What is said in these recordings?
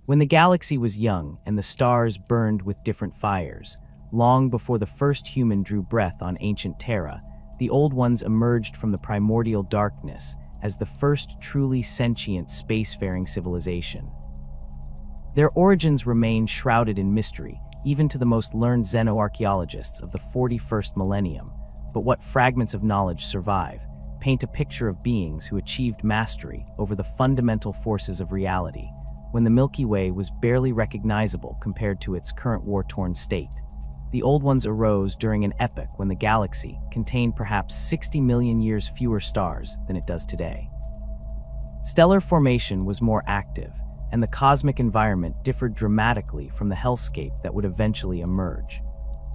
When the galaxy was young and the stars burned with different fires, long before the first human drew breath on ancient Terra, the Old Ones emerged from the primordial darkness as the first truly sentient spacefaring civilization. Their origins remain shrouded in mystery, even to the most learned xenoarchaeologists of the 41st millennium, but what fragments of knowledge survive paint a picture of beings who achieved mastery over the fundamental forces of reality, when the Milky Way was barely recognizable compared to its current war-torn state. The Old Ones arose during an epoch when the galaxy contained perhaps 60 million years fewer stars than it does today. Stellar formation was more active, and the cosmic environment differed dramatically from the hellscape that would eventually emerge.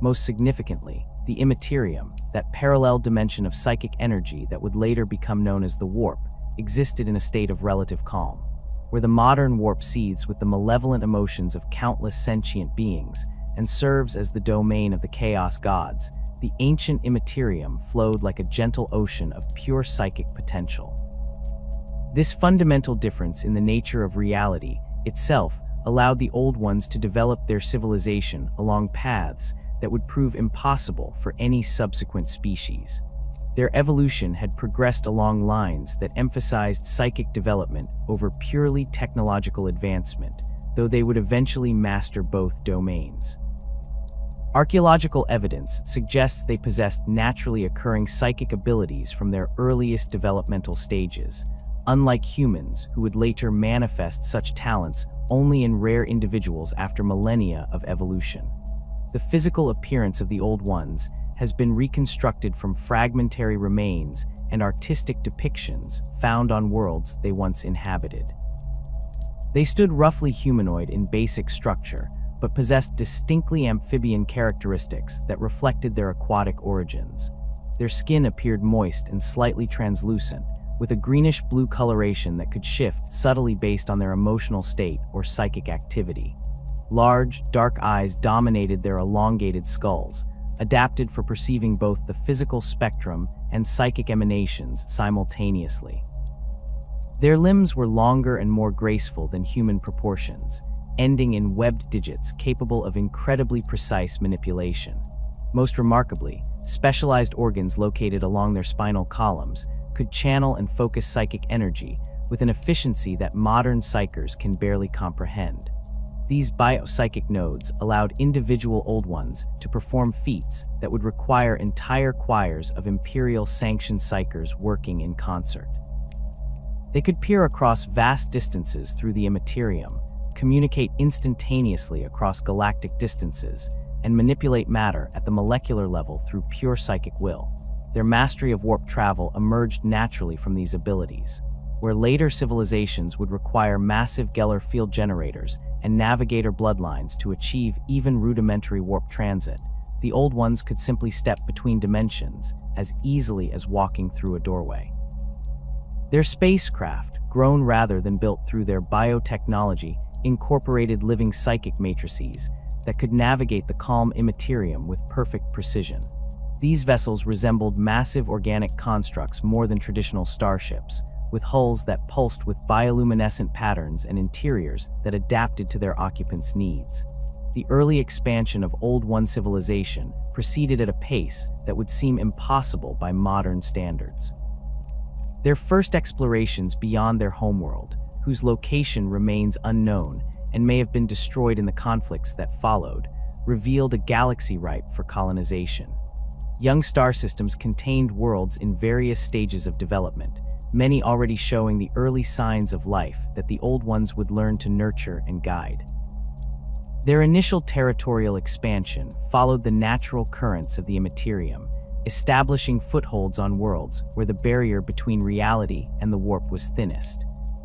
Most significantly, the Imperium, that parallel dimension of psychic energy that would later become known as the warp, existed in a state of relative calm. Where the modern warp seethes with the malevolent emotions of countless sentient beings and serves as the domain of the chaos gods, the ancient Imperium flowed like a gentle ocean of pure psychic potential. This fundamental difference in the nature of reality itself allowed the Old Ones to develop their civilization along paths that would prove impossible for any subsequent species. Their evolution had progressed along lines that emphasized psychic development over purely technological advancement, though they would eventually master both domains. Archaeological evidence suggests they possessed naturally occurring psychic abilities from their earliest developmental stages, unlike humans who would later manifest such talents only in rare individuals after millennia of evolution. The physical appearance of the Old Ones has been reconstructed from fragmentary remains and artistic depictions found on worlds they once inhabited. They stood roughly humanoid in basic structure, but possessed distinctly amphibian characteristics that reflected their aquatic origins. Their skin appeared moist and slightly translucent, with a greenish-blue coloration that could shift subtly based on their emotional state or psychic activity. Large, dark eyes dominated their elongated skulls, adapted for perceiving both the physical spectrum and psychic emanations simultaneously. Their limbs were longer and more graceful than human proportions, ending in webbed digits capable of incredibly precise manipulation. Most remarkably, specialized organs located along their spinal columns could channel and focus psychic energy with an efficiency that modern psychers can barely comprehend. These biopsychic nodes allowed individual Old Ones to perform feats that would require entire choirs of Imperial-sanctioned psychers working in concert. They could peer across vast distances through the Imperium, communicate instantaneously across galactic distances, and manipulate matter at the molecular level through pure psychic will. Their mastery of warp travel emerged naturally from these abilities. Where later civilizations would require massive Geller field generators and navigator bloodlines to achieve even rudimentary warp transit, the Old Ones could simply step between dimensions as easily as walking through a doorway. Their spacecraft, grown rather than built through their biotechnology, incorporated living psychic matrices that could navigate the calm Imperium with perfect precision. These vessels resembled massive organic constructs more than traditional starships, with hulls that pulsed with bioluminescent patterns and interiors that adapted to their occupants' needs. The early expansion of Old One civilization proceeded at a pace that would seem impossible by modern standards. Their first explorations beyond their homeworld, whose location remains unknown and may have been destroyed in the conflicts that followed, revealed a galaxy ripe for colonization. Young star systems contained worlds in various stages of development, many already showing the early signs of life that the Old Ones would learn to nurture and guide. Their initial territorial expansion followed the natural currents of the Imperium, establishing footholds on worlds where the barrier between reality and the warp was thinnest.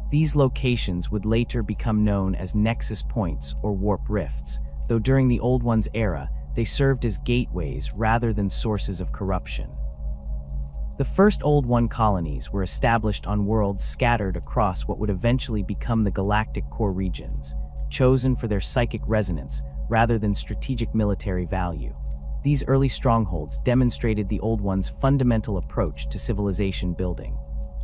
These locations would later become known as nexus points or warp rifts, though during the Old Ones era, they served as gateways rather than sources of corruption. The first Old One colonies were established on worlds scattered across what would eventually become the galactic core regions, chosen for their psychic resonance rather than strategic military value. These early strongholds demonstrated the Old One's fundamental approach to civilization building.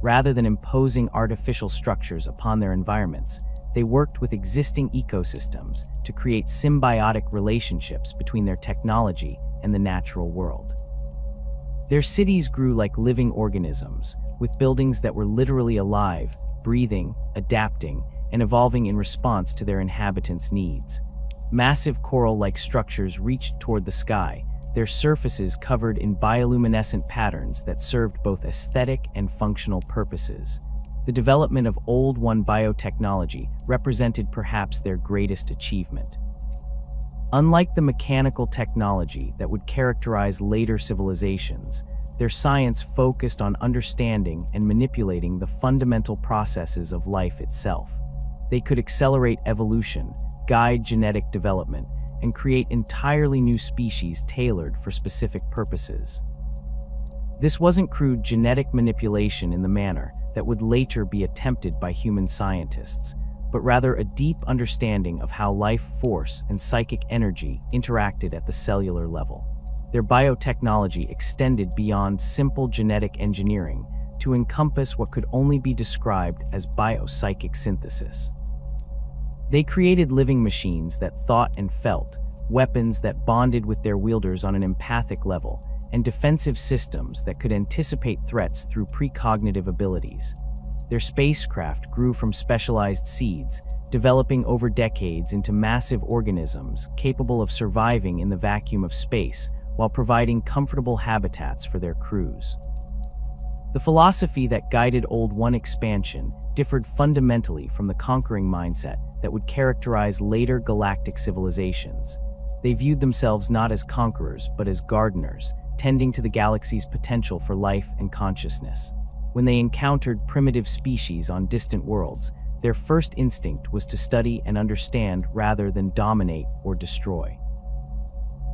Rather than imposing artificial structures upon their environments, they worked with existing ecosystems to create symbiotic relationships between their technology and the natural world. Their cities grew like living organisms, with buildings that were literally alive, breathing, adapting, and evolving in response to their inhabitants' needs. Massive coral-like structures reached toward the sky, their surfaces covered in bioluminescent patterns that served both aesthetic and functional purposes. The development of Old One biotechnology represented perhaps their greatest achievement. Unlike the mechanical technology that would characterize later civilizations, their science focused on understanding and manipulating the fundamental processes of life itself. They could accelerate evolution, guide genetic development, and create entirely new species tailored for specific purposes. This wasn't crude genetic manipulation in the manner that would later be attempted by human scientists, but rather a deep understanding of how life force and psychic energy interacted at the cellular level. Their biotechnology extended beyond simple genetic engineering to encompass what could only be described as biopsychic synthesis. They created living machines that thought and felt, weapons that bonded with their wielders on an empathic level, and defensive systems that could anticipate threats through precognitive abilities. Their spacecraft grew from specialized seeds, developing over decades into massive organisms capable of surviving in the vacuum of space while providing comfortable habitats for their crews. The philosophy that guided Old One expansion differed fundamentally from the conquering mindset that would characterize later galactic civilizations. They viewed themselves not as conquerors, but as gardeners, tending to the galaxy's potential for life and consciousness. When they encountered primitive species on distant worlds, their first instinct was to study and understand rather than dominate or destroy.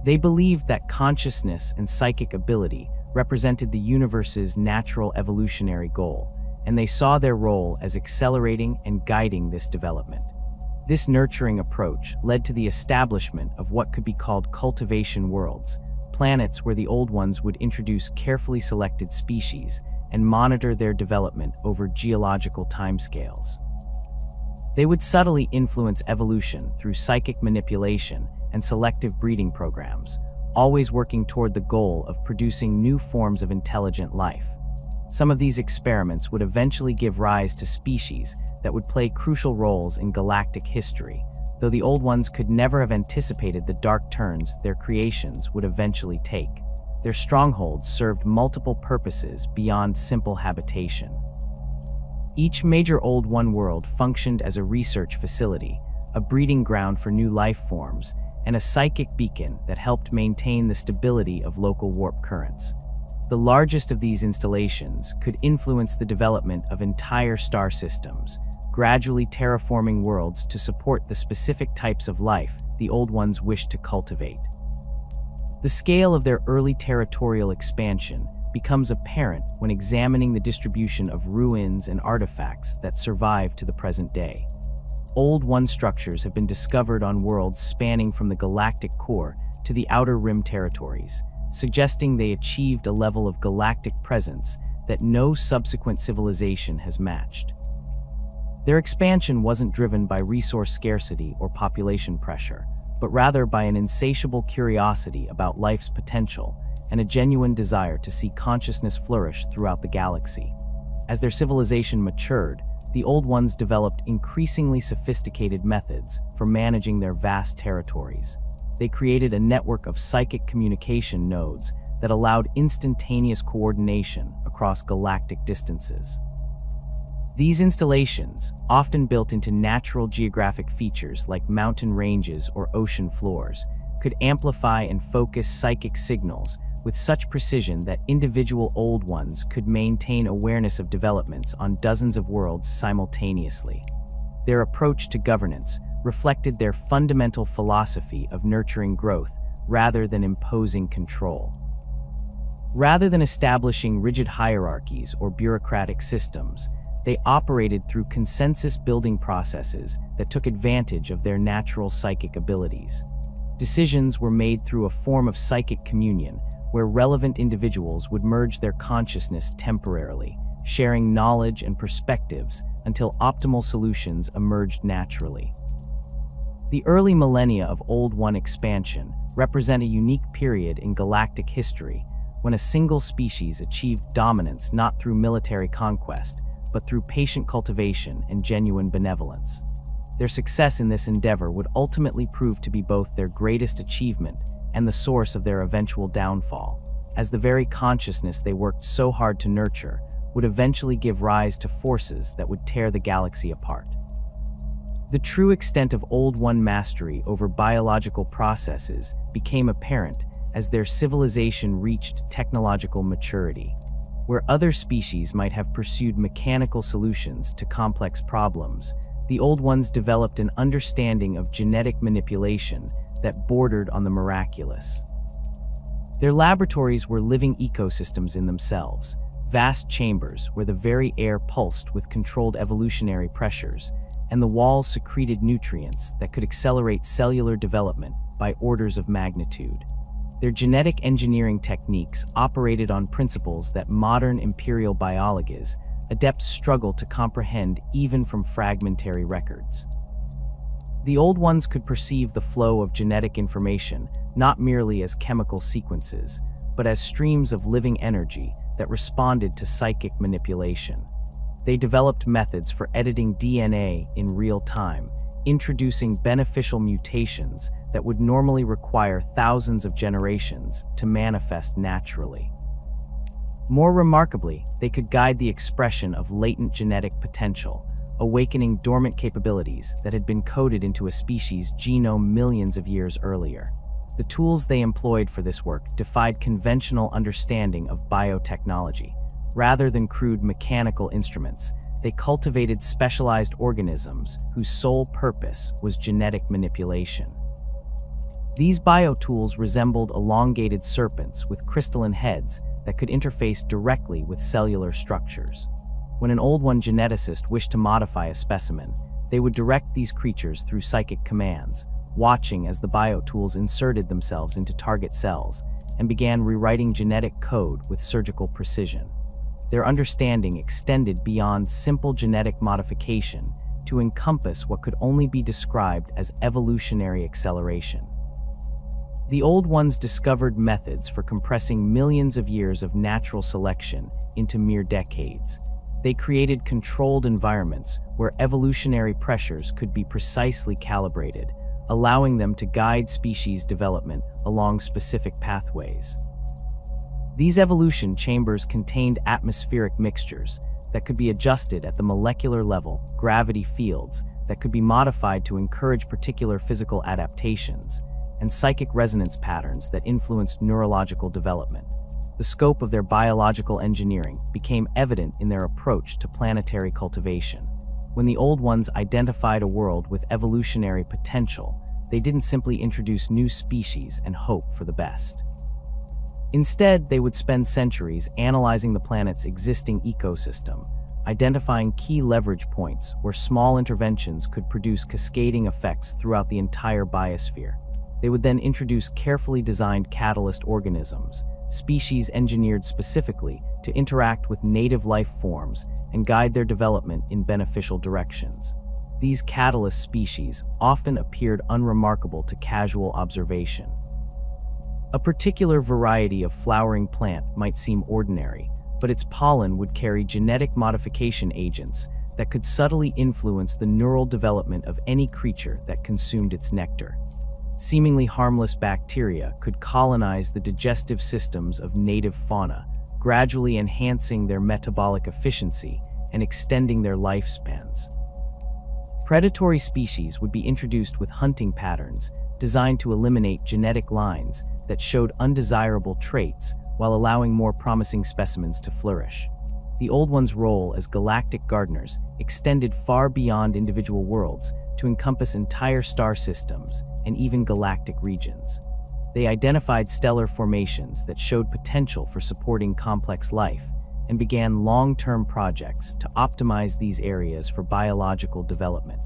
They believed that consciousness and psychic ability represented the universe's natural evolutionary goal, and they saw their role as accelerating and guiding this development. This nurturing approach led to the establishment of what could be called cultivation worlds, planets where the Old Ones would introduce carefully selected species and monitor their development over geological timescales. They would subtly influence evolution through psychic manipulation and selective breeding programs, always working toward the goal of producing new forms of intelligent life. Some of these experiments would eventually give rise to species that would play crucial roles in galactic history, though the Old Ones could never have anticipated the dark turns their creations would eventually take. Their strongholds served multiple purposes beyond simple habitation. Each major Old One world functioned as a research facility, a breeding ground for new life forms, and a psychic beacon that helped maintain the stability of local warp currents. The largest of these installations could influence the development of entire star systems, gradually terraforming worlds to support the specific types of life the Old Ones wished to cultivate. The scale of their early territorial expansion becomes apparent when examining the distribution of ruins and artifacts that survive to the present day. Old One structures have been discovered on worlds spanning from the galactic core to the outer rim territories, suggesting they achieved a level of galactic presence that no subsequent civilization has matched. Their expansion wasn't driven by resource scarcity or population pressure, but rather by an insatiable curiosity about life's potential and a genuine desire to see consciousness flourish throughout the galaxy. As their civilization matured, the Old Ones developed increasingly sophisticated methods for managing their vast territories. They created a network of psychic communication nodes that allowed instantaneous coordination across galactic distances. These installations, often built into natural geographic features like mountain ranges or ocean floors, could amplify and focus psychic signals with such precision that individual Old Ones could maintain awareness of developments on dozens of worlds simultaneously. Their approach to governance reflected their fundamental philosophy of nurturing growth rather than imposing control. Rather than establishing rigid hierarchies or bureaucratic systems, they operated through consensus-building processes that took advantage of their natural psychic abilities. Decisions were made through a form of psychic communion where relevant individuals would merge their consciousness temporarily, sharing knowledge and perspectives until optimal solutions emerged naturally. The early millennia of Old One expansion represent a unique period in galactic history when a single species achieved dominance not through military conquest, but through patient cultivation and genuine benevolence. Their success in this endeavor would ultimately prove to be both their greatest achievement and the source of their eventual downfall, as the very consciousness they worked so hard to nurture would eventually give rise to forces that would tear the galaxy apart. The true extent of Old One mastery over biological processes became apparent as their civilization reached technological maturity. Where other species might have pursued mechanical solutions to complex problems, the Old Ones developed an understanding of genetic manipulation that bordered on the miraculous. Their laboratories were living ecosystems in themselves, vast chambers where the very air pulsed with controlled evolutionary pressures, and the walls secreted nutrients that could accelerate cellular development by orders of magnitude. Their genetic engineering techniques operated on principles that modern Imperial biologists, adepts struggle to comprehend even from fragmentary records. The Old Ones could perceive the flow of genetic information not merely as chemical sequences, but as streams of living energy that responded to psychic manipulation. They developed methods for editing DNA in real time, introducing beneficial mutations that would normally require thousands of generations to manifest naturally. More remarkably, they could guide the expression of latent genetic potential, awakening dormant capabilities that had been coded into a species' genome millions of years earlier. The tools they employed for this work defied conventional understanding of biotechnology. Rather than crude mechanical instruments, they cultivated specialized organisms whose sole purpose was genetic manipulation. These biotools resembled elongated serpents with crystalline heads that could interface directly with cellular structures. When an Old One geneticist wished to modify a specimen, they would direct these creatures through psychic commands, watching as the biotools inserted themselves into target cells and began rewriting genetic code with surgical precision. Their understanding extended beyond simple genetic modification to encompass what could only be described as evolutionary acceleration. The Old Ones discovered methods for compressing millions of years of natural selection into mere decades. They created controlled environments where evolutionary pressures could be precisely calibrated, allowing them to guide species development along specific pathways. These evolution chambers contained atmospheric mixtures that could be adjusted at the molecular level, gravity fields that could be modified to encourage particular physical adaptations, and psychic resonance patterns that influenced neurological development. The scope of their biological engineering became evident in their approach to planetary cultivation. When the Old Ones identified a world with evolutionary potential, they didn't simply introduce new species and hope for the best. Instead, they would spend centuries analyzing the planet's existing ecosystem, identifying key leverage points where small interventions could produce cascading effects throughout the entire biosphere. They would then introduce carefully designed catalyst organisms, species engineered specifically to interact with native life forms and guide their development in beneficial directions. These catalyst species often appeared unremarkable to casual observation. A particular variety of flowering plant might seem ordinary, but its pollen would carry genetic modification agents that could subtly influence the neural development of any creature that consumed its nectar. Seemingly harmless bacteria could colonize the digestive systems of native fauna, gradually enhancing their metabolic efficiency and extending their lifespans. Predatory species would be introduced with hunting patterns designed to eliminate genetic lines that showed undesirable traits while allowing more promising specimens to flourish. The Old Ones' role as galactic gardeners extended far beyond individual worlds to encompass entire star systems and even galactic regions. They identified stellar formations that showed potential for supporting complex life and began long-term projects to optimize these areas for biological development.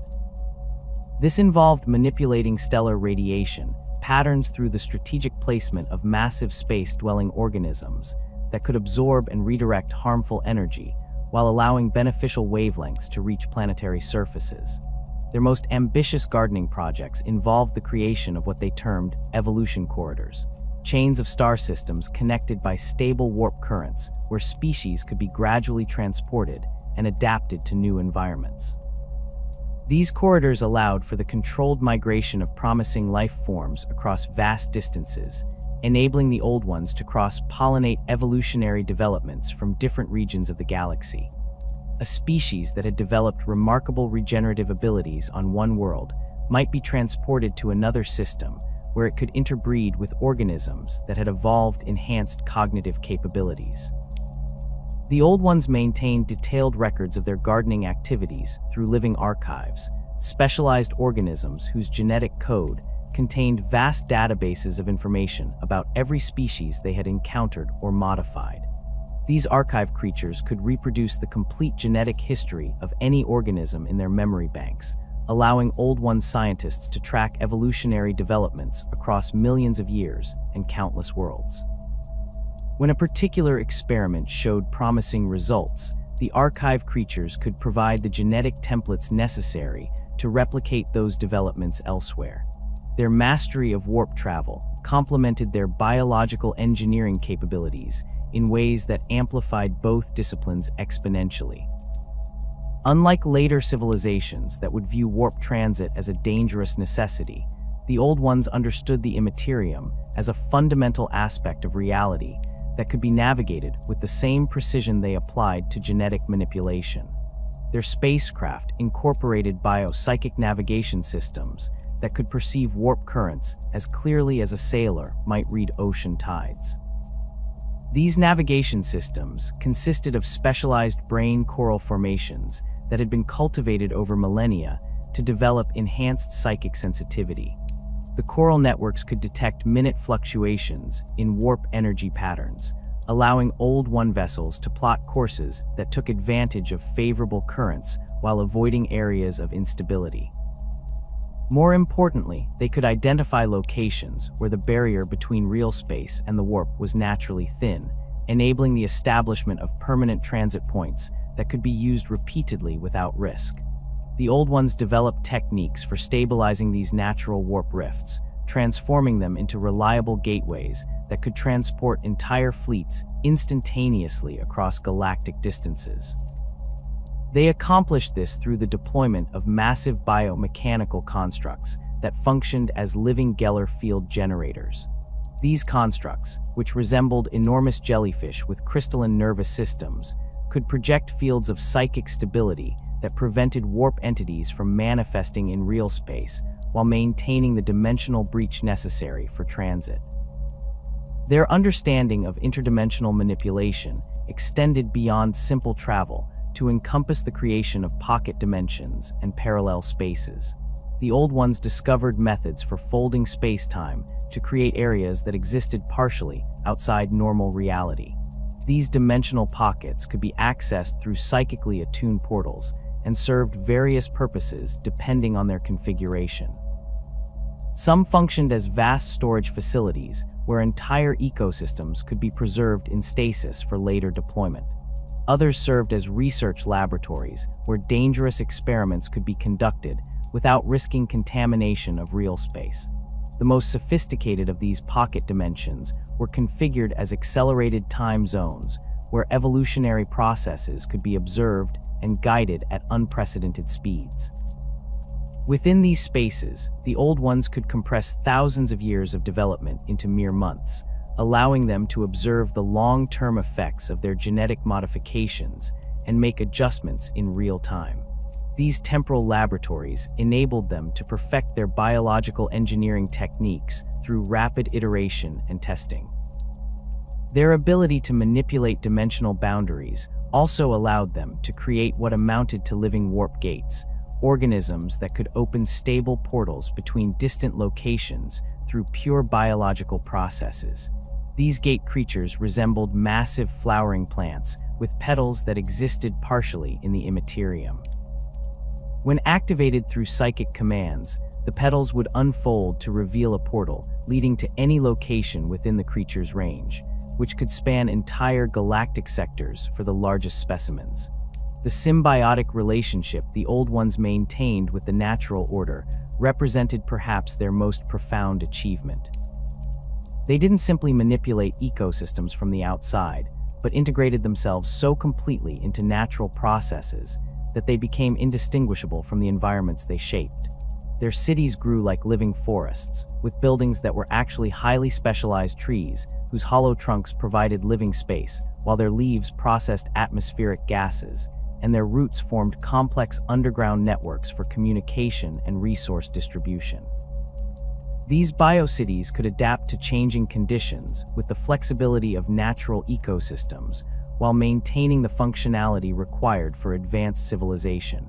This involved manipulating stellar radiation patterns through the strategic placement of massive space-dwelling organisms that could absorb and redirect harmful energy while allowing beneficial wavelengths to reach planetary surfaces. Their most ambitious gardening projects involved the creation of what they termed evolution corridors, chains of star systems connected by stable warp currents where species could be gradually transported and adapted to new environments. These corridors allowed for the controlled migration of promising life forms across vast distances, enabling the old ones to cross-pollinate evolutionary developments from different regions of the galaxy. A species that had developed remarkable regenerative abilities on one world might be transported to another system where it could interbreed with organisms that had evolved enhanced cognitive capabilities. The old ones maintained detailed records of their gardening activities through living archives, specialized organisms whose genetic code contained vast databases of information about every species they had encountered or modified. These archive creatures could reproduce the complete genetic history of any organism in their memory banks, allowing Old One scientists to track evolutionary developments across millions of years and countless worlds. When a particular experiment showed promising results, the archive creatures could provide the genetic templates necessary to replicate those developments elsewhere. Their mastery of warp travel complemented their biological engineering capabilities in ways that amplified both disciplines exponentially. Unlike later civilizations that would view warp transit as a dangerous necessity, the Old Ones understood the Imperium as a fundamental aspect of reality that could be navigated with the same precision they applied to genetic manipulation. Their spacecraft incorporated biopsychic navigation systems that could perceive warp currents as clearly as a sailor might read ocean tides. These navigation systems consisted of specialized brain coral formations that had been cultivated over millennia to develop enhanced psychic sensitivity. The coral networks could detect minute fluctuations in warp energy patterns, allowing Old One vessels to plot courses that took advantage of favorable currents while avoiding areas of instability. More importantly, they could identify locations where the barrier between real space and the warp was naturally thin, enabling the establishment of permanent transit points that could be used repeatedly without risk. The Old Ones developed techniques for stabilizing these natural warp rifts, transforming them into reliable gateways that could transport entire fleets instantaneously across galactic distances. They accomplished this through the deployment of massive biomechanical constructs that functioned as living Geller field generators. These constructs, which resembled enormous jellyfish with crystalline nervous systems, could project fields of psychic stability that prevented warp entities from manifesting in real space while maintaining the dimensional breach necessary for transit. Their understanding of interdimensional manipulation extended beyond simple travel to encompass the creation of pocket dimensions and parallel spaces. The Old Ones discovered methods for folding space-time to create areas that existed partially outside normal reality. These dimensional pockets could be accessed through psychically attuned portals and served various purposes depending on their configuration. Some functioned as vast storage facilities where entire ecosystems could be preserved in stasis for later deployment. Others served as research laboratories where dangerous experiments could be conducted without risking contamination of real space. The most sophisticated of these pocket dimensions were configured as accelerated time zones where evolutionary processes could be observed and guided at unprecedented speeds. Within these spaces, the Old Ones could compress thousands of years of development into mere months, allowing them to observe the long-term effects of their genetic modifications and make adjustments in real time. These temporal laboratories enabled them to perfect their biological engineering techniques through rapid iteration and testing. Their ability to manipulate dimensional boundaries also allowed them to create what amounted to living warp gates, organisms that could open stable portals between distant locations through pure biological processes. These gate creatures resembled massive flowering plants with petals that existed partially in the immaterium. When activated through psychic commands, the petals would unfold to reveal a portal leading to any location within the creature's range, which could span entire galactic sectors for the largest specimens. The symbiotic relationship the Old Ones maintained with the natural order represented perhaps their most profound achievement. They didn't simply manipulate ecosystems from the outside, but integrated themselves so completely into natural processes that they became indistinguishable from the environments they shaped. Their cities grew like living forests, with buildings that were actually highly specialized trees whose hollow trunks provided living space, while their leaves processed atmospheric gases, and their roots formed complex underground networks for communication and resource distribution. These biocities could adapt to changing conditions with the flexibility of natural ecosystems, while maintaining the functionality required for advanced civilization.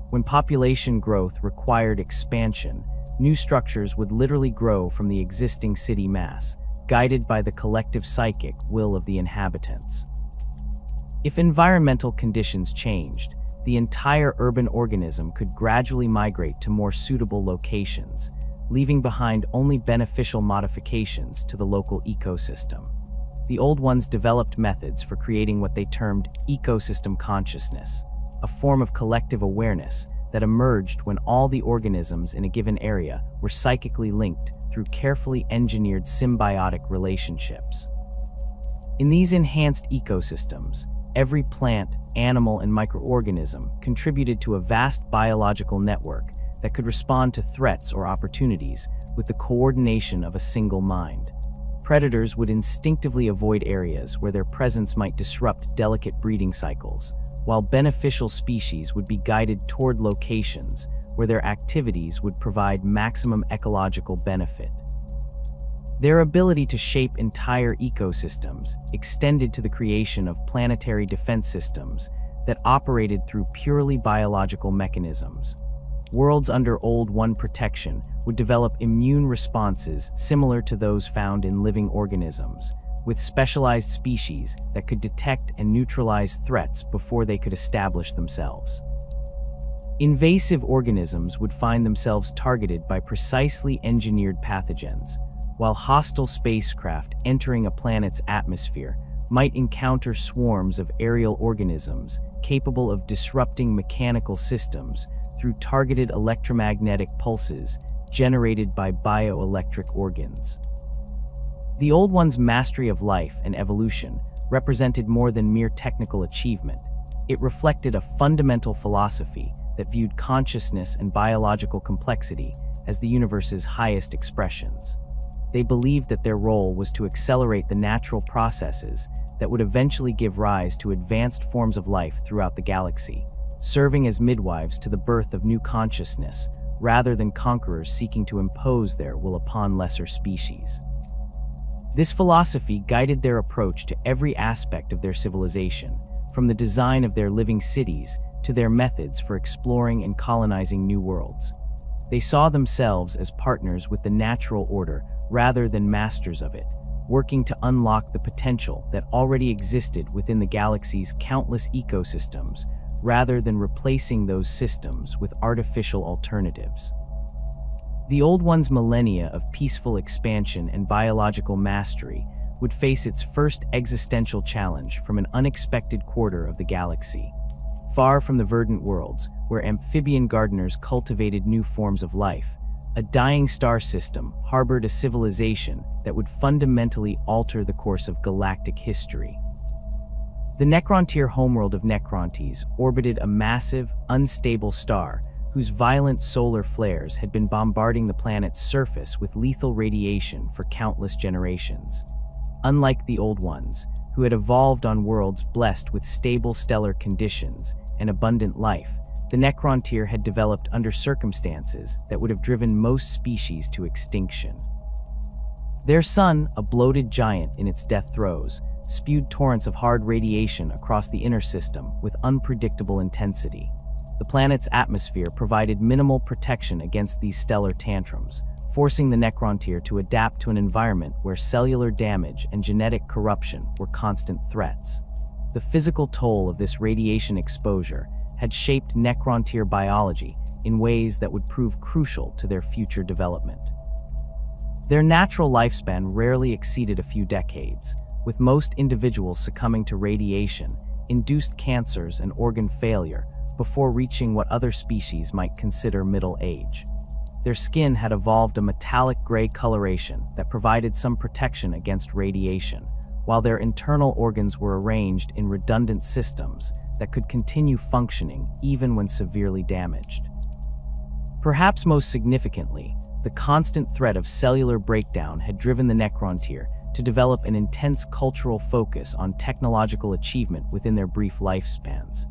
When population growth required expansion, new structures would literally grow from the existing city mass, guided by the collective psychic will of the inhabitants. If environmental conditions changed, the entire urban organism could gradually migrate to more suitable locations, leaving behind only beneficial modifications to the local ecosystem. The Old Ones developed methods for creating what they termed ecosystem consciousness, a form of collective awareness that emerged when all the organisms in a given area were psychically linked through carefully engineered symbiotic relationships. In these enhanced ecosystems, every plant, animal, and microorganism contributed to a vast biological network that could respond to threats or opportunities with the coordination of a single mind. Predators would instinctively avoid areas where their presence might disrupt delicate breeding cycles, while beneficial species would be guided toward locations where their activities would provide maximum ecological benefit. Their ability to shape entire ecosystems extended to the creation of planetary defense systems that operated through purely biological mechanisms. Worlds under Old One protection would develop immune responses similar to those found in living organisms, with specialized species that could detect and neutralize threats before they could establish themselves. Invasive organisms would find themselves targeted by precisely engineered pathogens, while hostile spacecraft entering a planet's atmosphere might encounter swarms of aerial organisms capable of disrupting mechanical systems through targeted electromagnetic pulses generated by bioelectric organs. The Old One's mastery of life and evolution represented more than mere technical achievement. It reflected a fundamental philosophy that viewed consciousness and biological complexity as the universe's highest expressions. They believed that their role was to accelerate the natural processes that would eventually give rise to advanced forms of life throughout the galaxy, serving as midwives to the birth of new consciousness, rather than conquerors seeking to impose their will upon lesser species. This philosophy guided their approach to every aspect of their civilization, from the design of their living cities to their methods for exploring and colonizing new worlds. They saw themselves as partners with the natural order rather than masters of it, working to unlock the potential that already existed within the galaxy's countless ecosystems, rather than replacing those systems with artificial alternatives. The Old One's millennia of peaceful expansion and biological mastery would face its first existential challenge from an unexpected quarter of the galaxy. Far from the verdant worlds, where amphibian gardeners cultivated new forms of life, a dying star system harbored a civilization that would fundamentally alter the course of galactic history. The Necrontyr homeworld of Necrontes orbited a massive, unstable star whose violent solar flares had been bombarding the planet's surface with lethal radiation for countless generations. Unlike the Old Ones, who had evolved on worlds blessed with stable stellar conditions and abundant life, the Necrontyr had developed under circumstances that would have driven most species to extinction. Their sun, a bloated giant in its death throes, spewed torrents of hard radiation across the inner system with unpredictable intensity. The planet's atmosphere provided minimal protection against these stellar tantrums, forcing the Necrontyr to adapt to an environment where cellular damage and genetic corruption were constant threats. The physical toll of this radiation exposure had shaped Necrontyr biology in ways that would prove crucial to their future development. Their natural lifespan rarely exceeded a few decades, with most individuals succumbing to radiation induced cancers and organ failure before reaching what other species might consider middle age. Their skin had evolved a metallic gray coloration that provided some protection against radiation, while their internal organs were arranged in redundant systems that could continue functioning even when severely damaged. Perhaps most significantly, the constant threat of cellular breakdown had driven the Necrontyr to develop an intense cultural focus on technological achievement within their brief lifespans.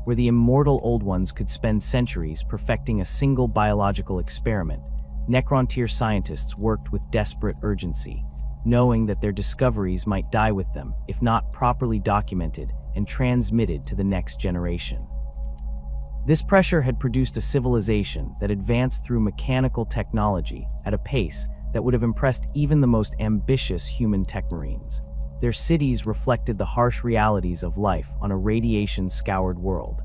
Where the immortal Old Ones could spend centuries perfecting a single biological experiment, Necrontyr scientists worked with desperate urgency, knowing that their discoveries might die with them if not properly documented and transmitted to the next generation. This pressure had produced a civilization that advanced through mechanical technology at a pace that would have impressed even the most ambitious human techmarines. Their cities reflected the harsh realities of life on a radiation-scoured world.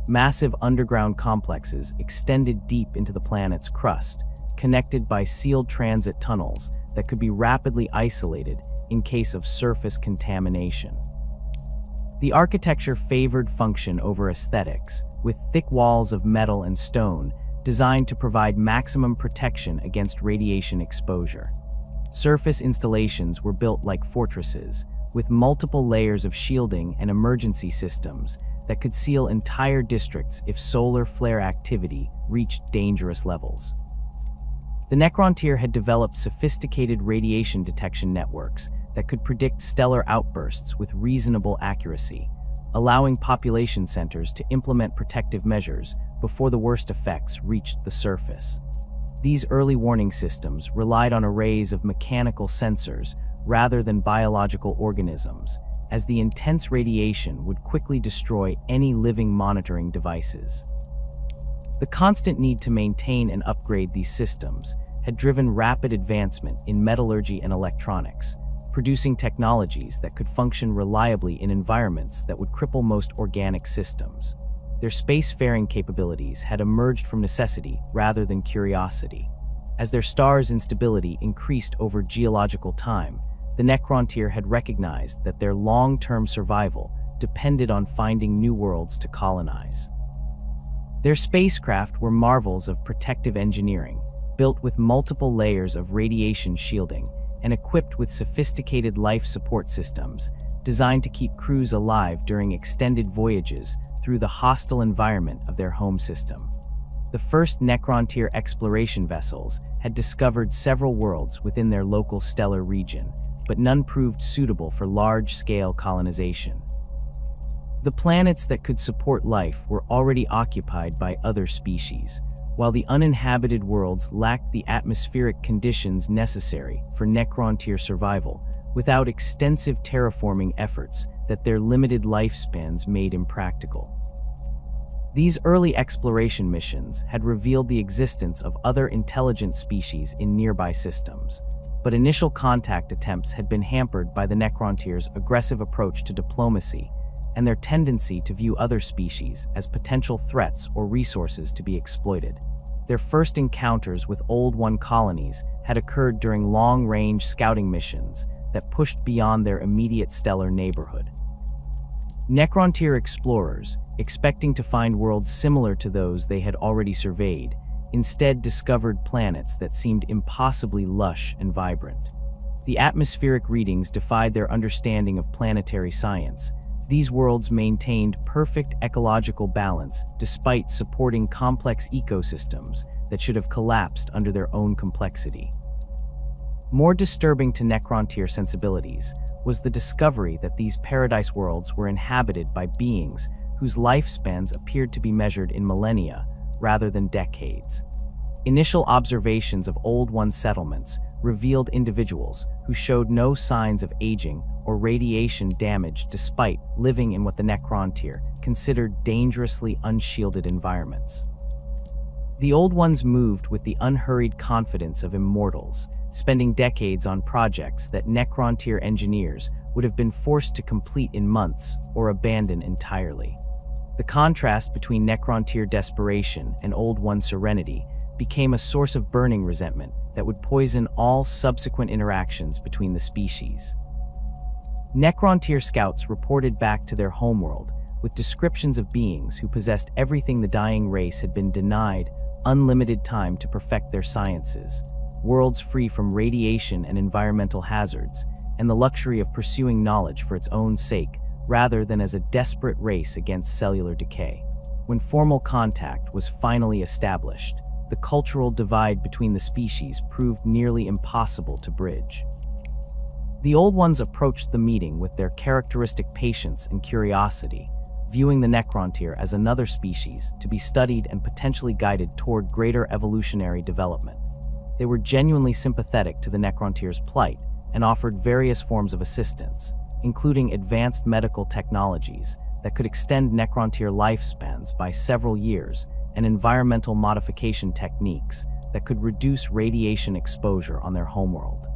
Massive underground complexes extended deep into the planet's crust, connected by sealed transit tunnels that could be rapidly isolated in case of surface contamination. The architecture favored function over aesthetics, with thick walls of metal and stone designed to provide maximum protection against radiation exposure. Surface installations were built like fortresses, with multiple layers of shielding and emergency systems that could seal entire districts if solar flare activity reached dangerous levels. The Necrontyr had developed sophisticated radiation detection networks that could predict stellar outbursts with reasonable accuracy, allowing population centers to implement protective measures before the worst effects reached the surface. These early warning systems relied on arrays of mechanical sensors rather than biological organisms, as the intense radiation would quickly destroy any living monitoring devices. The constant need to maintain and upgrade these systems had driven rapid advancement in metallurgy and electronics, producing technologies that could function reliably in environments that would cripple most organic systems. Their spacefaring capabilities had emerged from necessity rather than curiosity. As their star's instability increased over geological time, the Necrontyr had recognized that their long-term survival depended on finding new worlds to colonize. Their spacecraft were marvels of protective engineering, built with multiple layers of radiation shielding and equipped with sophisticated life support systems designed to keep crews alive during extended voyages through the hostile environment of their home system. The first Necrontyr exploration vessels had discovered several worlds within their local stellar region, but none proved suitable for large-scale colonization. The planets that could support life were already occupied by other species, while the uninhabited worlds lacked the atmospheric conditions necessary for Necrontyr survival without extensive terraforming efforts that their limited lifespans made impractical. These early exploration missions had revealed the existence of other intelligent species in nearby systems, but initial contact attempts had been hampered by the Necrontyr's aggressive approach to diplomacy and their tendency to view other species as potential threats or resources to be exploited. Their first encounters with Old One colonies had occurred during long-range scouting missions that pushed beyond their immediate stellar neighborhood. Necrontyr explorers, expecting to find worlds similar to those they had already surveyed, instead discovered planets that seemed impossibly lush and vibrant. The atmospheric readings defied their understanding of planetary science. These worlds maintained perfect ecological balance despite supporting complex ecosystems that should have collapsed under their own complexity. More disturbing to Necrontyr sensibilities was the discovery that these paradise worlds were inhabited by beings whose lifespans appeared to be measured in millennia rather than decades. Initial observations of Old One settlements revealed individuals who showed no signs of aging or radiation damage despite living in what the Necrontyr considered dangerously unshielded environments. The Old Ones moved with the unhurried confidence of immortals, spending decades on projects that Necrontyr engineers would have been forced to complete in months or abandon entirely. The contrast between Necrontyr desperation and Old One serenity became a source of burning resentment that would poison all subsequent interactions between the species. Necrontyr scouts reported back to their homeworld with descriptions of beings who possessed everything the dying race had been denied: unlimited time to perfect their sciences, worlds free from radiation and environmental hazards, and the luxury of pursuing knowledge for its own sake, rather than as a desperate race against cellular decay. When formal contact was finally established, the cultural divide between the species proved nearly impossible to bridge. The Old Ones approached the meeting with their characteristic patience and curiosity, viewing the Necrontyr as another species to be studied and potentially guided toward greater evolutionary development. They were genuinely sympathetic to the Necrontyr's plight and offered various forms of assistance, including advanced medical technologies that could extend Necrontyr lifespans by several years and environmental modification techniques that could reduce radiation exposure on their homeworld.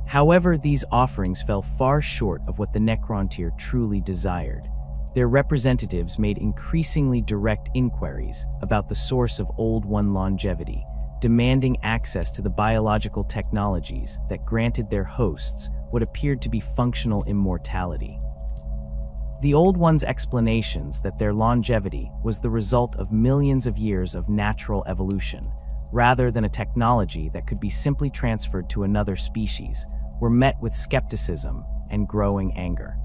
However, these offerings fell far short of what the Necrontyr truly desired. Their representatives made increasingly direct inquiries about the source of Old One longevity, demanding access to the biological technologies that granted their hosts what appeared to be functional immortality. The Old Ones' explanations that their longevity was the result of millions of years of natural evolution, rather than a technology that could be simply transferred to another species, were met with skepticism and growing anger.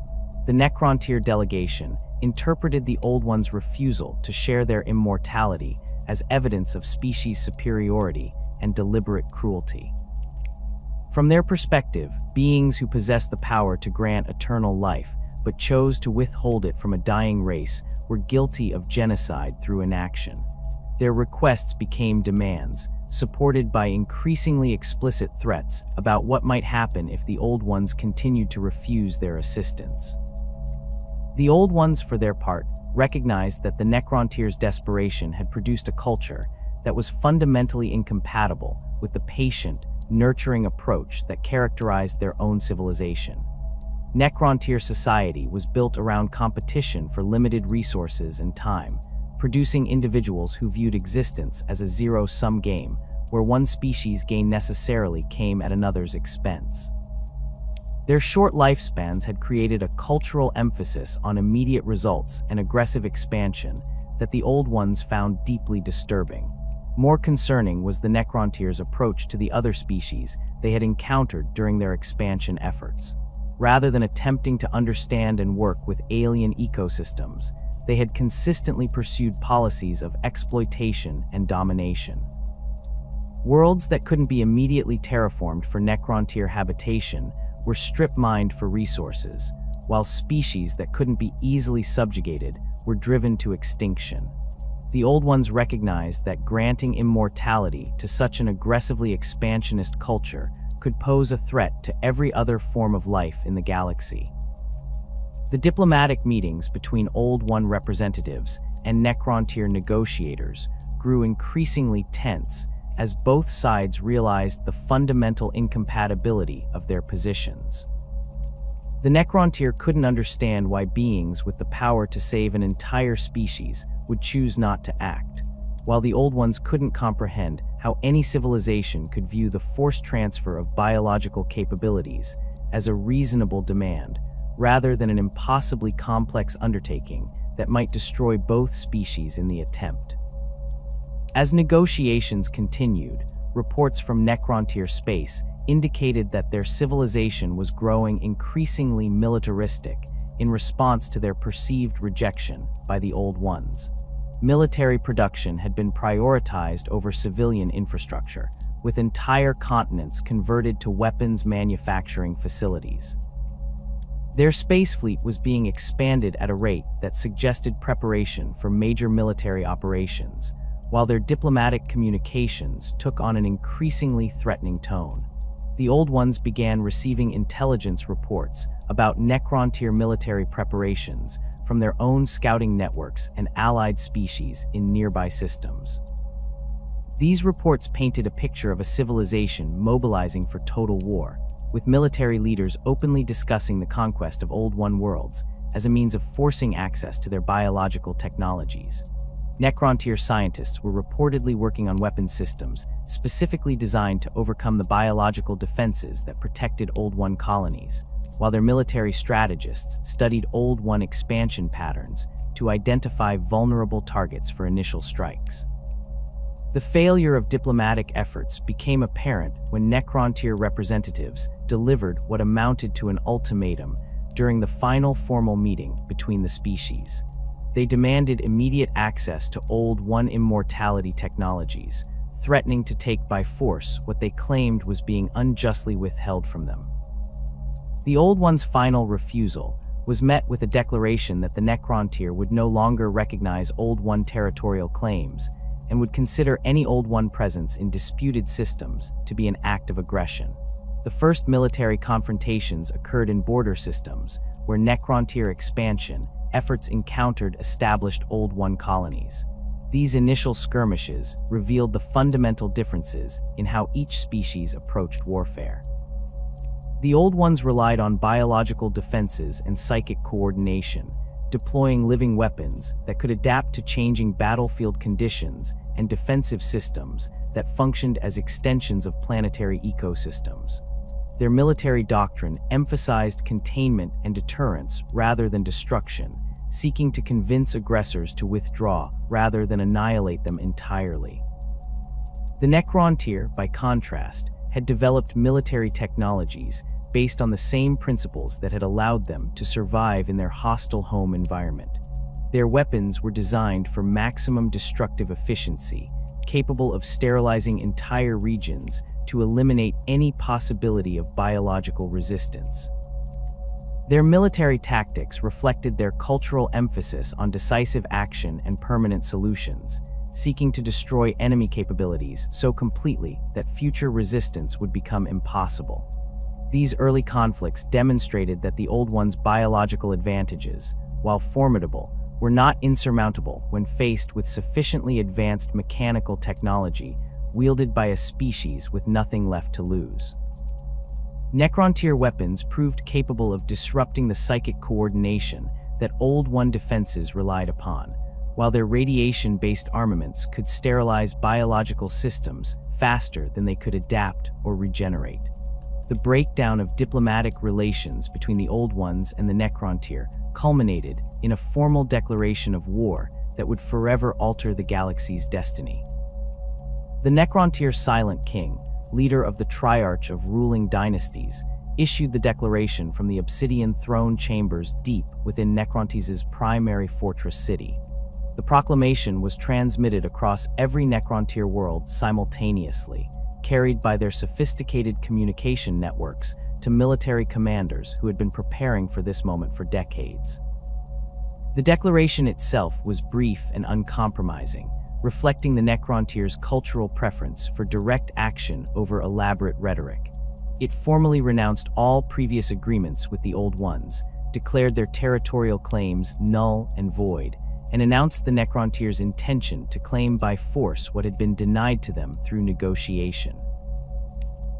The Necrontyr delegation interpreted the Old Ones' refusal to share their immortality as evidence of species superiority and deliberate cruelty. From their perspective, beings who possessed the power to grant eternal life but chose to withhold it from a dying race were guilty of genocide through inaction. Their requests became demands, supported by increasingly explicit threats about what might happen if the Old Ones continued to refuse their assistance. The Old Ones, for their part, recognized that the Necrontyr's desperation had produced a culture that was fundamentally incompatible with the patient, nurturing approach that characterized their own civilization. Necrontyr society was built around competition for limited resources and time, producing individuals who viewed existence as a zero-sum game, where one species' gain necessarily came at another's expense. Their short lifespans had created a cultural emphasis on immediate results and aggressive expansion that the Old Ones found deeply disturbing. More concerning was the Necrontyr's approach to the other species they had encountered during their expansion efforts. Rather than attempting to understand and work with alien ecosystems, they had consistently pursued policies of exploitation and domination. Worlds that couldn't be immediately terraformed for Necrontyr habitation were strip-mined for resources, while species that couldn't be easily subjugated were driven to extinction. The Old Ones recognized that granting immortality to such an aggressively expansionist culture could pose a threat to every other form of life in the galaxy. The diplomatic meetings between Old One representatives and Necrontyr negotiators grew increasingly tense as both sides realized the fundamental incompatibility of their positions. The Necrontyr couldn't understand why beings with the power to save an entire species would choose not to act, while the Old Ones couldn't comprehend how any civilization could view the forced transfer of biological capabilities as a reasonable demand, rather than an impossibly complex undertaking that might destroy both species in the attempt. As negotiations continued, reports from Necrontyr space indicated that their civilization was growing increasingly militaristic in response to their perceived rejection by the Old Ones. Military production had been prioritized over civilian infrastructure, with entire continents converted to weapons manufacturing facilities. Their space fleet was being expanded at a rate that suggested preparation for major military operations, while their diplomatic communications took on an increasingly threatening tone. The Old Ones began receiving intelligence reports about Necrontyr military preparations from their own scouting networks and allied species in nearby systems. These reports painted a picture of a civilization mobilizing for total war, with military leaders openly discussing the conquest of Old One worlds as a means of forcing access to their biological technologies. Necrontyr scientists were reportedly working on weapons systems specifically designed to overcome the biological defenses that protected Old One colonies, while their military strategists studied Old One expansion patterns to identify vulnerable targets for initial strikes. The failure of diplomatic efforts became apparent when Necrontyr representatives delivered what amounted to an ultimatum during the final formal meeting between the species. They demanded immediate access to Old One immortality technologies, threatening to take by force what they claimed was being unjustly withheld from them. The Old One's final refusal was met with a declaration that the Necrontyr would no longer recognize Old One territorial claims and would consider any Old One presence in disputed systems to be an act of aggression. The first military confrontations occurred in border systems, where Necrontyr expansion efforts encountered established Old One colonies. These initial skirmishes revealed the fundamental differences in how each species approached warfare. The Old Ones relied on biological defenses and psychic coordination, deploying living weapons that could adapt to changing battlefield conditions and defensive systems that functioned as extensions of planetary ecosystems. Their military doctrine emphasized containment and deterrence rather than destruction, seeking to convince aggressors to withdraw rather than annihilate them entirely. The Necrontyr, by contrast, had developed military technologies based on the same principles that had allowed them to survive in their hostile home environment. Their weapons were designed for maximum destructive efficiency, capable of sterilizing entire regions to eliminate any possibility of biological resistance. Their military tactics reflected their cultural emphasis on decisive action and permanent solutions, seeking to destroy enemy capabilities so completely that future resistance would become impossible. These early conflicts demonstrated that the Old One's biological advantages, while formidable, were not insurmountable when faced with sufficiently advanced mechanical technology wielded by a species with nothing left to lose. Necrontyr weapons proved capable of disrupting the psychic coordination that Old One defenses relied upon, while their radiation-based armaments could sterilize biological systems faster than they could adapt or regenerate. The breakdown of diplomatic relations between the Old Ones and the Necrontyr culminated in a formal declaration of war that would forever alter the galaxy's destiny. The Necrontyr's Silent King, leader of the Triarch of ruling dynasties, issued the declaration from the obsidian throne chambers deep within Necrontys's primary fortress city. The proclamation was transmitted across every Necrontyr world simultaneously, carried by their sophisticated communication networks to military commanders who had been preparing for this moment for decades. The declaration itself was brief and uncompromising, reflecting the Necrontyr's cultural preference for direct action over elaborate rhetoric. It formally renounced all previous agreements with the Old Ones, declared their territorial claims null and void, and announced the Necrontyr's intention to claim by force what had been denied to them through negotiation.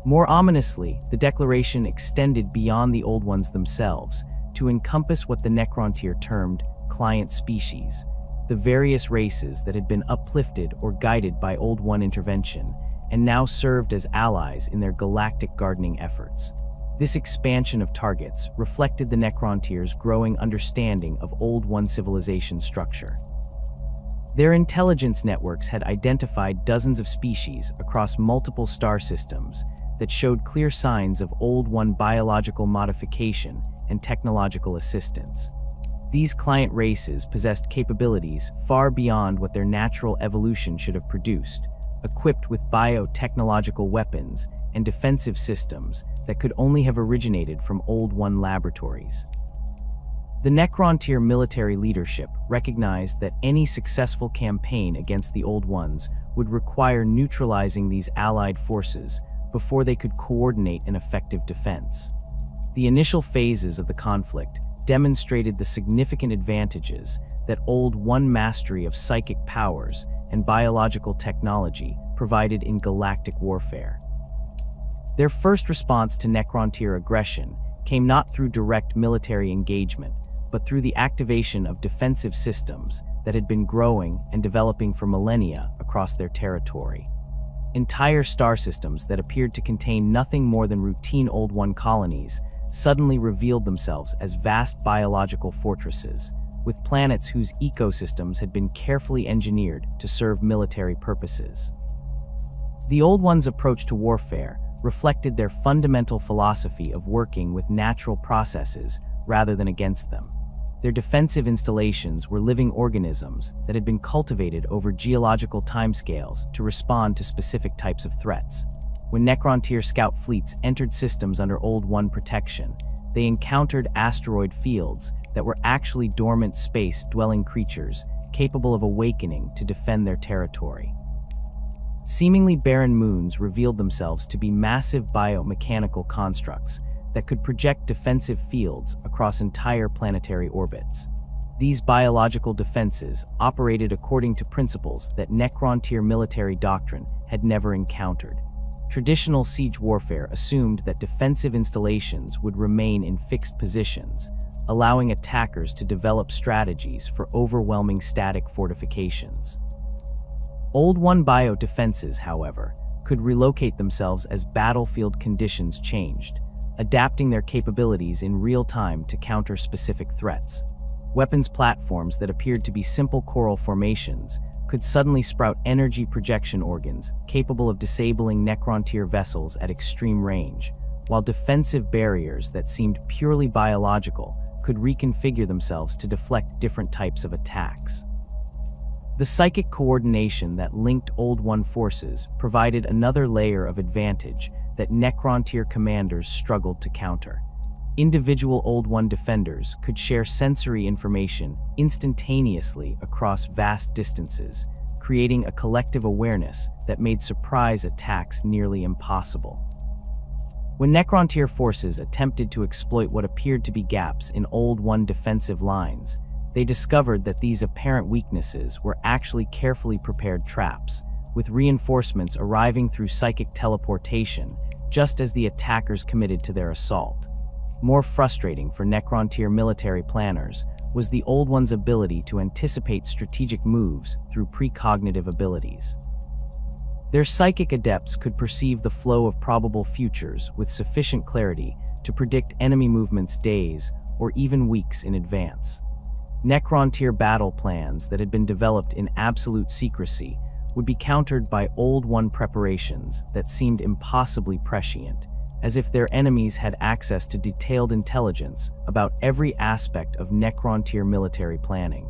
More ominously, the declaration extended beyond the Old Ones themselves to encompass what the Necrontyr termed client species, the various races that had been uplifted or guided by Old One intervention and now served as allies in their galactic gardening efforts. This expansion of targets reflected the Necrontyr's growing understanding of Old One civilization structure. Their intelligence networks had identified dozens of species across multiple star systems that showed clear signs of Old One biological modification and technological assistance. These client races possessed capabilities far beyond what their natural evolution should have produced, equipped with biotechnological weapons and defensive systems that could only have originated from Old One laboratories. The Necrontyr military leadership recognized that any successful campaign against the Old Ones would require neutralizing these allied forces before they could coordinate an effective defense. The initial phases of the conflict demonstrated the significant advantages that Old One mastery of psychic powers and biological technology provided in galactic warfare. Their first response to Necrontyr aggression came not through direct military engagement, but through the activation of defensive systems that had been growing and developing for millennia across their territory. Entire star systems that appeared to contain nothing more than routine Old One colonies suddenly revealed themselves as vast biological fortresses, with planets whose ecosystems had been carefully engineered to serve military purposes. The Old Ones' approach to warfare reflected their fundamental philosophy of working with natural processes rather than against them. Their defensive installations were living organisms that had been cultivated over geological timescales to respond to specific types of threats. When Necrontyr scout fleets entered systems under Old One protection, they encountered asteroid fields that were actually dormant space-dwelling creatures capable of awakening to defend their territory. Seemingly barren moons revealed themselves to be massive biomechanical constructs that could project defensive fields across entire planetary orbits. These biological defenses operated according to principles that Necrontyr military doctrine had never encountered. Traditional siege warfare assumed that defensive installations would remain in fixed positions, allowing attackers to develop strategies for overwhelming static fortifications. Old One bio-defenses, however, could relocate themselves as battlefield conditions changed, adapting their capabilities in real time to counter specific threats. Weapons platforms that appeared to be simple coral formations could suddenly sprout energy projection organs capable of disabling Necrontyr vessels at extreme range, while defensive barriers that seemed purely biological could reconfigure themselves to deflect different types of attacks. The psychic coordination that linked Old One forces provided another layer of advantage that Necrontyr commanders struggled to counter. Individual Old One defenders could share sensory information instantaneously across vast distances, creating a collective awareness that made surprise attacks nearly impossible. When Necrontyr forces attempted to exploit what appeared to be gaps in Old One defensive lines, they discovered that these apparent weaknesses were actually carefully prepared traps, with reinforcements arriving through psychic teleportation just as the attackers committed to their assault. More frustrating for Necrontyr military planners was the Old One's ability to anticipate strategic moves through precognitive abilities. Their psychic adepts could perceive the flow of probable futures with sufficient clarity to predict enemy movements days or even weeks in advance. Necrontyr battle plans that had been developed in absolute secrecy would be countered by Old One preparations that seemed impossibly prescient, as if their enemies had access to detailed intelligence about every aspect of Necrontyr military planning.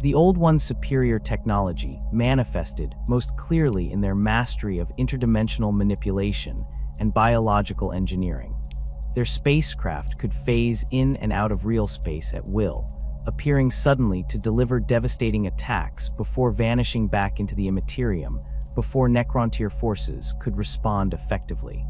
The Old One's superior technology manifested most clearly in their mastery of interdimensional manipulation and biological engineering. Their spacecraft could phase in and out of real space at will, appearing suddenly to deliver devastating attacks before vanishing back into the Imperium before Necrontyr forces could respond effectively.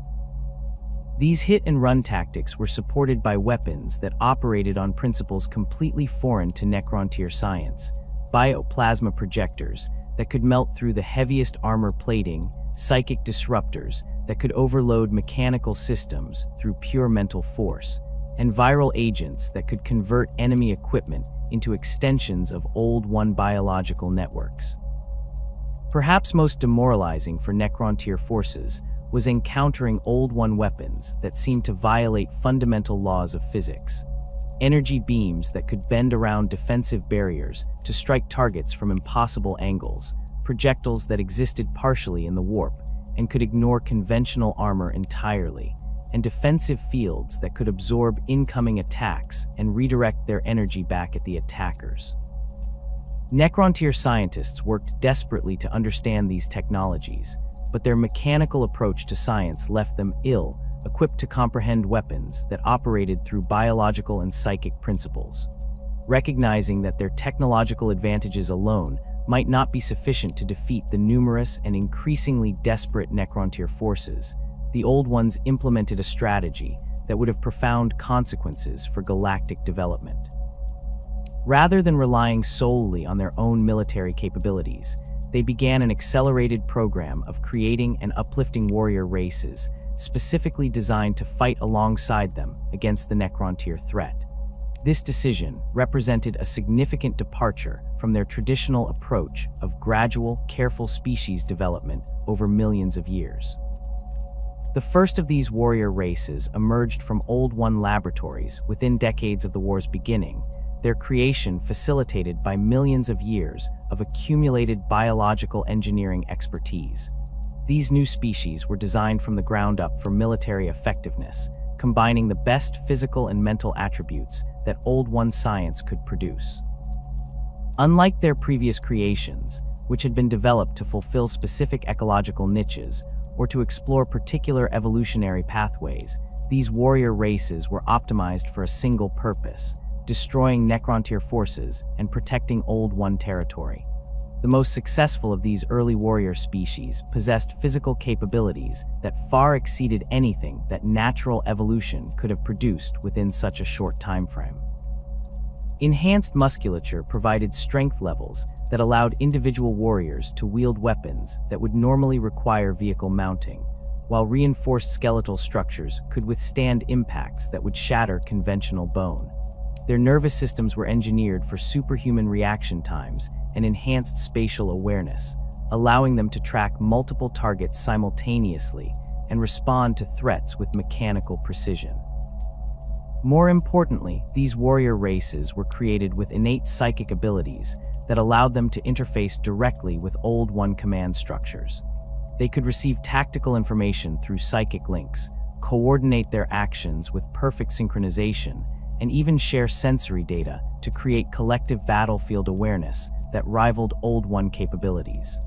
These hit-and-run tactics were supported by weapons that operated on principles completely foreign to Necrontyr science, bioplasma projectors that could melt through the heaviest armor plating, psychic disruptors that could overload mechanical systems through pure mental force, and viral agents that could convert enemy equipment into extensions of Old One biological networks. Perhaps most demoralizing for Necrontyr forces was encountering Old One weapons that seemed to violate fundamental laws of physics. Energy beams that could bend around defensive barriers to strike targets from impossible angles, projectiles that existed partially in the warp and could ignore conventional armor entirely, and defensive fields that could absorb incoming attacks and redirect their energy back at the attackers. Necrontyr scientists worked desperately to understand these technologies, but their mechanical approach to science left them ill-equipped to comprehend weapons that operated through biological and psychic principles. Recognizing that their technological advantages alone might not be sufficient to defeat the numerous and increasingly desperate Necrontyr forces, the Old Ones implemented a strategy that would have profound consequences for galactic development. Rather than relying solely on their own military capabilities, they began an accelerated program of creating and uplifting warrior races specifically designed to fight alongside them against the Necrontyr threat. This decision represented a significant departure from their traditional approach of gradual, careful species development over millions of years. The first of these warrior races emerged from Old One laboratories within decades of the war's beginning, their creation facilitated by millions of years of accumulated biological engineering expertise. These new species were designed from the ground up for military effectiveness, combining the best physical and mental attributes that Old One science could produce. Unlike their previous creations, which had been developed to fulfill specific ecological niches or to explore particular evolutionary pathways, these warrior races were optimized for a single purpose: destroying Necrontyr forces and protecting Old One territory. The most successful of these early warrior species possessed physical capabilities that far exceeded anything that natural evolution could have produced within such a short time frame. Enhanced musculature provided strength levels that allowed individual warriors to wield weapons that would normally require vehicle mounting, while reinforced skeletal structures could withstand impacts that would shatter conventional bone. Their nervous systems were engineered for superhuman reaction times and enhanced spatial awareness, allowing them to track multiple targets simultaneously and respond to threats with mechanical precision. More importantly, these warrior races were created with innate psychic abilities that allowed them to interface directly with Old One command structures. They could receive tactical information through psychic links, coordinate their actions with perfect synchronization, and even share sensory data to create collective battlefield awareness that rivaled Old One capabilities.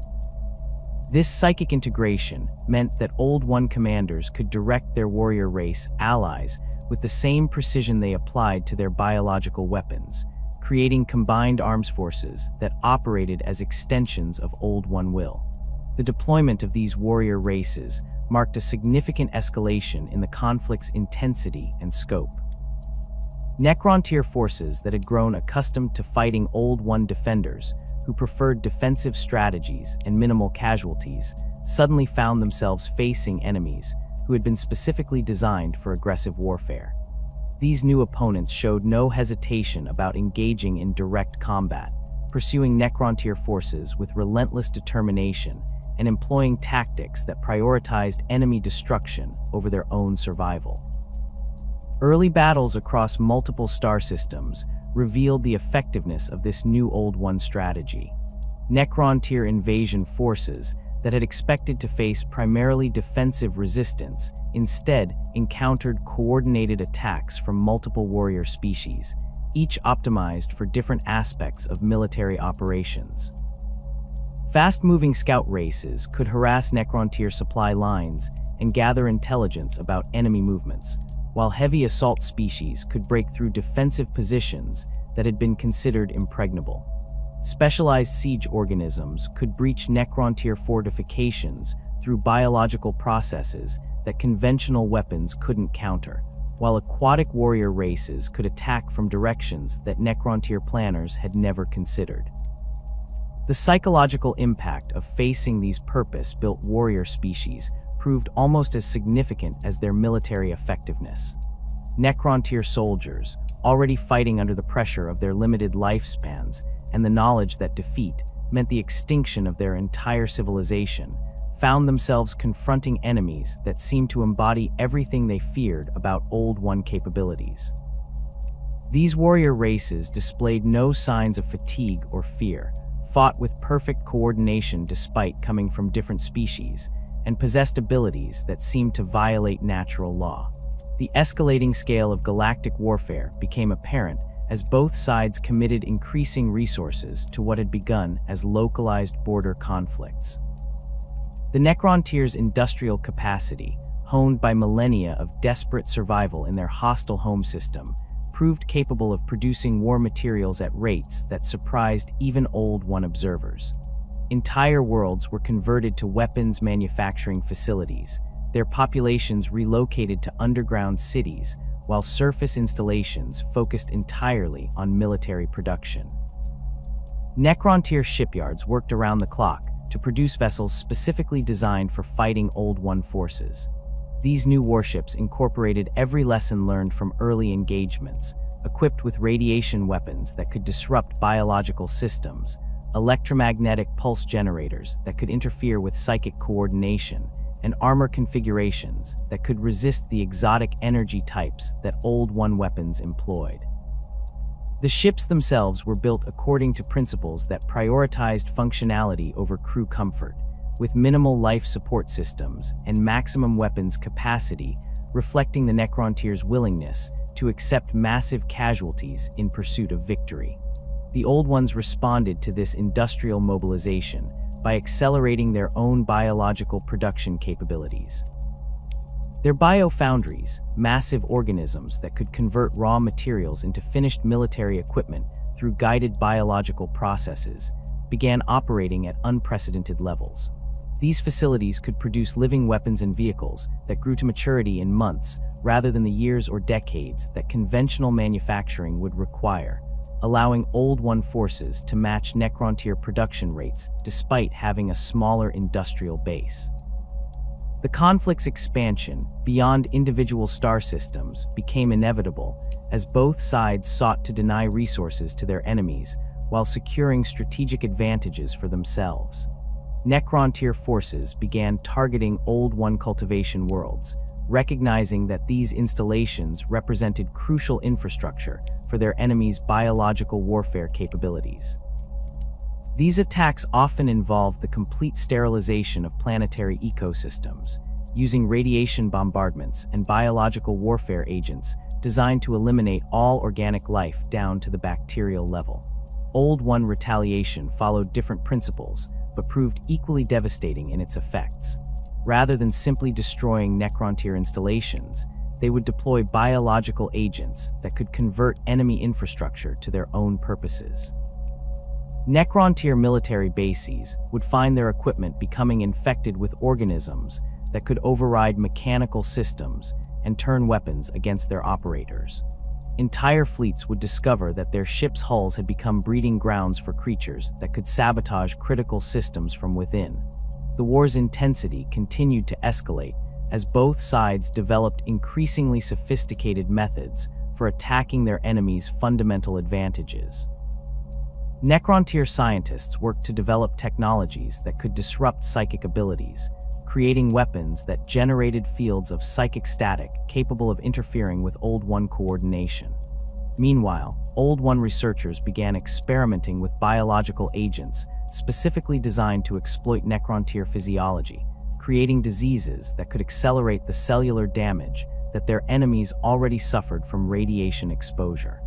This psychic integration meant that Old One commanders could direct their warrior race allies with the same precision they applied to their biological weapons, creating combined arms forces that operated as extensions of Old One will. The deployment of these warrior races marked a significant escalation in the conflict's intensity and scope. Necrontyr forces that had grown accustomed to fighting Old One defenders, who preferred defensive strategies and minimal casualties, suddenly found themselves facing enemies who had been specifically designed for aggressive warfare. These new opponents showed no hesitation about engaging in direct combat, pursuing Necrontyr forces with relentless determination and employing tactics that prioritized enemy destruction over their own survival. Early battles across multiple star systems revealed the effectiveness of this new Old One strategy. Necrontyr invasion forces that had expected to face primarily defensive resistance instead encountered coordinated attacks from multiple warrior species, each optimized for different aspects of military operations. Fast-moving scout races could harass Necrontyr supply lines and gather intelligence about enemy movements, while heavy assault species could break through defensive positions that had been considered impregnable. Specialized siege organisms could breach Necrontyr fortifications through biological processes that conventional weapons couldn't counter, while aquatic warrior races could attack from directions that Necrontyr planners had never considered. The psychological impact of facing these purpose-built warrior species proved almost as significant as their military effectiveness. Necrontyr soldiers, already fighting under the pressure of their limited lifespans and the knowledge that defeat meant the extinction of their entire civilization, found themselves confronting enemies that seemed to embody everything they feared about Old One capabilities. These warrior races displayed no signs of fatigue or fear, fought with perfect coordination despite coming from different species, and possessed abilities that seemed to violate natural law. The escalating scale of galactic warfare became apparent as both sides committed increasing resources to what had begun as localized border conflicts. The Necrontyr's industrial capacity, honed by millennia of desperate survival in their hostile home system, proved capable of producing war materials at rates that surprised even Old One observers. Entire worlds were converted to weapons manufacturing facilities, their populations relocated to underground cities, while surface installations focused entirely on military production. Necrontyr shipyards worked around the clock to produce vessels specifically designed for fighting Old One forces. These new warships incorporated every lesson learned from early engagements, equipped with radiation weapons that could disrupt biological systems, electromagnetic pulse generators that could interfere with psychic coordination, and armor configurations that could resist the exotic energy types that Old One weapons employed. The ships themselves were built according to principles that prioritized functionality over crew comfort, with minimal life support systems and maximum weapons capacity, reflecting the Necrontyrs' willingness to accept massive casualties in pursuit of victory. The Old Ones responded to this industrial mobilization by accelerating their own biological production capabilities. Their biofoundries, massive organisms that could convert raw materials into finished military equipment through guided biological processes, began operating at unprecedented levels. These facilities could produce living weapons and vehicles that grew to maturity in months rather than the years or decades that conventional manufacturing would require, allowing Old One forces to match Necrontyr production rates despite having a smaller industrial base. The conflict's expansion beyond individual star systems became inevitable as both sides sought to deny resources to their enemies while securing strategic advantages for themselves. Necrontyr forces began targeting Old One cultivation worlds, recognizing that these installations represented crucial infrastructure for their enemies' biological warfare capabilities. These attacks often involved the complete sterilization of planetary ecosystems, using radiation bombardments and biological warfare agents designed to eliminate all organic life down to the bacterial level. Old One retaliation followed different principles, but proved equally devastating in its effects. Rather than simply destroying Necrontyr installations, they would deploy biological agents that could convert enemy infrastructure to their own purposes. Necrontyr military bases would find their equipment becoming infected with organisms that could override mechanical systems and turn weapons against their operators. Entire fleets would discover that their ships' hulls had become breeding grounds for creatures that could sabotage critical systems from within. The war's intensity continued to escalate as both sides developed increasingly sophisticated methods for attacking their enemies' fundamental advantages. Necrontyr scientists worked to develop technologies that could disrupt psychic abilities, creating weapons that generated fields of psychic static capable of interfering with Old One coordination. Meanwhile, Old One researchers began experimenting with biological agents specifically designed to exploit Necrontyr physiology, creating diseases that could accelerate the cellular damage that their enemies already suffered from radiation exposure.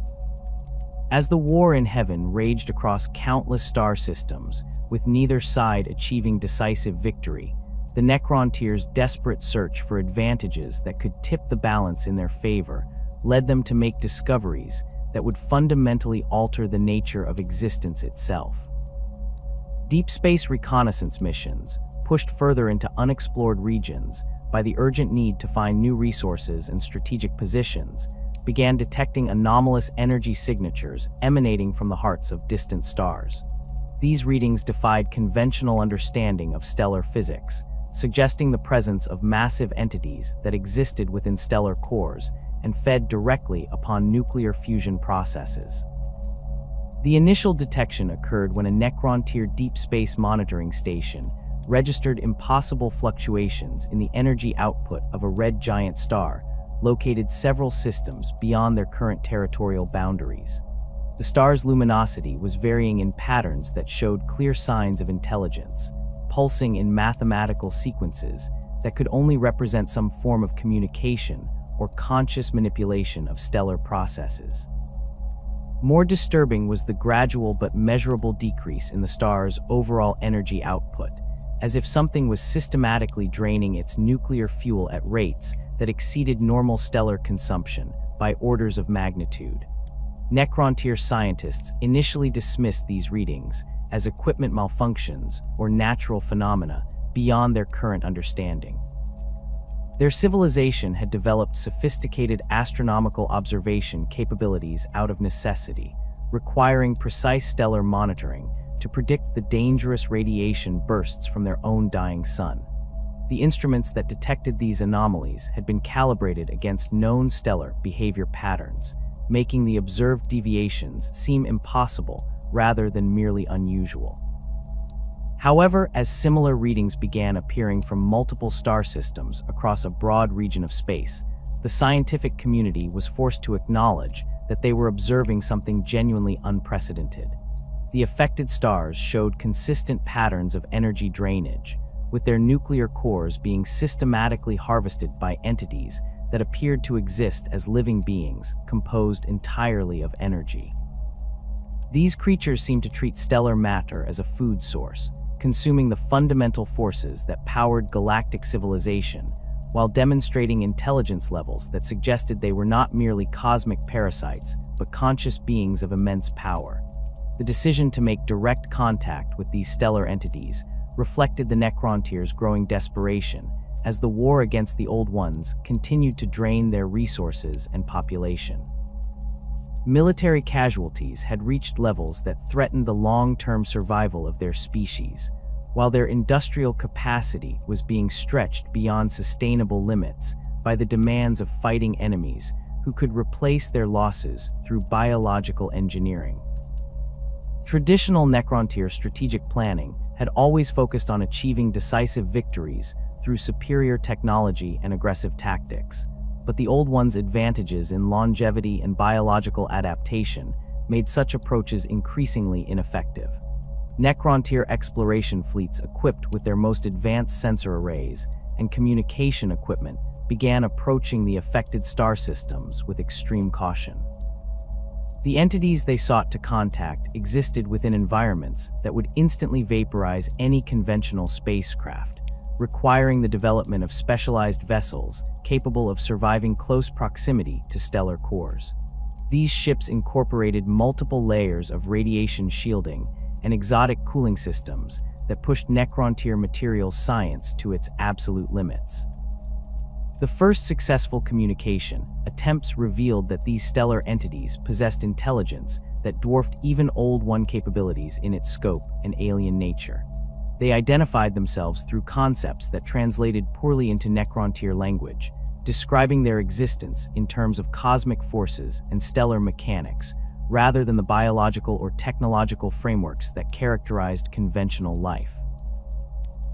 As the war in heaven raged across countless star systems, with neither side achieving decisive victory, the Necrontyr's desperate search for advantages that could tip the balance in their favor led them to make discoveries that would fundamentally alter the nature of existence itself. Deep space reconnaissance missions, pushed further into unexplored regions by the urgent need to find new resources and strategic positions, began detecting anomalous energy signatures emanating from the hearts of distant stars. These readings defied conventional understanding of stellar physics, suggesting the presence of massive entities that existed within stellar cores and fed directly upon nuclear fusion processes. The initial detection occurred when a Necrontyr deep space monitoring station registered impossible fluctuations in the energy output of a red giant star located several systems beyond their current territorial boundaries. The star's luminosity was varying in patterns that showed clear signs of intelligence, pulsing in mathematical sequences that could only represent some form of communication or conscious manipulation of stellar processes. More disturbing was the gradual but measurable decrease in the star's overall energy output, as if something was systematically draining its nuclear fuel at rates that exceeded normal stellar consumption by orders of magnitude. Necrontyr scientists initially dismissed these readings as equipment malfunctions or natural phenomena beyond their current understanding. Their civilization had developed sophisticated astronomical observation capabilities out of necessity, requiring precise stellar monitoring to predict the dangerous radiation bursts from their own dying sun. The instruments that detected these anomalies had been calibrated against known stellar behavior patterns, making the observed deviations seem impossible rather than merely unusual. However, as similar readings began appearing from multiple star systems across a broad region of space, the scientific community was forced to acknowledge that they were observing something genuinely unprecedented. The affected stars showed consistent patterns of energy drainage, with their nuclear cores being systematically harvested by entities that appeared to exist as living beings composed entirely of energy. These creatures seemed to treat stellar matter as a food source, consuming the fundamental forces that powered galactic civilization, while demonstrating intelligence levels that suggested they were not merely cosmic parasites, but conscious beings of immense power. The decision to make direct contact with these stellar entities reflected the Necrontyrs' growing desperation, as the war against the Old Ones continued to drain their resources and population. Military casualties had reached levels that threatened the long-term survival of their species, while their industrial capacity was being stretched beyond sustainable limits by the demands of fighting enemies who could replace their losses through biological engineering. Traditional Necrontyr strategic planning had always focused on achieving decisive victories through superior technology and aggressive tactics, but the Old Ones' advantages in longevity and biological adaptation made such approaches increasingly ineffective. Necrontyr exploration fleets equipped with their most advanced sensor arrays and communication equipment began approaching the affected star systems with extreme caution. The entities they sought to contact existed within environments that would instantly vaporize any conventional spacecraft, requiring the development of specialized vessels capable of surviving close proximity to stellar cores. These ships incorporated multiple layers of radiation shielding and exotic cooling systems that pushed Necrontyr materials science to its absolute limits. The first successful communication attempts revealed that these stellar entities possessed intelligence that dwarfed even Old One capabilities in its scope and alien nature. They identified themselves through concepts that translated poorly into Necrontyr language, describing their existence in terms of cosmic forces and stellar mechanics, rather than the biological or technological frameworks that characterized conventional life.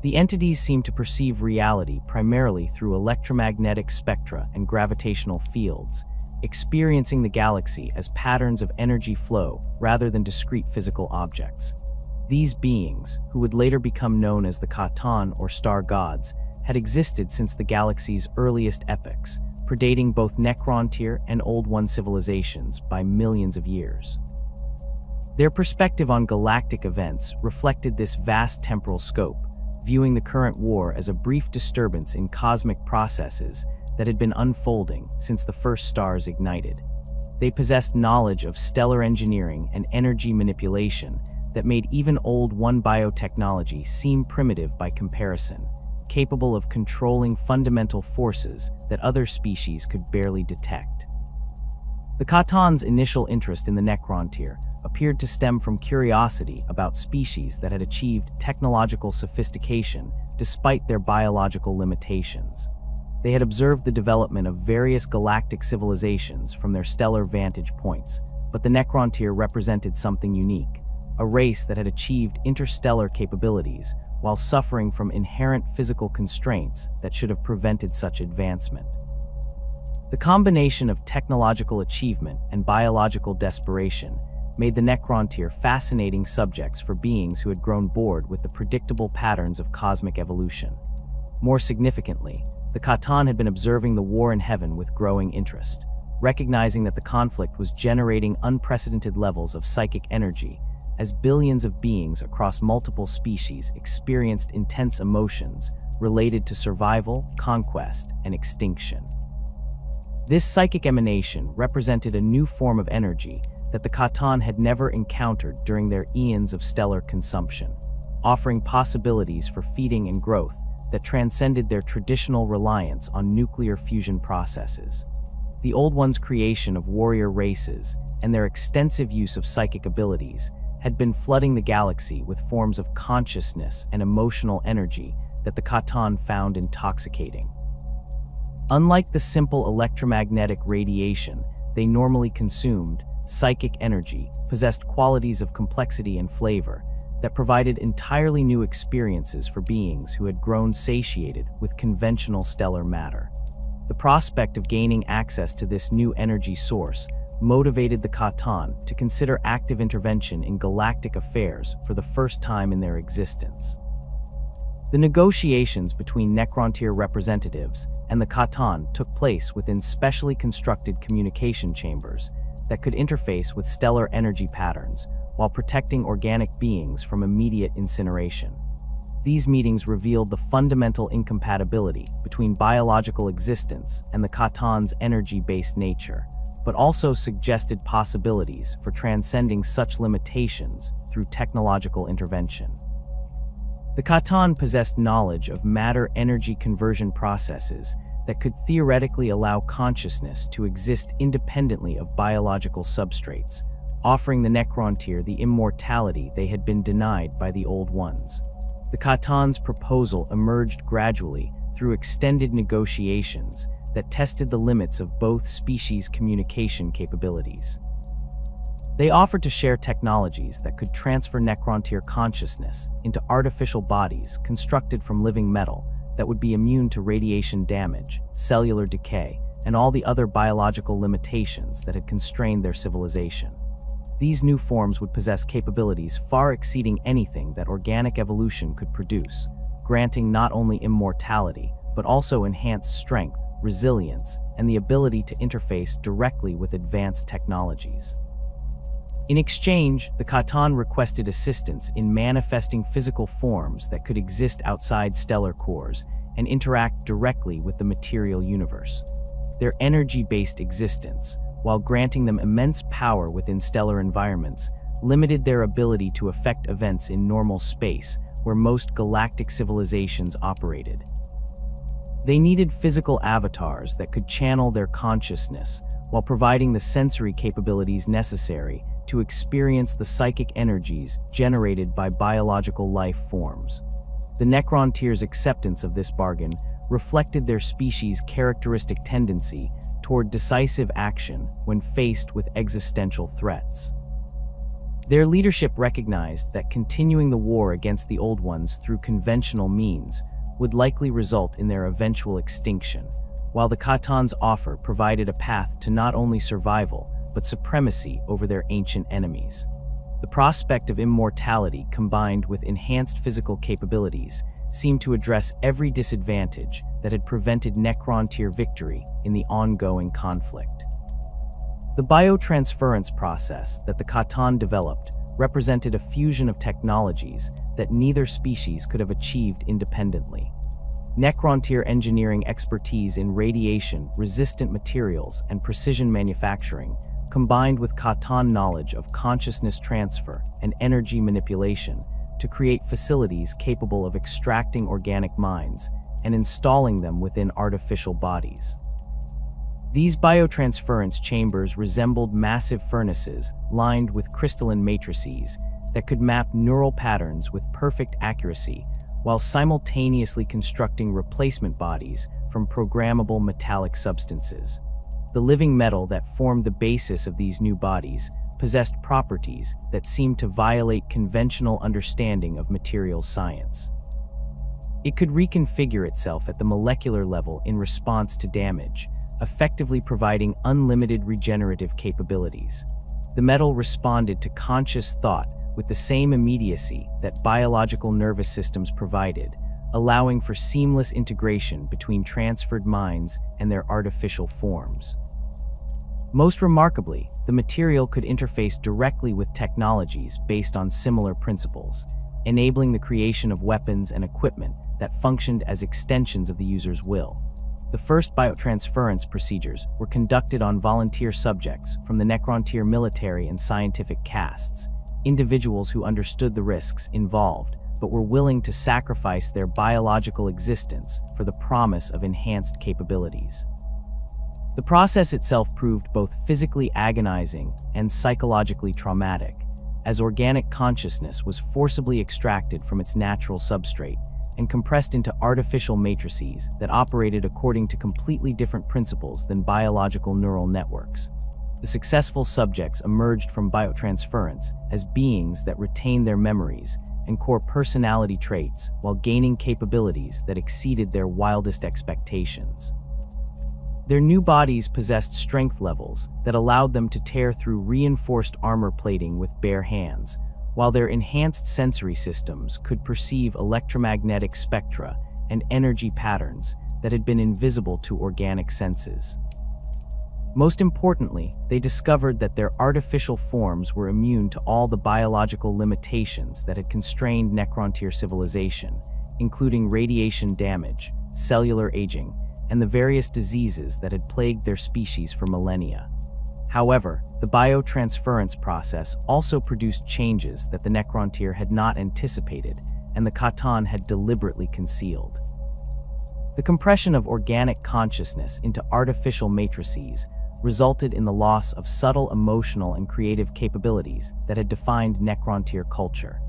The entities seemed to perceive reality primarily through electromagnetic spectra and gravitational fields, experiencing the galaxy as patterns of energy flow rather than discrete physical objects. These beings, who would later become known as the Khatan or star gods, had existed since the galaxy's earliest epochs, predating both Necrontyr and Old One civilizations by millions of years. Their perspective on galactic events reflected this vast temporal scope, viewing the current war as a brief disturbance in cosmic processes that had been unfolding since the first stars ignited. They possessed knowledge of stellar engineering and energy manipulation that made even Old One biotechnology seem primitive by comparison, capable of controlling fundamental forces that other species could barely detect. The Khatan's initial interest in the Necrontyr appeared to stem from curiosity about species that had achieved technological sophistication despite their biological limitations. They had observed the development of various galactic civilizations from their stellar vantage points, but the Necrontyr represented something unique, a race that had achieved interstellar capabilities while suffering from inherent physical constraints that should have prevented such advancement. The combination of technological achievement and biological desperation made the Necrontyr fascinating subjects for beings who had grown bored with the predictable patterns of cosmic evolution. More significantly, the Khatan had been observing the war in heaven with growing interest, recognizing that the conflict was generating unprecedented levels of psychic energy as billions of beings across multiple species experienced intense emotions related to survival, conquest, and extinction. This psychic emanation represented a new form of energy that the Khatan had never encountered during their eons of stellar consumption, offering possibilities for feeding and growth that transcended their traditional reliance on nuclear fusion processes. The Old Ones' creation of warrior races and their extensive use of psychic abilities had been flooding the galaxy with forms of consciousness and emotional energy that the Khatan found intoxicating. Unlike the simple electromagnetic radiation they normally consumed, psychic energy possessed qualities of complexity and flavor that provided entirely new experiences for beings who had grown satiated with conventional stellar matter. The prospect of gaining access to this new energy source motivated the Katan to consider active intervention in galactic affairs for the first time in their existence. The negotiations between Necrontyr representatives and the Katan took place within specially constructed communication chambers that could interface with stellar energy patterns while protecting organic beings from immediate incineration. These meetings revealed the fundamental incompatibility between biological existence and the Katan's energy-based nature, but also suggested possibilities for transcending such limitations through technological intervention. The Katan possessed knowledge of matter-energy conversion processes that could theoretically allow consciousness to exist independently of biological substrates, offering the Necrontyr the immortality they had been denied by the Old Ones. The Katan's proposal emerged gradually through extended negotiations that tested the limits of both species' communication capabilities. They offered to share technologies that could transfer Necrontyr consciousness into artificial bodies constructed from living metal that would be immune to radiation damage, cellular decay, and all the other biological limitations that had constrained their civilization. These new forms would possess capabilities far exceeding anything that organic evolution could produce, granting not only immortality, but also enhanced strength, resilience, and the ability to interface directly with advanced technologies. In exchange, the Katan requested assistance in manifesting physical forms that could exist outside stellar cores and interact directly with the material universe. Their energy-based existence, while granting them immense power within stellar environments, limited their ability to affect events in normal space where most galactic civilizations operated. They needed physical avatars that could channel their consciousness while providing the sensory capabilities necessary to experience the psychic energies generated by biological life forms. The Necrontyr's acceptance of this bargain reflected their species' characteristic tendency toward decisive action when faced with existential threats. Their leadership recognized that continuing the war against the Old Ones through conventional means would likely result in their eventual extinction, while the Katan's offer provided a path to not only survival, but supremacy over their ancient enemies. The prospect of immortality combined with enhanced physical capabilities seemed to address every disadvantage that had prevented Necrontyr victory in the ongoing conflict. The biotransference process that the Katan developed represented a fusion of technologies that neither species could have achieved independently. Necrontyr engineering expertise in radiation-resistant materials and precision manufacturing, combined with Katan knowledge of consciousness transfer and energy manipulation, to create facilities capable of extracting organic minds and installing them within artificial bodies. These biotransference chambers resembled massive furnaces lined with crystalline matrices that could map neural patterns with perfect accuracy while simultaneously constructing replacement bodies from programmable metallic substances. The living metal that formed the basis of these new bodies possessed properties that seemed to violate conventional understanding of material science. It could reconfigure itself at the molecular level in response to damage, effectively providing unlimited regenerative capabilities. The metal responded to conscious thought with the same immediacy that biological nervous systems provided, allowing for seamless integration between transferred minds and their artificial forms. Most remarkably, the material could interface directly with technologies based on similar principles, enabling the creation of weapons and equipment that functioned as extensions of the user's will. The first biotransference procedures were conducted on volunteer subjects from the Necrontyr military and scientific castes, individuals who understood the risks involved but were willing to sacrifice their biological existence for the promise of enhanced capabilities. The process itself proved both physically agonizing and psychologically traumatic, as organic consciousness was forcibly extracted from its natural substrate and compressed into artificial matrices that operated according to completely different principles than biological neural networks. The successful subjects emerged from biotransference as beings that retain their memories and core personality traits while gaining capabilities that exceeded their wildest expectations. Their new bodies possessed strength levels that allowed them to tear through reinforced armor plating with bare hands, while their enhanced sensory systems could perceive electromagnetic spectra and energy patterns that had been invisible to organic senses. Most importantly, they discovered that their artificial forms were immune to all the biological limitations that had constrained Necrontyr civilization, including radiation damage, cellular aging, and the various diseases that had plagued their species for millennia. However, the biotransference process also produced changes that the Necrontyr had not anticipated and the Catan had deliberately concealed. The compression of organic consciousness into artificial matrices resulted in the loss of subtle emotional and creative capabilities that had defined Necrontyr culture.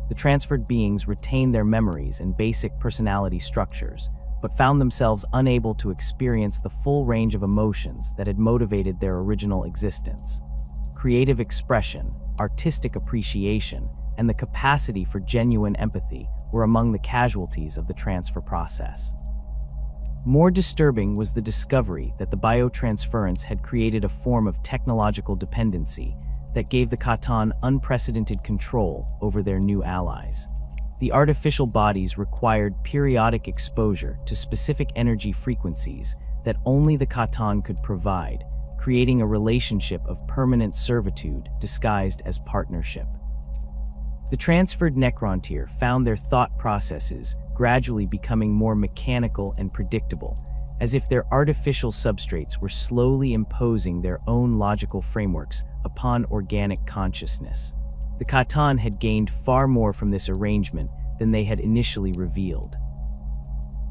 The transferred beings retained their memories and basic personality structures, but found themselves unable to experience the full range of emotions that had motivated their original existence. Creative expression, artistic appreciation, and the capacity for genuine empathy were among the casualties of the transfer process. More disturbing was the discovery that the biotransference had created a form of technological dependency that gave the Catan unprecedented control over their new allies. The artificial bodies required periodic exposure to specific energy frequencies that only the Catan could provide, creating a relationship of permanent servitude disguised as partnership. The transferred Necrontyr found their thought processes gradually becoming more mechanical and predictable, as if their artificial substrates were slowly imposing their own logical frameworks upon organic consciousness. The Catan had gained far more from this arrangement than they had initially revealed.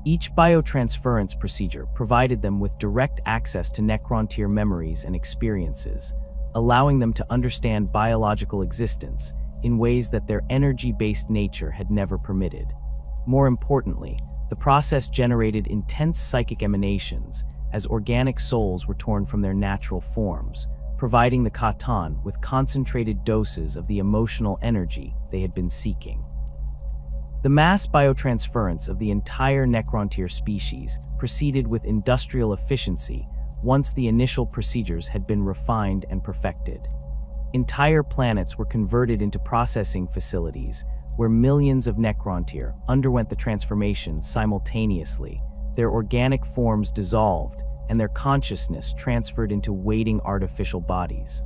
Each biotransference procedure provided them with direct access to Necrontyr memories and experiences, allowing them to understand biological existence in ways that their energy-based nature had never permitted. More importantly, the process generated intense psychic emanations as organic souls were torn from their natural forms, providing the Catan with concentrated doses of the emotional energy they had been seeking. The mass biotransference of the entire Necrontyr species proceeded with industrial efficiency once the initial procedures had been refined and perfected. Entire planets were converted into processing facilities where millions of Necrontyr underwent the transformation simultaneously, their organic forms dissolved, and their consciousness transferred into waiting artificial bodies.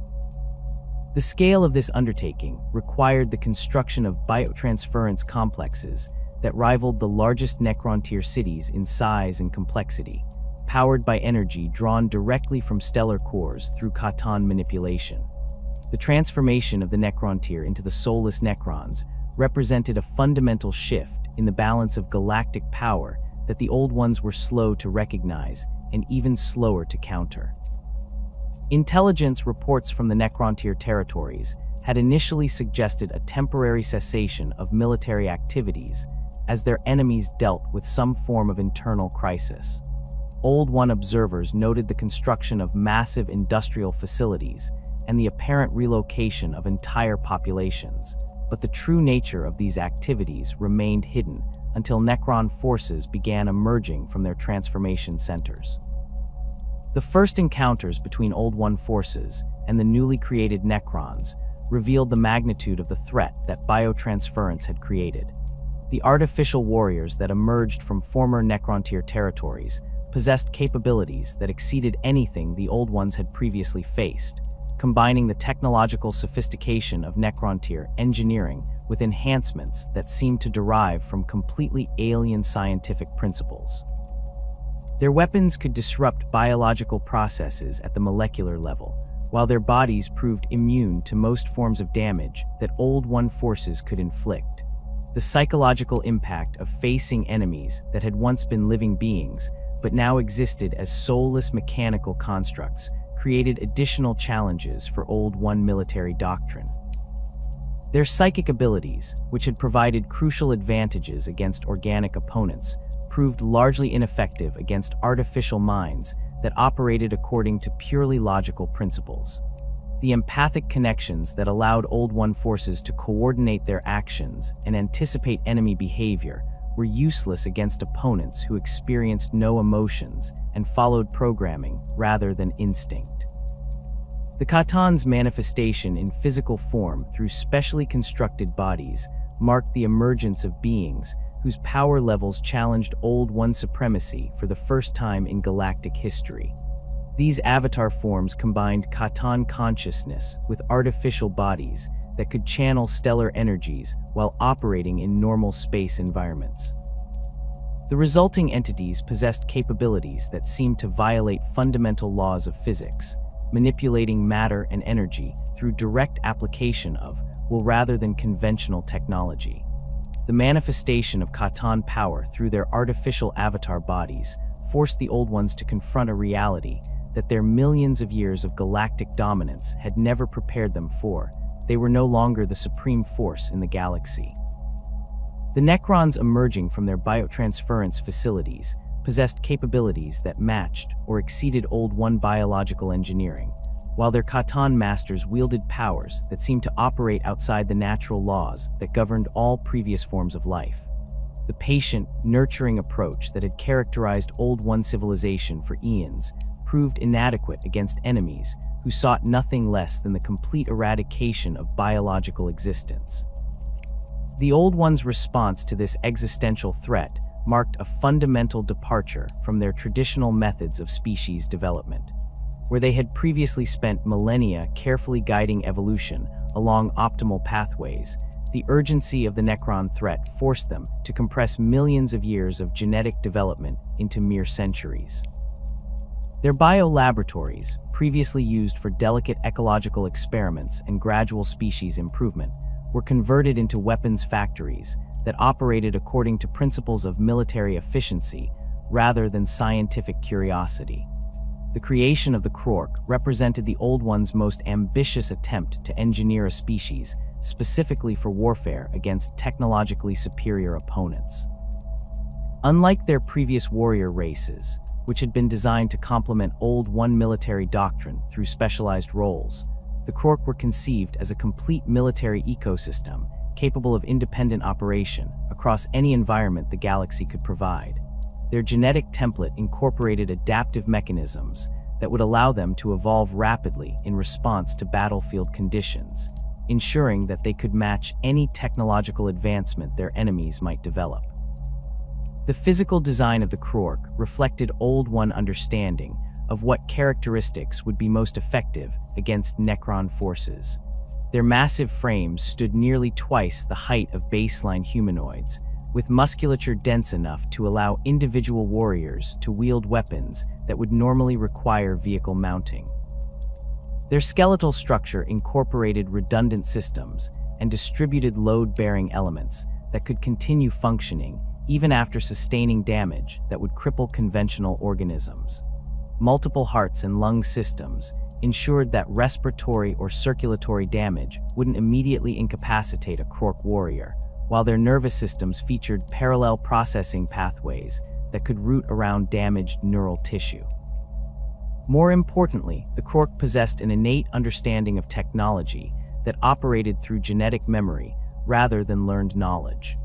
The scale of this undertaking required the construction of biotransference complexes that rivaled the largest Necrontyr cities in size and complexity, powered by energy drawn directly from stellar cores through Catan manipulation. The transformation of the Necrontyr into the soulless Necrons represented a fundamental shift in the balance of galactic power that the Old Ones were slow to recognize and even slower to counter. Intelligence reports from the Necrontyr territories had initially suggested a temporary cessation of military activities as their enemies dealt with some form of internal crisis. Old One observers noted the construction of massive industrial facilities and the apparent relocation of entire populations, but the true nature of these activities remained hidden until Necron forces began emerging from their transformation centers. The first encounters between Old One forces and the newly created Necrons revealed the magnitude of the threat that biotransference had created. The artificial warriors that emerged from former Necrontyr territories possessed capabilities that exceeded anything the Old Ones had previously faced, combining the technological sophistication of Necrontyr engineering with enhancements that seemed to derive from completely alien scientific principles. Their weapons could disrupt biological processes at the molecular level, while their bodies proved immune to most forms of damage that Old One forces could inflict. The psychological impact of facing enemies that had once been living beings but now existed as soulless mechanical constructs created additional challenges for Old One military doctrine. Their psychic abilities, which had provided crucial advantages against organic opponents, proved largely ineffective against artificial minds that operated according to purely logical principles. The empathic connections that allowed Old One forces to coordinate their actions and anticipate enemy behavior were useless against opponents who experienced no emotions and followed programming rather than instinct. The Khatan's manifestation in physical form through specially constructed bodies marked the emergence of beings whose power levels challenged Old One supremacy for the first time in galactic history. These avatar forms combined Khatan consciousness with artificial bodies that could channel stellar energies while operating in normal space environments. The resulting entities possessed capabilities that seemed to violate fundamental laws of physics, manipulating matter and energy through direct application of, rather than conventional technology. The manifestation of Khatan power through their artificial avatar bodies forced the Old Ones to confront a reality that their millions of years of galactic dominance had never prepared them for. They were no longer the supreme force in the galaxy. The Necrons emerging from their biotransference facilities possessed capabilities that matched or exceeded Old One biological engineering, while their Khatan masters wielded powers that seemed to operate outside the natural laws that governed all previous forms of life. The patient, nurturing approach that had characterized Old One civilization for eons proved inadequate against enemies who sought nothing less than the complete eradication of biological existence. The Old One's response to this existential threat marked a fundamental departure from their traditional methods of species development. Where they had previously spent millennia carefully guiding evolution along optimal pathways, the urgency of the Necron threat forced them to compress millions of years of genetic development into mere centuries. Their biolaboratories, previously used for delicate ecological experiments and gradual species improvement, were converted into weapons factories that operated according to principles of military efficiency rather than scientific curiosity. The creation of the Krork represented the Old One's most ambitious attempt to engineer a species specifically for warfare against technologically superior opponents. Unlike their previous warrior races, which had been designed to complement Old One military doctrine through specialized roles, the Krork were conceived as a complete military ecosystem capable of independent operation across any environment the galaxy could provide. Their genetic template incorporated adaptive mechanisms that would allow them to evolve rapidly in response to battlefield conditions, ensuring that they could match any technological advancement their enemies might develop. The physical design of the Krork reflected Old One understanding of what characteristics would be most effective against Necron forces. Their massive frames stood nearly twice the height of baseline humanoids, with musculature dense enough to allow individual warriors to wield weapons that would normally require vehicle mounting. Their skeletal structure incorporated redundant systems and distributed load-bearing elements that could continue functioning even after sustaining damage that would cripple conventional organisms. Multiple hearts and lung systems ensured that respiratory or circulatory damage wouldn't immediately incapacitate a Krork warrior, while their nervous systems featured parallel processing pathways that could route around damaged neural tissue. More importantly, the Krork possessed an innate understanding of technology that operated through genetic memory rather than learned knowledge.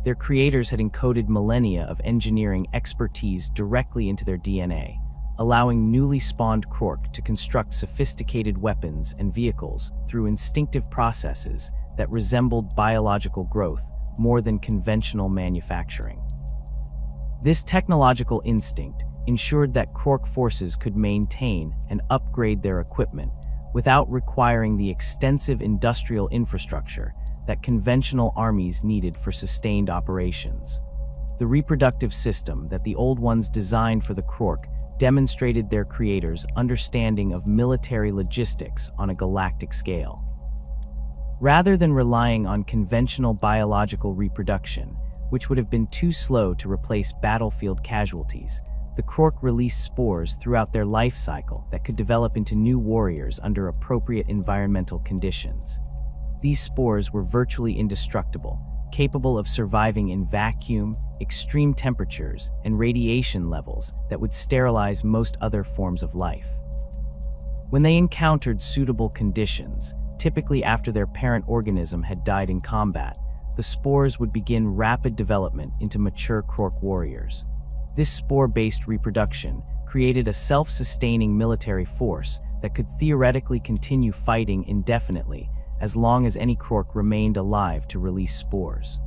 Their creators had encoded millennia of engineering expertise directly into their DNA, allowing newly spawned Krork to construct sophisticated weapons and vehicles through instinctive processes that resembled biological growth more than conventional manufacturing. This technological instinct ensured that Krork forces could maintain and upgrade their equipment without requiring the extensive industrial infrastructure that conventional armies needed for sustained operations. The reproductive system that the Old Ones designed for the Krork demonstrated their creators' understanding of military logistics on a galactic scale. Rather than relying on conventional biological reproduction, which would have been too slow to replace battlefield casualties, the Krork released spores throughout their life cycle that could develop into new warriors under appropriate environmental conditions. These spores were virtually indestructible, capable of surviving in vacuum, extreme temperatures, and radiation levels that would sterilize most other forms of life. When they encountered suitable conditions, typically after their parent organism had died in combat, the spores would begin rapid development into mature Krork warriors. This spore-based reproduction created a self-sustaining military force that could theoretically continue fighting indefinitely as long as any Krork remained alive to release spores.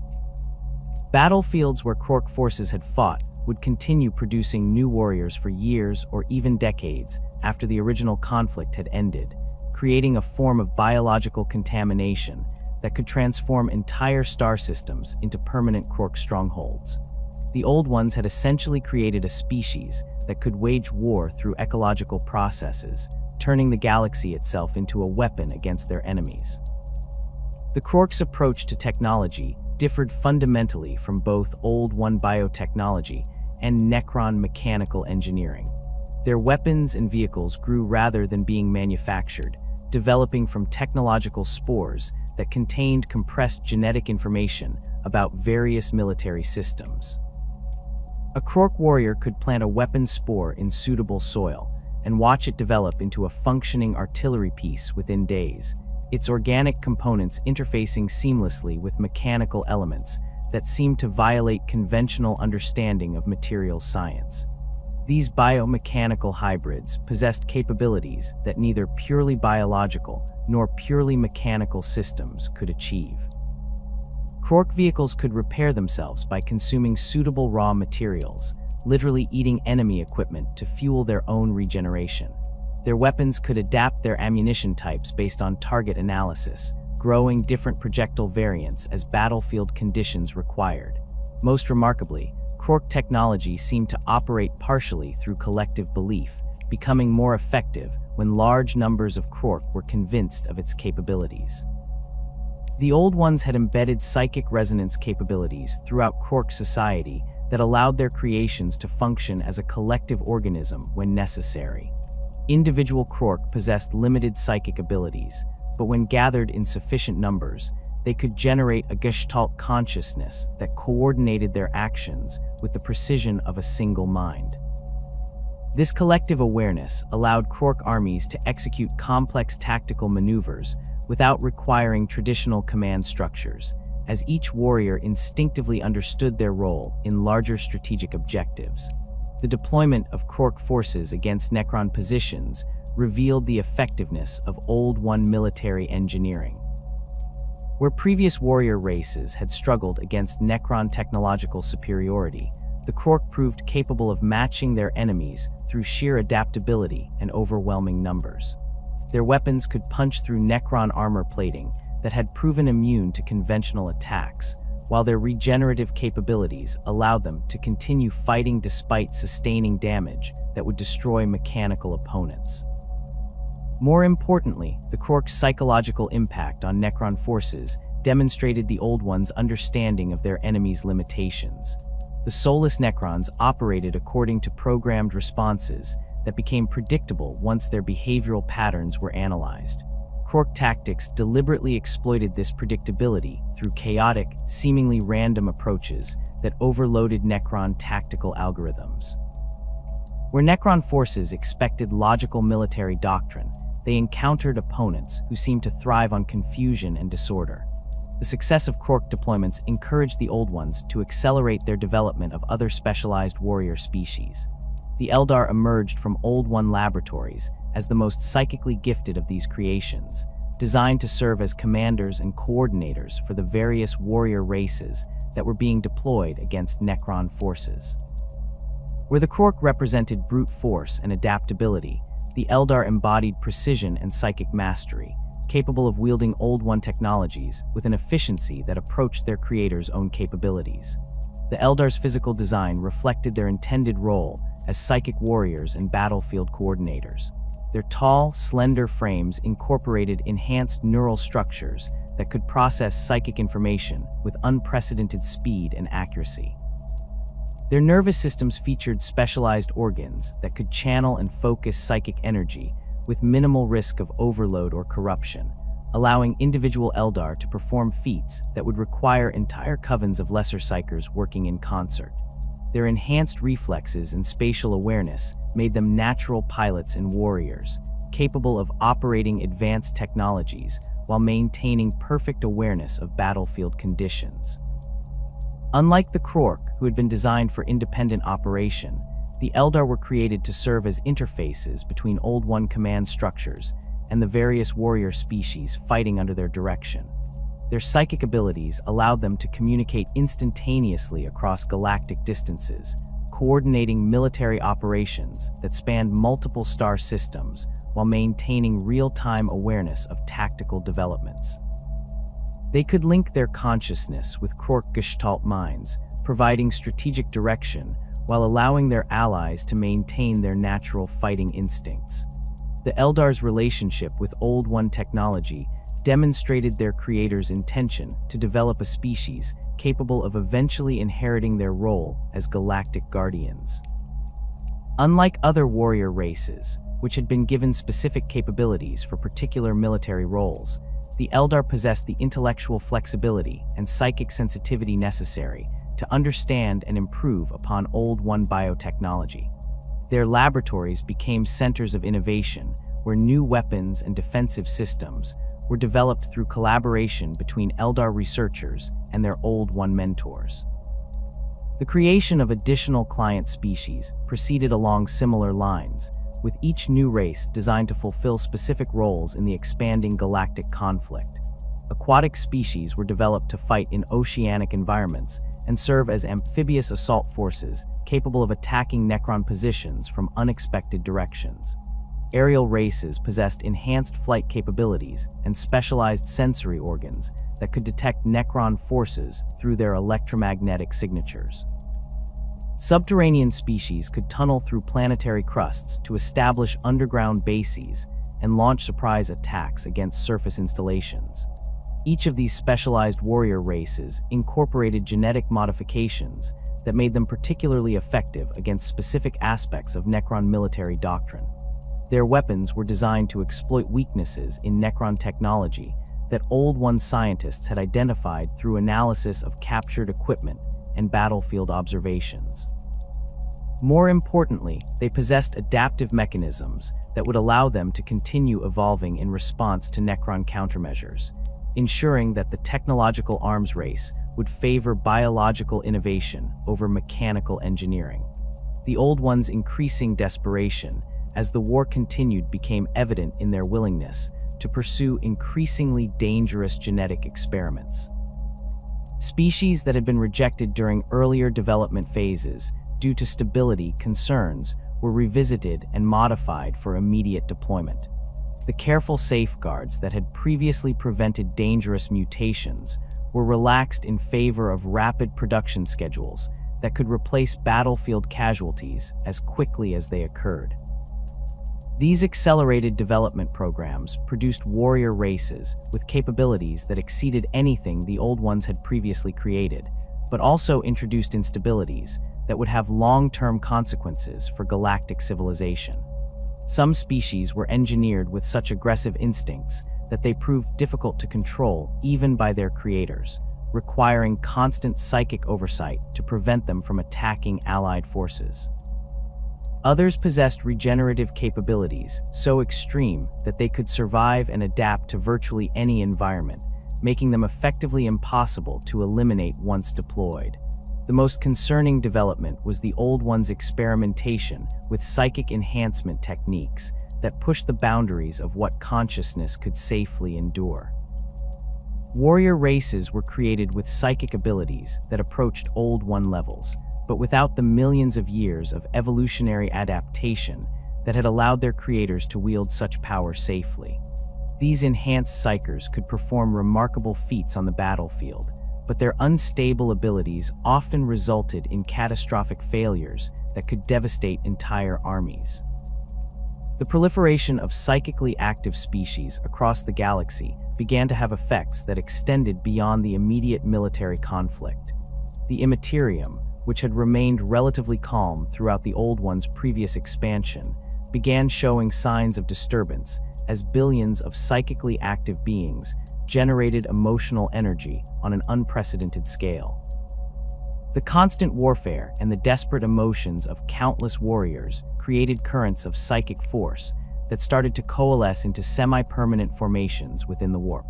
Battlefields where Krork forces had fought would continue producing new warriors for years or even decades after the original conflict had ended, creating a form of biological contamination that could transform entire star systems into permanent Krork strongholds. The Old Ones had essentially created a species that could wage war through ecological processes, turning the galaxy itself into a weapon against their enemies. The Krork's approach to technology differed fundamentally from both Old One biotechnology and Necron mechanical engineering. Their weapons and vehicles grew rather than being manufactured, developing from technological spores that contained compressed genetic information about various military systems. A Krork warrior could plant a weapon spore in suitable soil and watch it develop into a functioning artillery piece within days, its organic components interfacing seamlessly with mechanical elements that seemed to violate conventional understanding of materials science. These biomechanical hybrids possessed capabilities that neither purely biological nor purely mechanical systems could achieve. Krork vehicles could repair themselves by consuming suitable raw materials, literally eating enemy equipment to fuel their own regeneration. Their weapons could adapt their ammunition types based on target analysis, growing different projectile variants as battlefield conditions required. Most remarkably, Krork technology seemed to operate partially through collective belief, becoming more effective when large numbers of Krork were convinced of its capabilities. The Old Ones had embedded psychic resonance capabilities throughout Krork society that allowed their creations to function as a collective organism when necessary. Individual Krork possessed limited psychic abilities, but when gathered in sufficient numbers, they could generate a Gestalt consciousness that coordinated their actions with the precision of a single mind. This collective awareness allowed Krork armies to execute complex tactical maneuvers without requiring traditional command structures, as each warrior instinctively understood their role in larger strategic objectives. The deployment of Krork forces against Necron positions revealed the effectiveness of Old One military engineering. Where previous warrior races had struggled against Necron technological superiority, the Krork proved capable of matching their enemies through sheer adaptability and overwhelming numbers. Their weapons could punch through Necron armor plating that had proven immune to conventional attacks, while their regenerative capabilities allowed them to continue fighting despite sustaining damage that would destroy mechanical opponents. More importantly, the Krork's psychological impact on Necron forces demonstrated the Old Ones' understanding of their enemies' limitations. The soulless Necrons operated according to programmed responses that became predictable once their behavioral patterns were analyzed. Krork tactics deliberately exploited this predictability through chaotic, seemingly random approaches that overloaded Necron tactical algorithms. Where Necron forces expected logical military doctrine, they encountered opponents who seemed to thrive on confusion and disorder. The success of Krork deployments encouraged the Old Ones to accelerate their development of other specialized warrior species. The Eldar emerged from Old One laboratories as the most psychically gifted of these creations, designed to serve as commanders and coordinators for the various warrior races that were being deployed against Necron forces. Where the Krork represented brute force and adaptability, the Eldar embodied precision and psychic mastery, capable of wielding Old One technologies with an efficiency that approached their creators' own capabilities. The Eldar's physical design reflected their intended role as psychic warriors and battlefield coordinators. Their tall, slender frames incorporated enhanced neural structures that could process psychic information with unprecedented speed and accuracy. Their nervous systems featured specialized organs that could channel and focus psychic energy with minimal risk of overload or corruption, allowing individual Eldar to perform feats that would require entire covens of lesser psykers working in concert. Their enhanced reflexes and spatial awareness made them natural pilots and warriors, capable of operating advanced technologies while maintaining perfect awareness of battlefield conditions. Unlike the Krork, who had been designed for independent operation, the Eldar were created to serve as interfaces between Old One command structures and the various warrior species fighting under their direction. Their psychic abilities allowed them to communicate instantaneously across galactic distances, coordinating military operations that spanned multiple star systems while maintaining real-time awareness of tactical developments. They could link their consciousness with Krork Gestalt minds, providing strategic direction while allowing their allies to maintain their natural fighting instincts. The Eldar's relationship with Old One technology demonstrated their creator's intention to develop a species capable of eventually inheriting their role as galactic guardians. Unlike other warrior races, which had been given specific capabilities for particular military roles, the Eldar possessed the intellectual flexibility and psychic sensitivity necessary to understand and improve upon Old One biotechnology. Their laboratories became centers of innovation where new weapons and defensive systems were developed through collaboration between Eldar researchers and their Old One mentors. The creation of additional client species proceeded along similar lines, with each new race designed to fulfill specific roles in the expanding galactic conflict. Aquatic species were developed to fight in oceanic environments and serve as amphibious assault forces capable of attacking Necron positions from unexpected directions. Aerial races possessed enhanced flight capabilities and specialized sensory organs that could detect Necron forces through their electromagnetic signatures. Subterranean species could tunnel through planetary crusts to establish underground bases and launch surprise attacks against surface installations. Each of these specialized warrior races incorporated genetic modifications that made them particularly effective against specific aspects of Necron military doctrine. Their weapons were designed to exploit weaknesses in Necron technology that Old One scientists had identified through analysis of captured equipment and battlefield observations. More importantly, they possessed adaptive mechanisms that would allow them to continue evolving in response to Necron countermeasures, ensuring that the technological arms race would favor biological innovation over mechanical engineering. The Old One's increasing desperation as the war continued became evident in their willingness to pursue increasingly dangerous genetic experiments. Species that had been rejected during earlier development phases due to stability concerns were revisited and modified for immediate deployment. The careful safeguards that had previously prevented dangerous mutations were relaxed in favor of rapid production schedules that could replace battlefield casualties as quickly as they occurred. These accelerated development programs produced warrior races with capabilities that exceeded anything the Old Ones had previously created, but also introduced instabilities that would have long-term consequences for galactic civilization. Some species were engineered with such aggressive instincts that they proved difficult to control even by their creators, requiring constant psychic oversight to prevent them from attacking allied forces. Others possessed regenerative capabilities so extreme that they could survive and adapt to virtually any environment, making them effectively impossible to eliminate once deployed. The most concerning development was the Old One's experimentation with psychic enhancement techniques that pushed the boundaries of what consciousness could safely endure. Warrior races were created with psychic abilities that approached Old One levels, but without the millions of years of evolutionary adaptation that had allowed their creators to wield such power safely. These enhanced psykers could perform remarkable feats on the battlefield, but their unstable abilities often resulted in catastrophic failures that could devastate entire armies. The proliferation of psychically active species across the galaxy began to have effects that extended beyond the immediate military conflict. The Imperium, which had remained relatively calm throughout the Old One's previous expansion, began showing signs of disturbance as billions of psychically active beings generated emotional energy on an unprecedented scale. The constant warfare and the desperate emotions of countless warriors created currents of psychic force that started to coalesce into semi-permanent formations within the warp.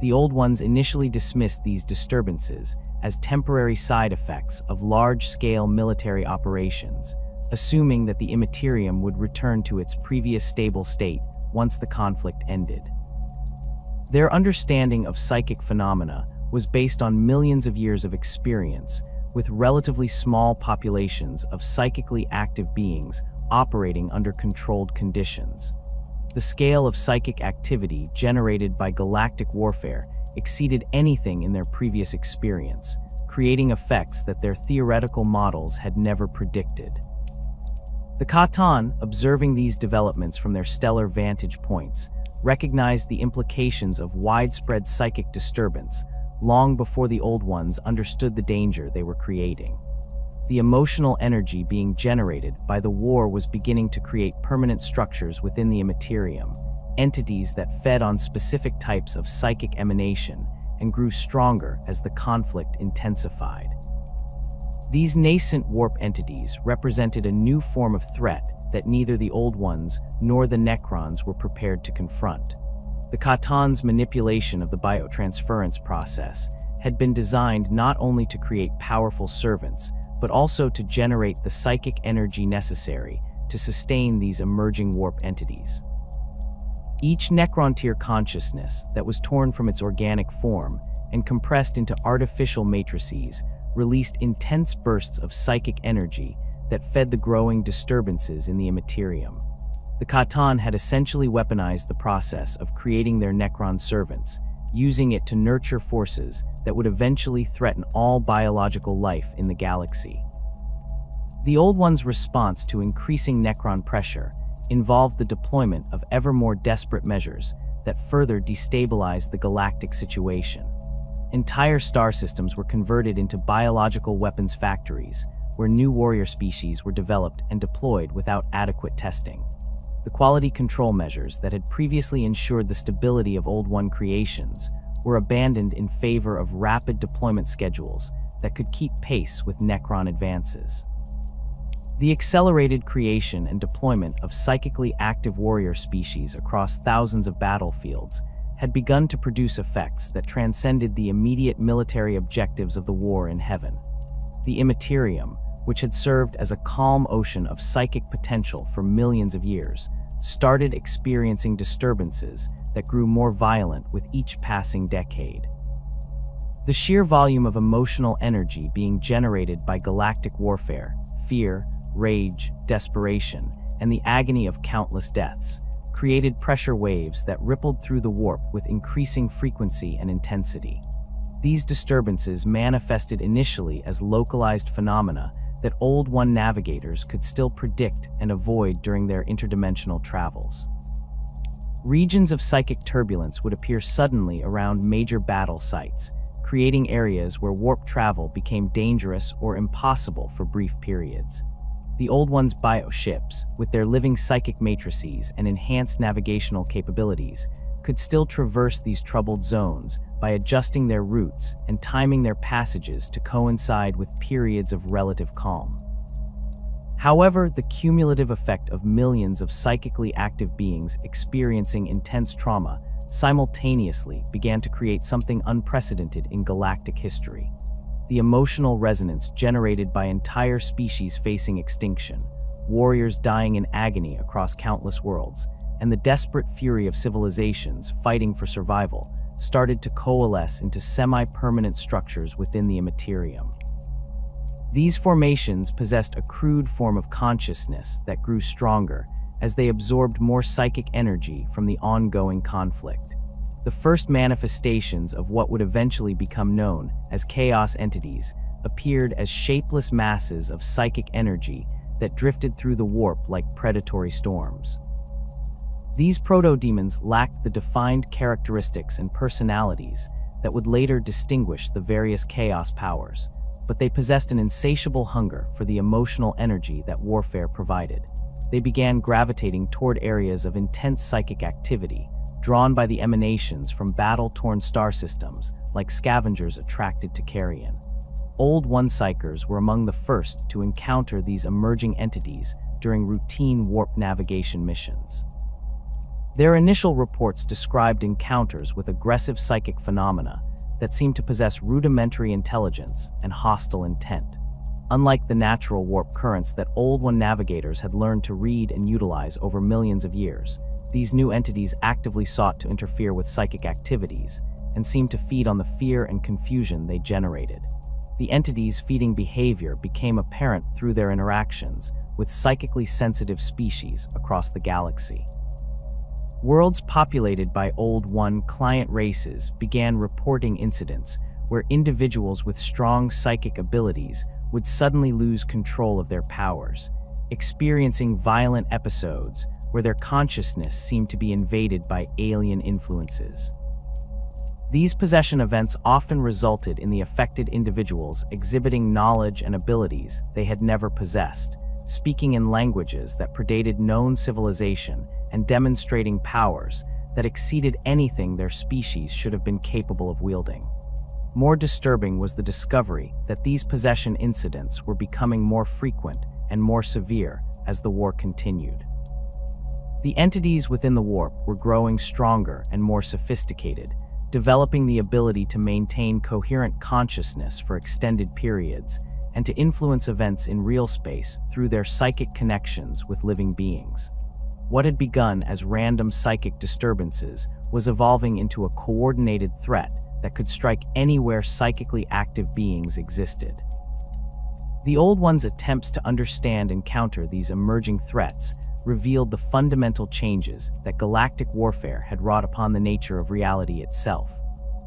The Old Ones initially dismissed these disturbances as temporary side effects of large-scale military operations, assuming that the Imperium would return to its previous stable state once the conflict ended. Their understanding of psychic phenomena was based on millions of years of experience with relatively small populations of psychically active beings operating under controlled conditions. The scale of psychic activity generated by galactic warfare exceeded anything in their previous experience, creating effects that their theoretical models had never predicted. The Katan, observing these developments from their stellar vantage points, recognized the implications of widespread psychic disturbance long before the Old Ones understood the danger they were creating. The emotional energy being generated by the war was beginning to create permanent structures within the Imperium, entities that fed on specific types of psychic emanation and grew stronger as the conflict intensified. These nascent warp entities represented a new form of threat that neither the Old Ones nor the Necrons were prepared to confront. The Katan's manipulation of the biotransference process had been designed not only to create powerful servants, but also to generate the psychic energy necessary to sustain these emerging warp entities. Each Necron-tier consciousness that was torn from its organic form and compressed into artificial matrices released intense bursts of psychic energy that fed the growing disturbances in the Imperium. The Katan had essentially weaponized the process of creating their Necron servants, using it to nurture forces that would eventually threaten all biological life in the galaxy. The Old Ones' response to increasing Necron pressure involved the deployment of ever more desperate measures that further destabilized the galactic situation. Entire star systems were converted into biological weapons factories, where new warrior species were developed and deployed without adequate testing. The quality control measures that had previously ensured the stability of Old One creations were abandoned in favor of rapid deployment schedules that could keep pace with Necron advances. The accelerated creation and deployment of psychically active warrior species across thousands of battlefields had begun to produce effects that transcended the immediate military objectives of the war in heaven. The Imperium, which had served as a calm ocean of psychic potential for millions of years, started experiencing disturbances that grew more violent with each passing decade. The sheer volume of emotional energy being generated by galactic warfare, fear, rage, desperation, and the agony of countless deaths created pressure waves that rippled through the warp with increasing frequency and intensity. These disturbances manifested initially as localized phenomena that Old One navigators could still predict and avoid during their interdimensional travels. Regions of psychic turbulence would appear suddenly around major battle sites, creating areas where warp travel became dangerous or impossible for brief periods. The Old One's bioships, with their living psychic matrices and enhanced navigational capabilities, could still traverse these troubled zones by adjusting their routes and timing their passages to coincide with periods of relative calm. However, the cumulative effect of millions of psychically active beings experiencing intense trauma simultaneously began to create something unprecedented in galactic history. The emotional resonance generated by entire species facing extinction, warriors dying in agony across countless worlds, and the desperate fury of civilizations fighting for survival started to coalesce into semi-permanent structures within the Imperium. These formations possessed a crude form of consciousness that grew stronger as they absorbed more psychic energy from the ongoing conflict. The first manifestations of what would eventually become known as chaos entities appeared as shapeless masses of psychic energy that drifted through the warp like predatory storms. These proto-demons lacked the defined characteristics and personalities that would later distinguish the various chaos powers, but they possessed an insatiable hunger for the emotional energy that warfare provided. they began gravitating toward areas of intense psychic activity, drawn by the emanations from battle-torn star systems like scavengers attracted to carrion. Old One-Psychers were among the first to encounter these emerging entities during routine warp navigation missions. Their initial reports described encounters with aggressive psychic phenomena that seemed to possess rudimentary intelligence and hostile intent. Unlike the natural warp currents that Old One navigators had learned to read and utilize over millions of years, these new entities actively sought to interfere with psychic activities and seemed to feed on the fear and confusion they generated. The entities' feeding behavior became apparent through their interactions with psychically sensitive species across the galaxy. Worlds populated by Old One client races began reporting incidents where individuals with strong psychic abilities would suddenly lose control of their powers, experiencing violent episodes where their consciousness seemed to be invaded by alien influences. These possession events often resulted in the affected individuals exhibiting knowledge and abilities they had never possessed, speaking in languages that predated known civilization and demonstrating powers that exceeded anything their species should have been capable of wielding. More disturbing was the discovery that these possession incidents were becoming more frequent and more severe as the war continued. The entities within the warp were growing stronger and more sophisticated, developing the ability to maintain coherent consciousness for extended periods and to influence events in real space through their psychic connections with living beings. What had begun as random psychic disturbances was evolving into a coordinated threat that could strike anywhere psychically active beings existed. The Old One's attempts to understand and counter these emerging threats revealed the fundamental changes that galactic warfare had wrought upon the nature of reality itself.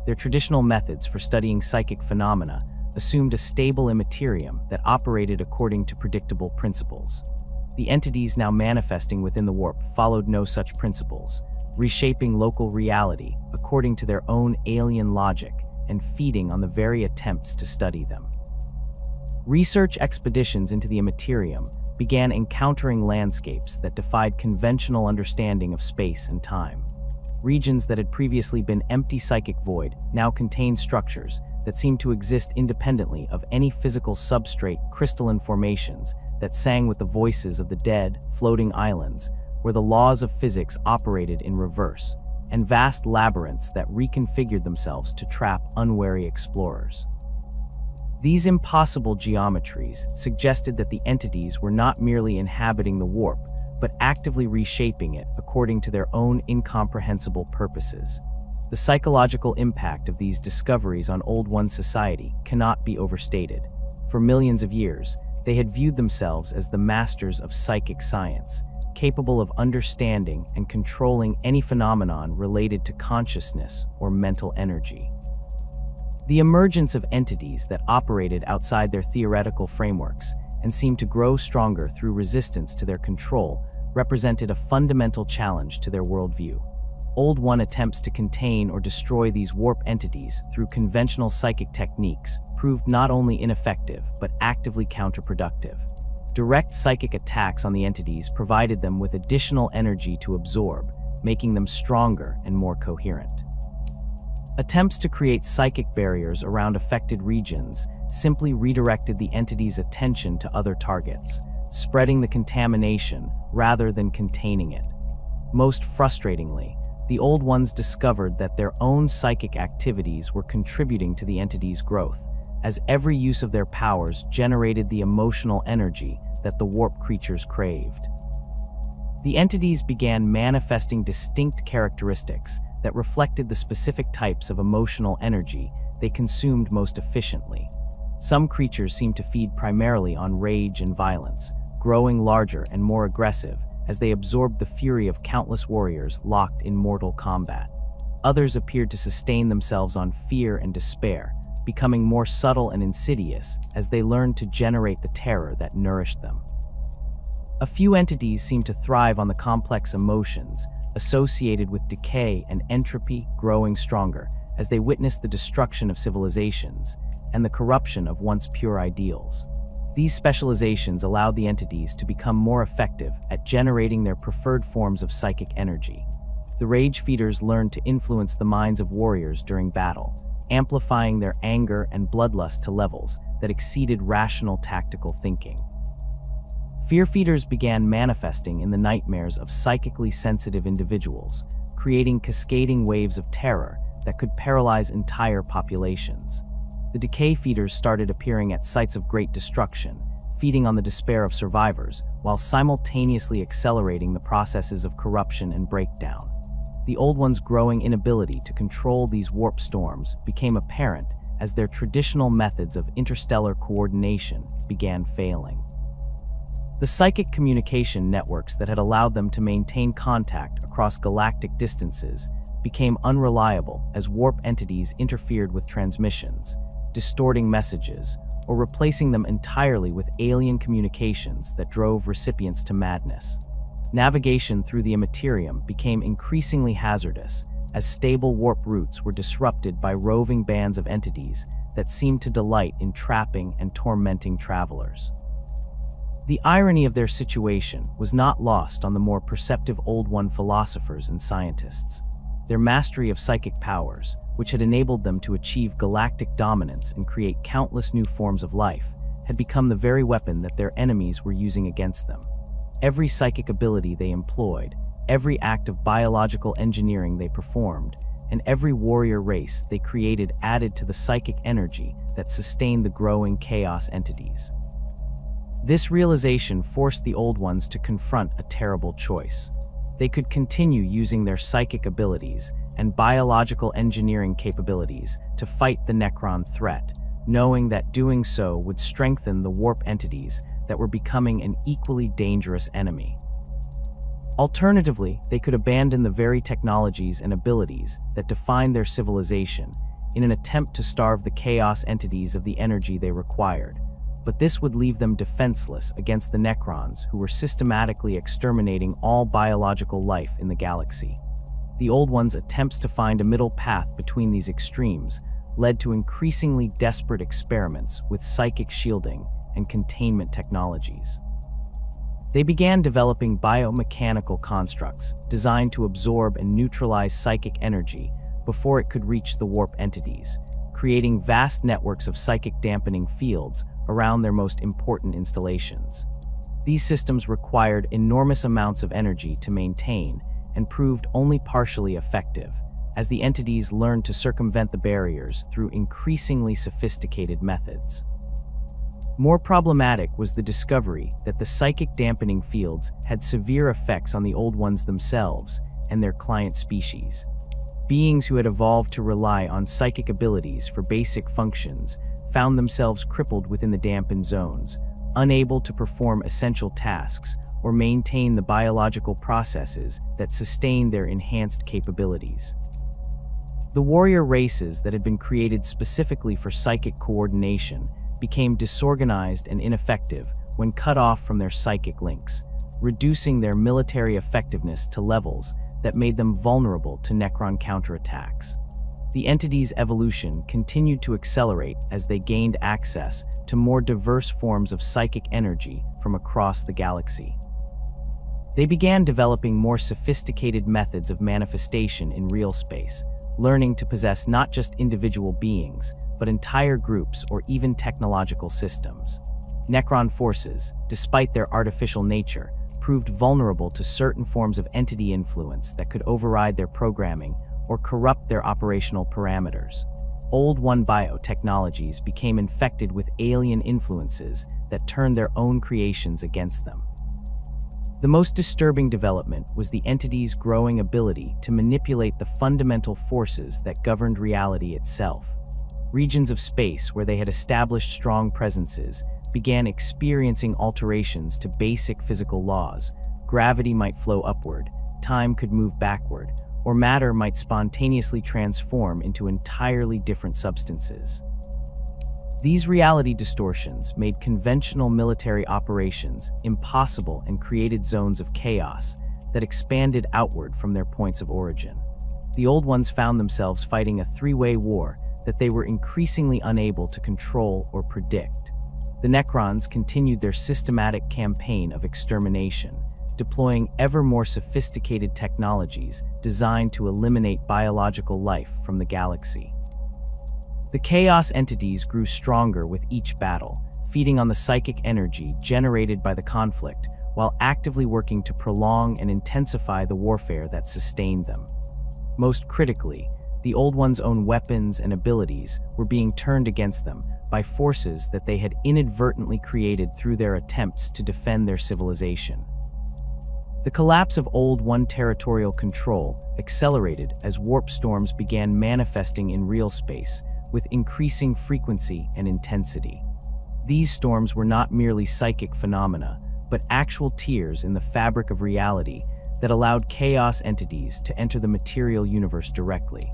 Their traditional methods for studying psychic phenomena assumed a stable Imperium that operated according to predictable principles. The entities now manifesting within the warp followed no such principles, reshaping local reality according to their own alien logic and feeding on the very attempts to study them. Research expeditions into the Imperium began encountering landscapes that defied conventional understanding of space and time. Regions that had previously been empty psychic void now contained structures that seemed to exist independently of any physical substrate, crystalline formations that sang with the voices of the dead, floating islands, where the laws of physics operated in reverse, and vast labyrinths that reconfigured themselves to trap unwary explorers. These impossible geometries suggested that the entities were not merely inhabiting the warp, but actively reshaping it according to their own incomprehensible purposes. The psychological impact of these discoveries on Old One society cannot be overstated. For millions of years, they had viewed themselves as the masters of psychic science, capable of understanding and controlling any phenomenon related to consciousness or mental energy. The emergence of entities that operated outside their theoretical frameworks and seemed to grow stronger through resistance to their control represented a fundamental challenge to their worldview. Old One attempts to contain or destroy these warp entities through conventional psychic techniques proved not only ineffective but actively counterproductive. Direct psychic attacks on the entities provided them with additional energy to absorb, making them stronger and more coherent. Attempts to create psychic barriers around affected regions simply redirected the entity's attention to other targets, spreading the contamination rather than containing it. Most frustratingly, the Old Ones discovered that their own psychic activities were contributing to the entity's growth, as every use of their powers generated the emotional energy that the warp creatures craved. The entities began manifesting distinct characteristics that reflected the specific types of emotional energy they consumed most efficiently. Some creatures seemed to feed primarily on rage and violence, growing larger and more aggressive as they absorbed the fury of countless warriors locked in mortal combat. Others appeared to sustain themselves on fear and despair, becoming more subtle and insidious as they learned to generate the terror that nourished them. A few entities seemed to thrive on the complex emotions associated with decay and entropy, growing stronger as they witnessed the destruction of civilizations and the corruption of once pure ideals. These specializations allowed the entities to become more effective at generating their preferred forms of psychic energy. The Rage Feeders learned to influence the minds of warriors during battle, amplifying their anger and bloodlust to levels that exceeded rational tactical thinking. Fear Feeders began manifesting in the nightmares of psychically sensitive individuals, creating cascading waves of terror that could paralyze entire populations. The Decay Feeders started appearing at sites of great destruction, feeding on the despair of survivors, while simultaneously accelerating the processes of corruption and breakdown. The Old Ones' growing inability to control these warp storms became apparent as their traditional methods of interstellar coordination began failing. The psychic communication networks that had allowed them to maintain contact across galactic distances became unreliable as warp entities interfered with transmissions, distorting messages, or replacing them entirely with alien communications that drove recipients to madness. Navigation through the Imperium became increasingly hazardous as stable warp routes were disrupted by roving bands of entities that seemed to delight in trapping and tormenting travelers. The irony of their situation was not lost on the more perceptive Old One philosophers and scientists. Their mastery of psychic powers, which had enabled them to achieve galactic dominance and create countless new forms of life, had become the very weapon that their enemies were using against them. Every psychic ability they employed, every act of biological engineering they performed, and every warrior race they created added to the psychic energy that sustained the growing chaos entities. This realization forced the Old Ones to confront a terrible choice. They could continue using their psychic abilities and biological engineering capabilities to fight the Necron threat, knowing that doing so would strengthen the warp entities that were becoming an equally dangerous enemy. Alternatively, they could abandon the very technologies and abilities that defined their civilization in an attempt to starve the chaos entities of the energy they required, but this would leave them defenseless against the Necrons who were systematically exterminating all biological life in the galaxy. The Old Ones' attempts to find a middle path between these extremes led to increasingly desperate experiments with psychic shielding and containment technologies. They began developing biomechanical constructs designed to absorb and neutralize psychic energy before it could reach the warp entities, creating vast networks of psychic dampening fields around their most important installations. These systems required enormous amounts of energy to maintain and proved only partially effective, as the entities learned to circumvent the barriers through increasingly sophisticated methods. More problematic was the discovery that the psychic dampening fields had severe effects on the Old Ones themselves and their client species. Beings who had evolved to rely on psychic abilities for basic functions found themselves crippled within the dampened zones, unable to perform essential tasks or maintain the biological processes that sustained their enhanced capabilities. The warrior races that had been created specifically for psychic coordination became disorganized and ineffective when cut off from their psychic links, reducing their military effectiveness to levels that made them vulnerable to Necron counterattacks. The entity's evolution continued to accelerate as they gained access to more diverse forms of psychic energy from across the galaxy. They began developing more sophisticated methods of manifestation in real space, learning to possess not just individual beings, but entire groups or even technological systems. Necron forces, despite their artificial nature, proved vulnerable to certain forms of entity influence that could override their programming or corrupt their operational parameters. Old One biotechnologies became infected with alien influences that turned their own creations against them. The most disturbing development was the entity's growing ability to manipulate the fundamental forces that governed reality itself. Regions of space where they had established strong presences began experiencing alterations to basic physical laws. Gravity might flow upward, time could move backward, or matter might spontaneously transform into entirely different substances. These reality distortions made conventional military operations impossible and created zones of chaos that expanded outward from their points of origin. The Old Ones found themselves fighting a three-way war that they were increasingly unable to control or predict. The Necrons continued their systematic campaign of extermination, deploying ever more sophisticated technologies designed to eliminate biological life from the galaxy. The Chaos entities grew stronger with each battle, feeding on the psychic energy generated by the conflict, while actively working to prolong and intensify the warfare that sustained them. Most critically, the Old Ones' own weapons and abilities were being turned against them by forces that they had inadvertently created through their attempts to defend their civilization. The collapse of Old One territorial control accelerated as warp storms began manifesting in real space with increasing frequency and intensity. These storms were not merely psychic phenomena, but actual tears in the fabric of reality that allowed Chaos entities to enter the material universe directly.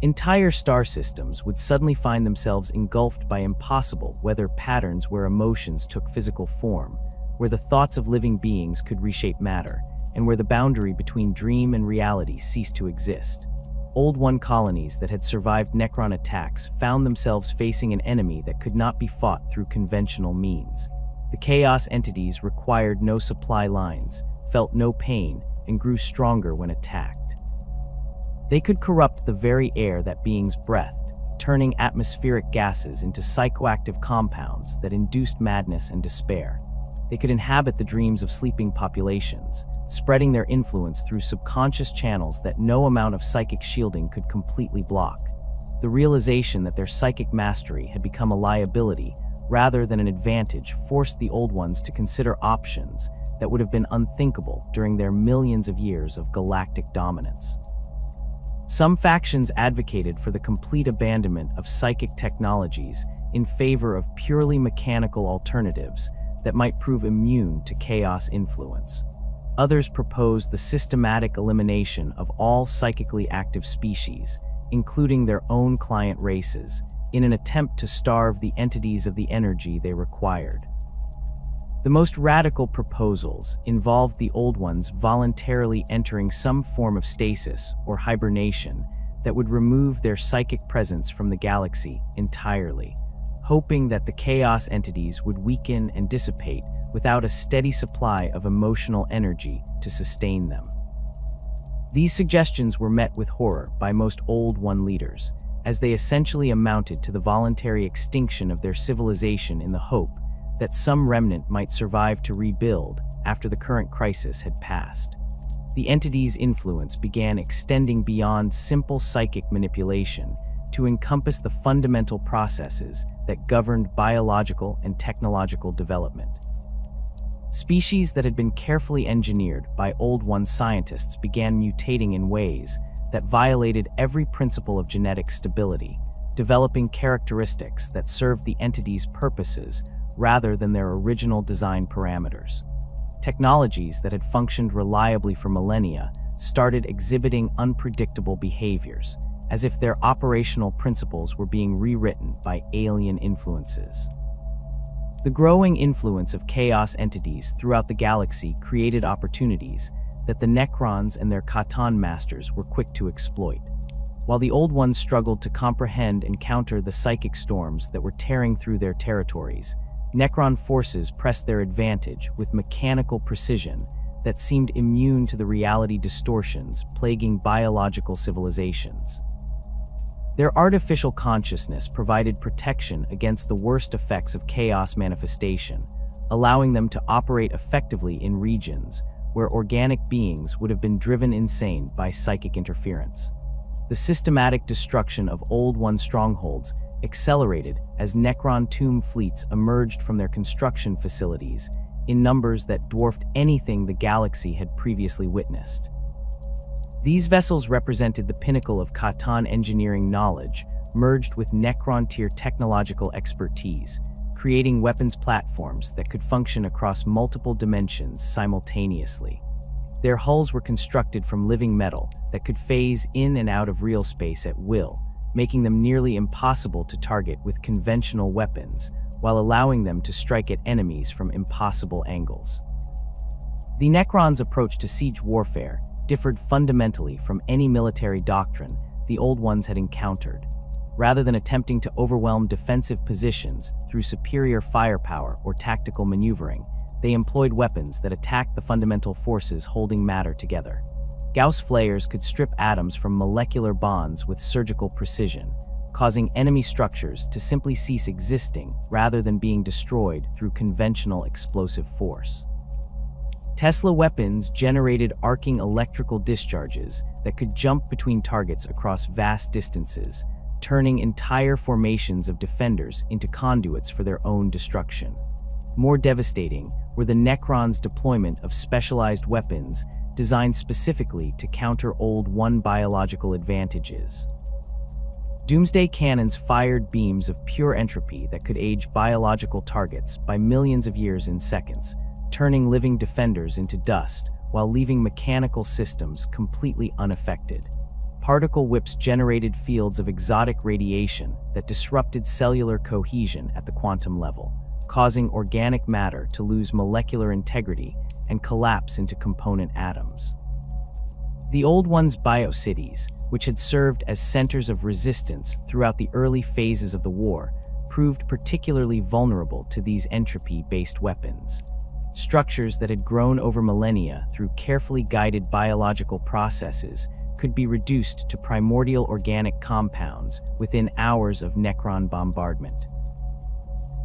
Entire star systems would suddenly find themselves engulfed by impossible weather patterns where emotions took physical form, where the thoughts of living beings could reshape matter, and where the boundary between dream and reality ceased to exist. Old One colonies that had survived Necron attacks found themselves facing an enemy that could not be fought through conventional means. The Chaos entities required no supply lines, felt no pain, and grew stronger when attacked. They could corrupt the very air that beings breathed, turning atmospheric gases into psychoactive compounds that induced madness and despair. They could inhabit the dreams of sleeping populations, spreading their influence through subconscious channels that no amount of psychic shielding could completely block. The realization that their psychic mastery had become a liability rather than an advantage forced the Old Ones to consider options that would have been unthinkable during their millions of years of galactic dominance. Some factions advocated for the complete abandonment of psychic technologies in favor of purely mechanical alternatives that might prove immune to Chaos influence. Others proposed the systematic elimination of all psychically active species, including their own client races, in an attempt to starve the entities of the energy they required. The most radical proposals involved the Old Ones voluntarily entering some form of stasis or hibernation that would remove their psychic presence from the galaxy entirely, hoping that the Chaos entities would weaken and dissipate without a steady supply of emotional energy to sustain them. These suggestions were met with horror by most Old One leaders, as they essentially amounted to the voluntary extinction of their civilization in the hope that some remnant might survive to rebuild after the current crisis had passed. The entity's influence began extending beyond simple psychic manipulation to encompass the fundamental processes that governed biological and technological development. Species that had been carefully engineered by Old One scientists began mutating in ways that violated every principle of genetic stability, developing characteristics that served the entity's purposes rather than their original design parameters. Technologies that had functioned reliably for millennia started exhibiting unpredictable behaviors, as if their operational principles were being rewritten by alien influences. The growing influence of Chaos entities throughout the galaxy created opportunities that the Necrons and their Catan masters were quick to exploit. While the Old Ones struggled to comprehend and counter the psychic storms that were tearing through their territories, Necron forces pressed their advantage with mechanical precision that seemed immune to the reality distortions plaguing biological civilizations. Their artificial consciousness provided protection against the worst effects of Chaos manifestation, allowing them to operate effectively in regions where organic beings would have been driven insane by psychic interference. The systematic destruction of Old One strongholds accelerated as Necron tomb fleets emerged from their construction facilities in numbers that dwarfed anything the galaxy had previously witnessed. These vessels represented the pinnacle of Catan engineering knowledge merged with Necron-tier technological expertise, creating weapons platforms that could function across multiple dimensions simultaneously. Their hulls were constructed from living metal that could phase in and out of real space at will, making them nearly impossible to target with conventional weapons, while allowing them to strike at enemies from impossible angles. The Necrons' approach to siege warfare differed fundamentally from any military doctrine the Old Ones had encountered. Rather than attempting to overwhelm defensive positions through superior firepower or tactical maneuvering, they employed weapons that attacked the fundamental forces holding matter together. Gauss flayers could strip atoms from molecular bonds with surgical precision, causing enemy structures to simply cease existing rather than being destroyed through conventional explosive force. Tesla weapons generated arcing electrical discharges that could jump between targets across vast distances, turning entire formations of defenders into conduits for their own destruction. More devastating were the Necron's deployment of specialized weapons designed specifically to counter Old One biological advantages. Doomsday cannons fired beams of pure entropy that could age biological targets by millions of years in seconds, turning living defenders into dust while leaving mechanical systems completely unaffected. Particle whips generated fields of exotic radiation that disrupted cellular cohesion at the quantum level, causing organic matter to lose molecular integrity and collapse into component atoms. The Old One's biocities, which had served as centers of resistance throughout the early phases of the war, proved particularly vulnerable to these entropy-based weapons. Structures that had grown over millennia through carefully guided biological processes could be reduced to primordial organic compounds within hours of Necron bombardment.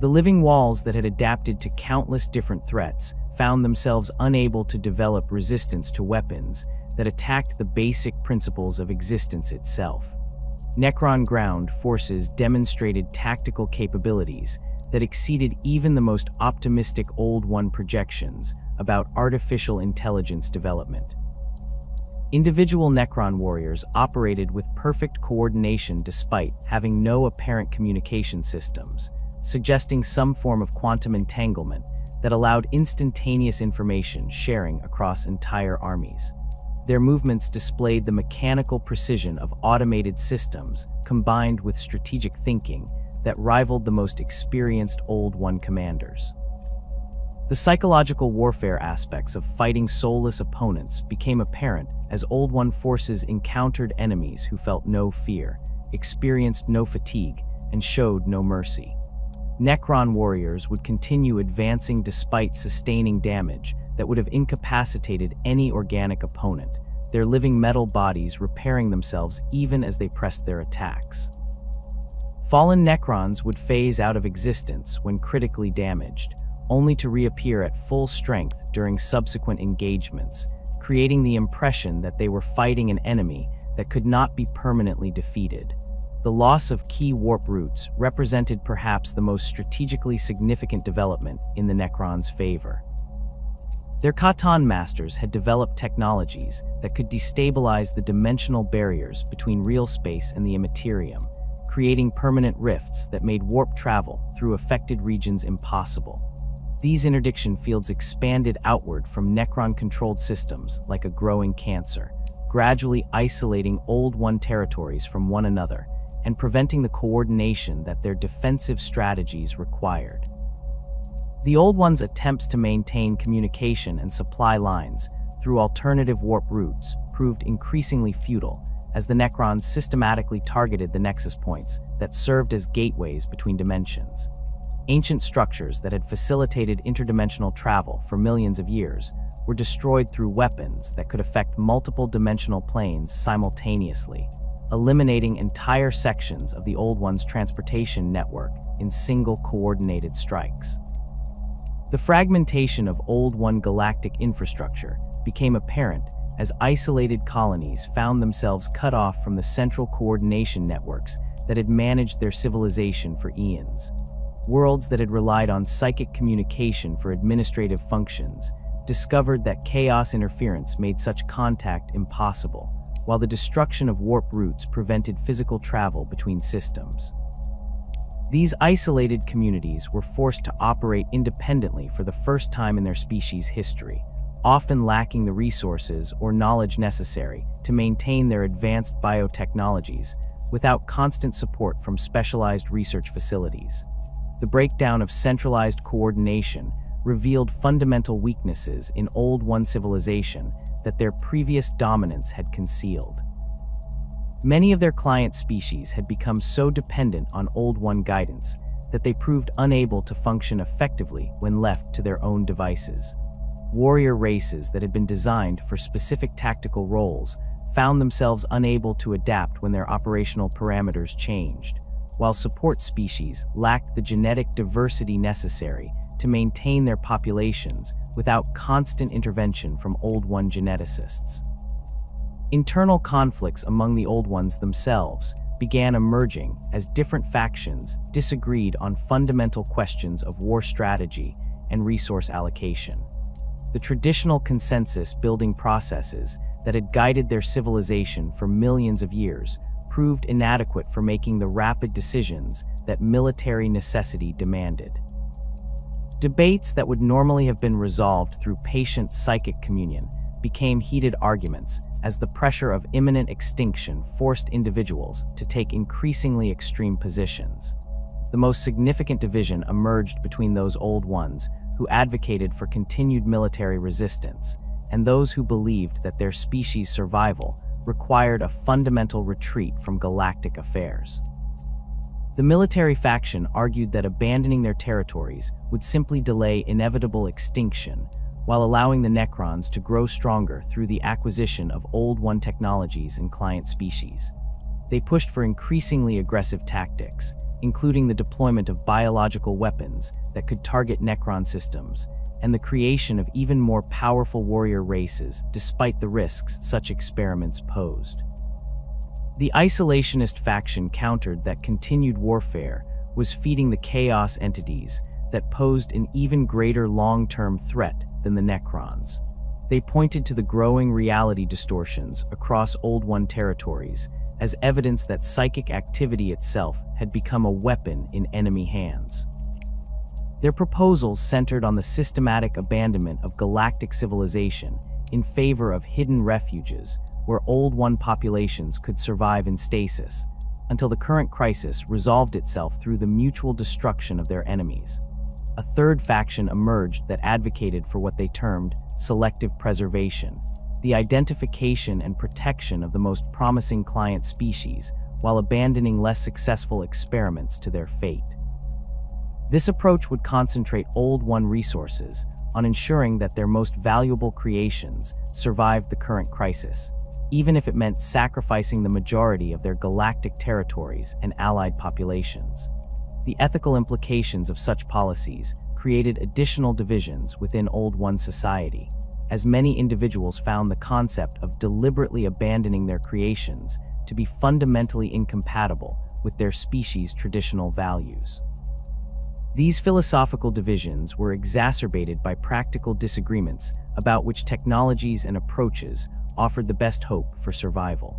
The living walls that had adapted to countless different threats found themselves unable to develop resistance to weapons that attacked the basic principles of existence itself. Necron ground forces demonstrated tactical capabilities that exceeded even the most optimistic Old One projections about artificial intelligence development. Individual Necron warriors operated with perfect coordination despite having no apparent communication systems, suggesting some form of quantum entanglement that allowed instantaneous information sharing across entire armies. Their movements displayed the mechanical precision of automated systems combined with strategic thinking that rivaled the most experienced Old One commanders. The psychological warfare aspects of fighting soulless opponents became apparent as Old One forces encountered enemies who felt no fear, experienced no fatigue, and showed no mercy. Necron warriors would continue advancing despite sustaining damage that would have incapacitated any organic opponent, their living metal bodies repairing themselves even as they pressed their attacks. Fallen Necrons would phase out of existence when critically damaged, only to reappear at full strength during subsequent engagements, creating the impression that they were fighting an enemy that could not be permanently defeated. The loss of key warp routes represented perhaps the most strategically significant development in the Necrons' favor. Their Katan masters had developed technologies that could destabilize the dimensional barriers between real space and the Imperium, creating permanent rifts that made warp travel through affected regions impossible. These interdiction fields expanded outward from Necron-controlled systems like a growing cancer, gradually isolating Old One territories from one another and preventing the coordination that their defensive strategies required. The Old One's attempts to maintain communication and supply lines through alternative warp routes proved increasingly futile as the Necrons systematically targeted the nexus points that served as gateways between dimensions. Ancient structures that had facilitated interdimensional travel for millions of years were destroyed through weapons that could affect multiple dimensional planes simultaneously, eliminating entire sections of the Old One's transportation network in single coordinated strikes. The fragmentation of Old One galactic infrastructure became apparent as isolated colonies found themselves cut off from the central coordination networks that had managed their civilization for eons. Worlds that had relied on psychic communication for administrative functions discovered that chaos interference made such contact impossible, while the destruction of warp routes prevented physical travel between systems. These isolated communities were forced to operate independently for the first time in their species' history, often lacking the resources or knowledge necessary to maintain their advanced biotechnologies without constant support from specialized research facilities. The breakdown of centralized coordination revealed fundamental weaknesses in Old One civilization that their previous dominance had concealed. Many of their client species had become so dependent on Old One guidance that they proved unable to function effectively when left to their own devices. Warrior races that had been designed for specific tactical roles found themselves unable to adapt when their operational parameters changed, while support species lacked the genetic diversity necessary to maintain their populations without constant intervention from Old One geneticists. Internal conflicts among the Old Ones themselves began emerging as different factions disagreed on fundamental questions of war strategy and resource allocation. The traditional consensus-building processes that had guided their civilization for millions of years proved inadequate for making the rapid decisions that military necessity demanded. Debates that would normally have been resolved through patient psychic communion became heated arguments as the pressure of imminent extinction forced individuals to take increasingly extreme positions. The most significant division emerged between those Old Ones who advocated for continued military resistance and those who believed that their species' survival required a fundamental retreat from galactic affairs. The military faction argued that abandoning their territories would simply delay inevitable extinction, while allowing the Necrons to grow stronger through the acquisition of Old One technologies and client species. They pushed for increasingly aggressive tactics, including the deployment of biological weapons that could target Necron systems, and the creation of even more powerful warrior races despite the risks such experiments posed. The isolationist faction countered that continued warfare was feeding the chaos entities that posed an even greater long-term threat than the Necrons. They pointed to the growing reality distortions across Old One territories as evidence that psychic activity itself had become a weapon in enemy hands. Their proposals centered on the systematic abandonment of galactic civilization in favor of hidden refuges where Old One populations could survive in stasis, until the current crisis resolved itself through the mutual destruction of their enemies. A third faction emerged that advocated for what they termed selective preservation, the identification and protection of the most promising client species while abandoning less successful experiments to their fate. This approach would concentrate Old One resources on ensuring that their most valuable creations survived the current crisis, even if it meant sacrificing the majority of their galactic territories and allied populations. The ethical implications of such policies created additional divisions within Old One society, as many individuals found the concept of deliberately abandoning their creations to be fundamentally incompatible with their species' traditional values. These philosophical divisions were exacerbated by practical disagreements about which technologies and approaches offered the best hope for survival.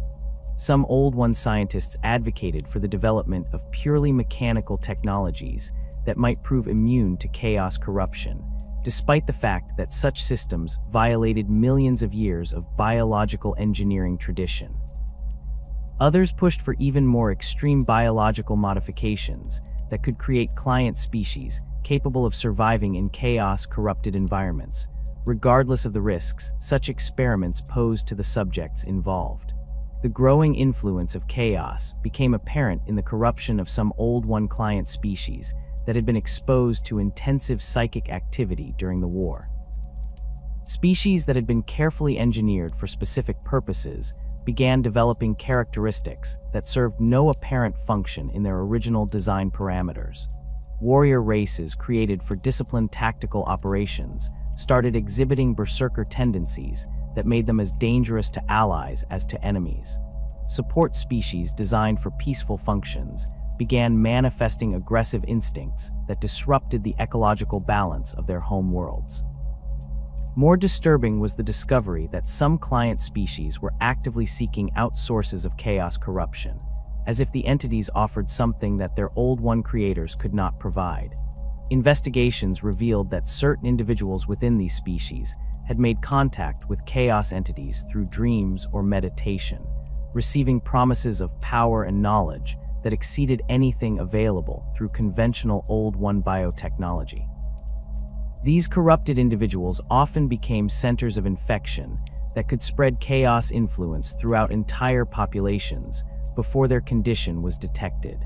Some Old One scientists advocated for the development of purely mechanical technologies that might prove immune to chaos corruption, despite the fact that such systems violated millions of years of biological engineering tradition. Others pushed for even more extreme biological modifications that could create client species capable of surviving in chaos-corrupted environments, regardless of the risks such experiments posed to the subjects involved. The growing influence of chaos became apparent in the corruption of some Old One client species that had been exposed to intensive psychic activity during the war. Species that had been carefully engineered for specific purposes began developing characteristics that served no apparent function in their original design parameters. Warrior races created for disciplined tactical operations started exhibiting berserker tendencies that made them as dangerous to allies as to enemies. Support species designed for peaceful functions began manifesting aggressive instincts that disrupted the ecological balance of their home worlds. More disturbing was the discovery that some client species were actively seeking out sources of chaos corruption, as if the entities offered something that their Old One creators could not provide. Investigations revealed that certain individuals within these species had made contact with chaos entities through dreams or meditation, receiving promises of power and knowledge that exceeded anything available through conventional Old One biotechnology. These corrupted individuals often became centers of infection that could spread chaos influence throughout entire populations, before their condition was detected.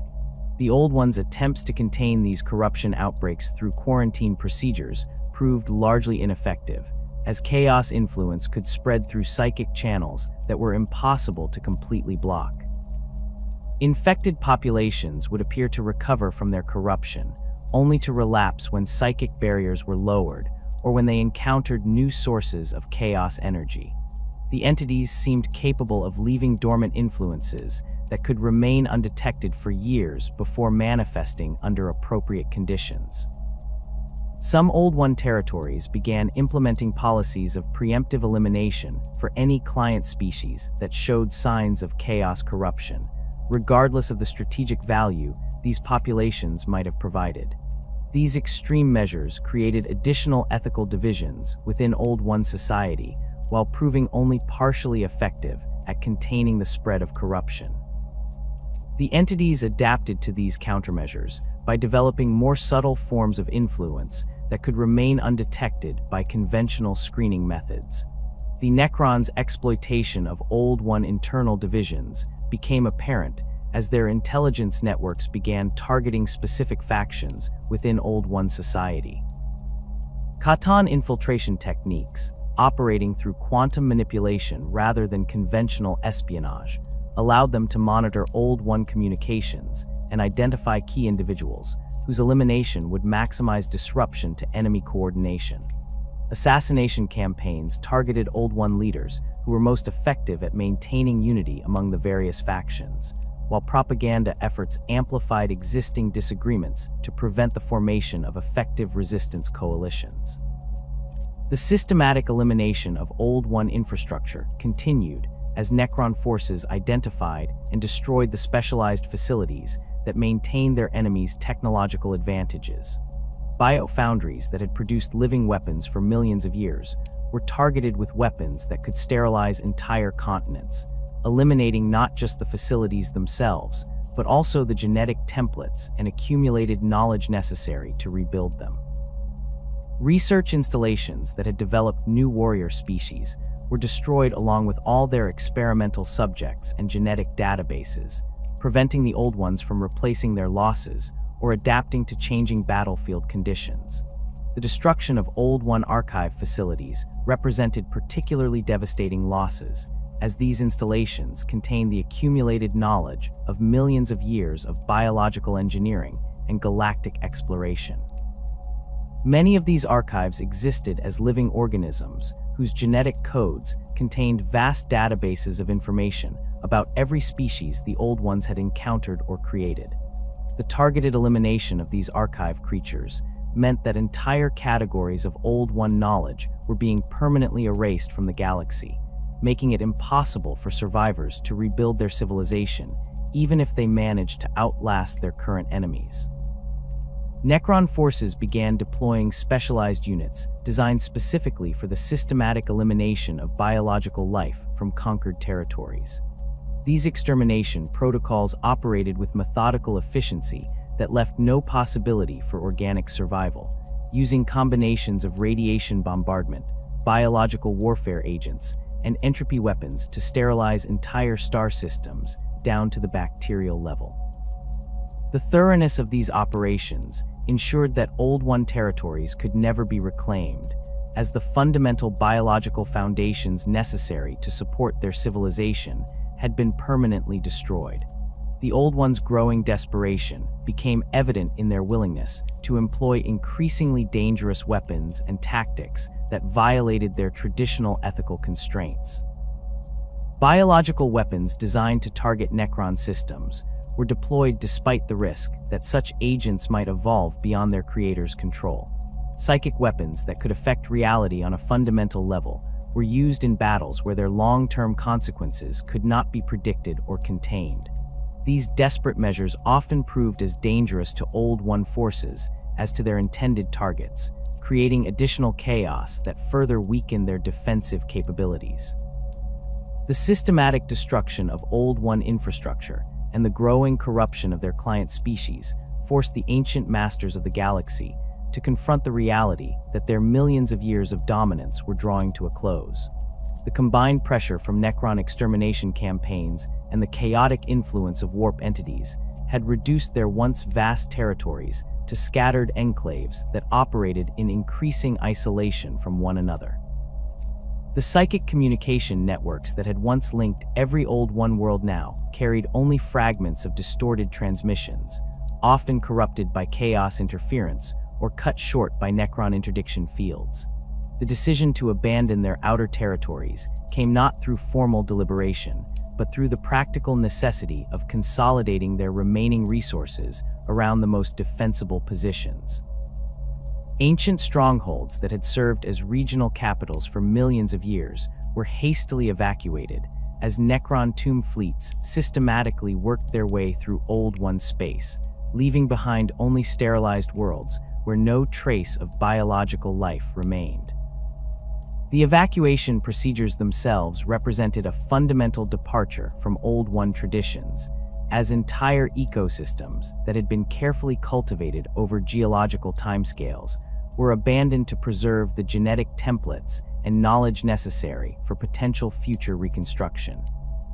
The Old Ones' attempts to contain these corruption outbreaks through quarantine procedures proved largely ineffective, as chaos influence could spread through psychic channels that were impossible to completely block. Infected populations would appear to recover from their corruption, only to relapse when psychic barriers were lowered or when they encountered new sources of chaos energy. The entities seemed capable of leaving dormant influences that could remain undetected for years before manifesting under appropriate conditions. Some Old One territories began implementing policies of preemptive elimination for any client species that showed signs of chaos corruption, regardless of the strategic value these populations might have provided. These extreme measures created additional ethical divisions within Old One society, while proving only partially effective at containing the spread of corruption. The entities adapted to these countermeasures by developing more subtle forms of influence that could remain undetected by conventional screening methods. The Necrons' exploitation of Old One internal divisions became apparent as their intelligence networks began targeting specific factions within Old One society. Katan infiltration techniques, operating through quantum manipulation rather than conventional espionage, allowed them to monitor Old One communications and identify key individuals, whose elimination would maximize disruption to enemy coordination. Assassination campaigns targeted Old One leaders who were most effective at maintaining unity among the various factions, while propaganda efforts amplified existing disagreements to prevent the formation of effective resistance coalitions. The systematic elimination of Old One infrastructure continued as Necron forces identified and destroyed the specialized facilities that maintained their enemies' technological advantages. Biofoundries that had produced living weapons for millions of years were targeted with weapons that could sterilize entire continents, eliminating not just the facilities themselves, but also the genetic templates and accumulated knowledge necessary to rebuild them. Research installations that had developed new warrior species were destroyed along with all their experimental subjects and genetic databases, preventing the Old Ones from replacing their losses or adapting to changing battlefield conditions. The destruction of Old One archive facilities represented particularly devastating losses, as these installations contain the accumulated knowledge of millions of years of biological engineering and galactic exploration. Many of these archives existed as living organisms whose genetic codes contained vast databases of information about every species the Old Ones had encountered or created. The targeted elimination of these archive creatures meant that entire categories of Old One knowledge were being permanently erased from the galaxy, making it impossible for survivors to rebuild their civilization, even if they managed to outlast their current enemies. Necron forces began deploying specialized units designed specifically for the systematic elimination of biological life from conquered territories. These extermination protocols operated with methodical efficiency that left no possibility for organic survival, using combinations of radiation bombardment, biological warfare agents, and entropy weapons to sterilize entire star systems down to the bacterial level. The thoroughness of these operations ensured that Old One territories could never be reclaimed, as the fundamental biological foundations necessary to support their civilization had been permanently destroyed. The Old Ones' growing desperation became evident in their willingness to employ increasingly dangerous weapons and tactics that violated their traditional ethical constraints. Biological weapons designed to target Necron systems were deployed despite the risk that such agents might evolve beyond their creators' control. Psychic weapons that could affect reality on a fundamental level were used in battles where their long-term consequences could not be predicted or contained. These desperate measures often proved as dangerous to Old One forces as to their intended targets, creating additional chaos that further weakened their defensive capabilities. The systematic destruction of Old One infrastructure and the growing corruption of their client species forced the ancient masters of the galaxy to confront the reality that their millions of years of dominance were drawing to a close. The combined pressure from Necron extermination campaigns and the chaotic influence of warp entities had reduced their once vast territories to scattered enclaves that operated in increasing isolation from one another. The psychic communication networks that had once linked every old One world now carried only fragments of distorted transmissions, often corrupted by chaos interference or cut short by Necron interdiction fields. The decision to abandon their outer territories came not through formal deliberation, but through the practical necessity of consolidating their remaining resources around the most defensible positions. Ancient strongholds that had served as regional capitals for millions of years were hastily evacuated as Necron tomb fleets systematically worked their way through Old One space, leaving behind only sterilized worlds where no trace of biological life remained. The evacuation procedures themselves represented a fundamental departure from Old One traditions, as entire ecosystems that had been carefully cultivated over geological timescales were abandoned to preserve the genetic templates and knowledge necessary for potential future reconstruction.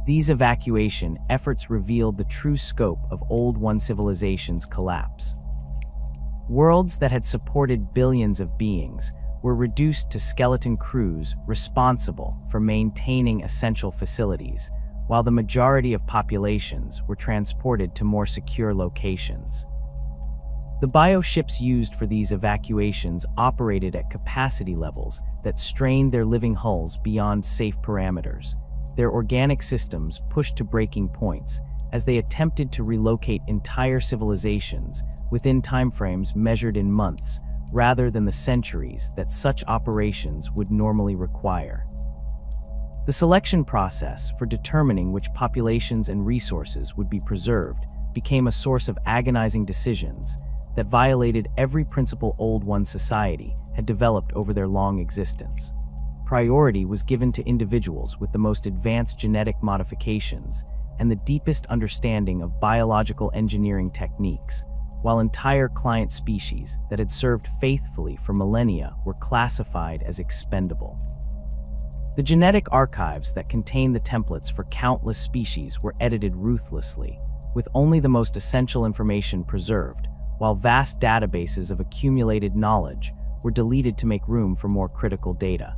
These evacuation efforts revealed the true scope of Old One civilization's collapse. Worlds that had supported billions of beings were reduced to skeleton crews responsible for maintaining essential facilities, while the majority of populations were transported to more secure locations. The bioships used for these evacuations operated at capacity levels that strained their living hulls beyond safe parameters, their organic systems pushed to breaking points as they attempted to relocate entire civilizations within timeframes measured in months rather than the centuries that such operations would normally require. The selection process for determining which populations and resources would be preserved became a source of agonizing decisions that violated every principle Old One society had developed over their long existence. Priority was given to individuals with the most advanced genetic modifications and the deepest understanding of biological engineering techniques, while entire client species that had served faithfully for millennia were classified as expendable. The genetic archives that contained the templates for countless species were edited ruthlessly, with only the most essential information preserved, while vast databases of accumulated knowledge were deleted to make room for more critical data.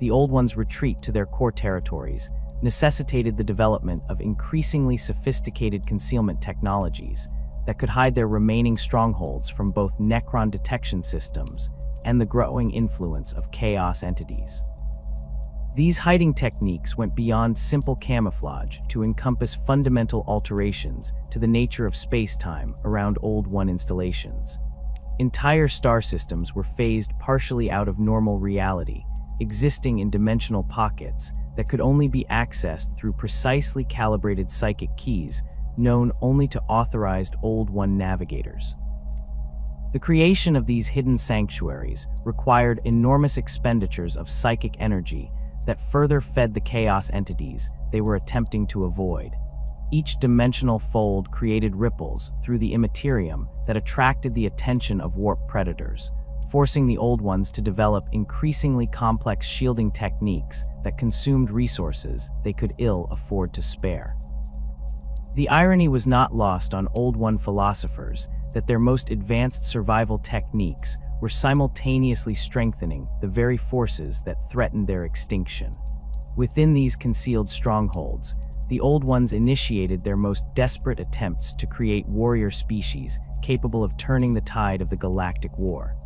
The Old One's retreat to their core territories necessitated the development of increasingly sophisticated concealment technologies that could hide their remaining strongholds from both Necron detection systems and the growing influence of chaos entities. These hiding techniques went beyond simple camouflage to encompass fundamental alterations to the nature of space-time around Old One installations. Entire star systems were phased partially out of normal reality, existing in dimensional pockets that could only be accessed through precisely calibrated psychic keys known only to authorized Old One navigators. The creation of these hidden sanctuaries required enormous expenditures of psychic energy that further fed the chaos entities they were attempting to avoid. Each dimensional fold created ripples through the Imperium that attracted the attention of warp predators, forcing the Old Ones to develop increasingly complex shielding techniques that consumed resources they could ill afford to spare. The irony was not lost on Old One philosophers that their most advanced survival techniques were simultaneously strengthening the very forces that threatened their extinction. Within these concealed strongholds, the Old Ones initiated their most desperate attempts to create warrior species capable of turning the tide of the galactic war.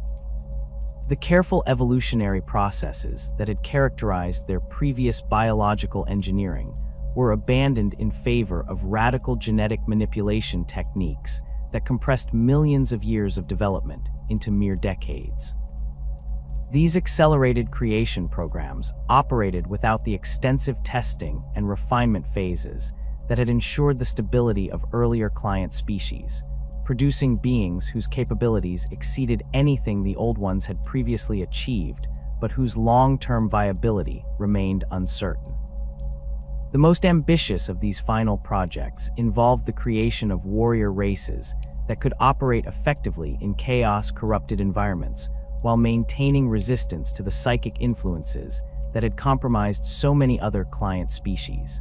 The careful evolutionary processes that had characterized their previous biological engineering were abandoned in favor of radical genetic manipulation techniques that compressed millions of years of development into mere decades. These accelerated creation programs operated without the extensive testing and refinement phases that had ensured the stability of earlier client species, producing beings whose capabilities exceeded anything the Old Ones had previously achieved, but whose long-term viability remained uncertain. The most ambitious of these final projects involved the creation of warrior races that could operate effectively in chaos-corrupted environments while maintaining resistance to the psychic influences that had compromised so many other client species.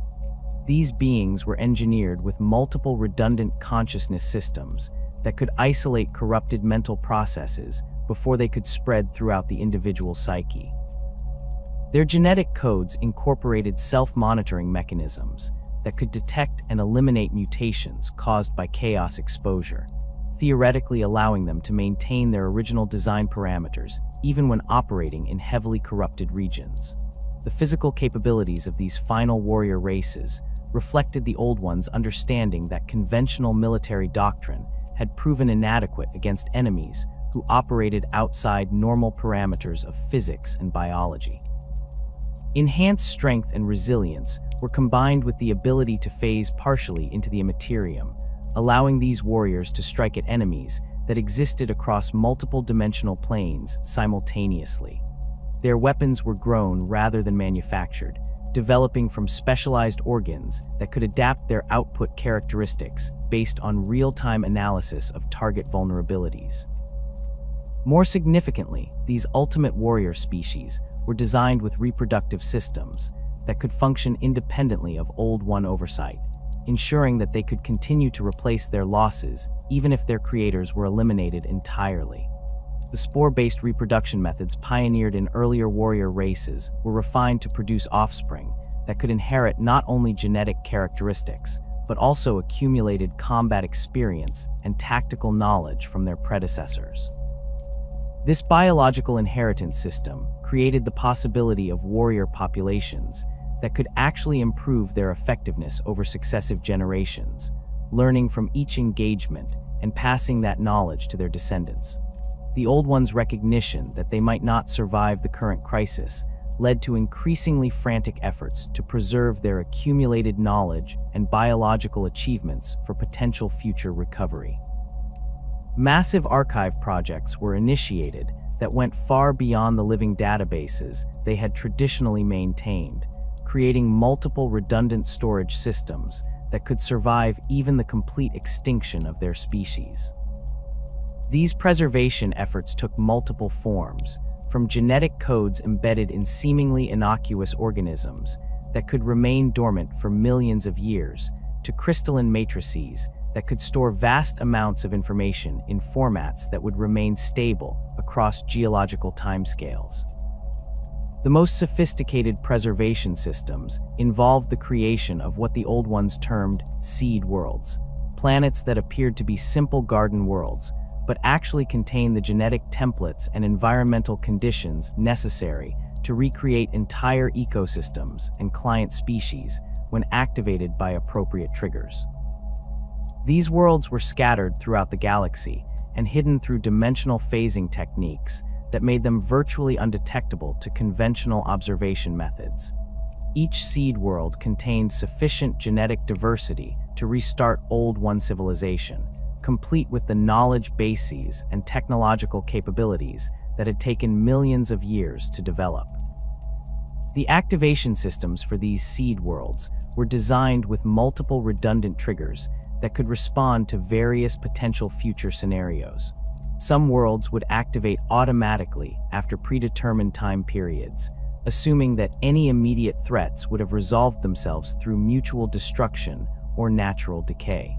These beings were engineered with multiple redundant consciousness systems that could isolate corrupted mental processes before they could spread throughout the individual psyche. Their genetic codes incorporated self-monitoring mechanisms that could detect and eliminate mutations caused by chaos exposure, theoretically allowing them to maintain their original design parameters even when operating in heavily corrupted regions. The physical capabilities of these final warrior races reflected the Old Ones' understanding that conventional military doctrine had proven inadequate against enemies who operated outside normal parameters of physics and biology. Enhanced strength and resilience were combined with the ability to phase partially into the Imperium, allowing these warriors to strike at enemies that existed across multiple dimensional planes simultaneously. Their weapons were grown rather than manufactured, developing from specialized organs that could adapt their output characteristics based on real-time analysis of target vulnerabilities. More significantly, these ultimate warrior species were designed with reproductive systems that could function independently of Old One oversight, ensuring that they could continue to replace their losses even if their creators were eliminated entirely. The spore-based reproduction methods pioneered in earlier warrior races were refined to produce offspring that could inherit not only genetic characteristics, but also accumulated combat experience and tactical knowledge from their predecessors. This biological inheritance system created the possibility of warrior populations that could actually improve their effectiveness over successive generations, learning from each engagement and passing that knowledge to their descendants. The Old Ones' recognition that they might not survive the current crisis led to increasingly frantic efforts to preserve their accumulated knowledge and biological achievements for potential future recovery. Massive archive projects were initiated that went far beyond the living databases they had traditionally maintained, creating multiple redundant storage systems that could survive even the complete extinction of their species. These preservation efforts took multiple forms, from genetic codes embedded in seemingly innocuous organisms that could remain dormant for millions of years, to crystalline matrices that could store vast amounts of information in formats that would remain stable across geological timescales. The most sophisticated preservation systems involved the creation of what the Old Ones termed seed worlds, planets that appeared to be simple garden worlds, but actually contain the genetic templates and environmental conditions necessary to recreate entire ecosystems and client species when activated by appropriate triggers. These worlds were scattered throughout the galaxy and hidden through dimensional phasing techniques that made them virtually undetectable to conventional observation methods. Each seed world contained sufficient genetic diversity to restart Old One civilization, complete with the knowledge bases and technological capabilities that had taken millions of years to develop. The activation systems for these seed worlds were designed with multiple redundant triggers that could respond to various potential future scenarios. Some worlds would activate automatically after predetermined time periods, assuming that any immediate threats would have resolved themselves through mutual destruction or natural decay.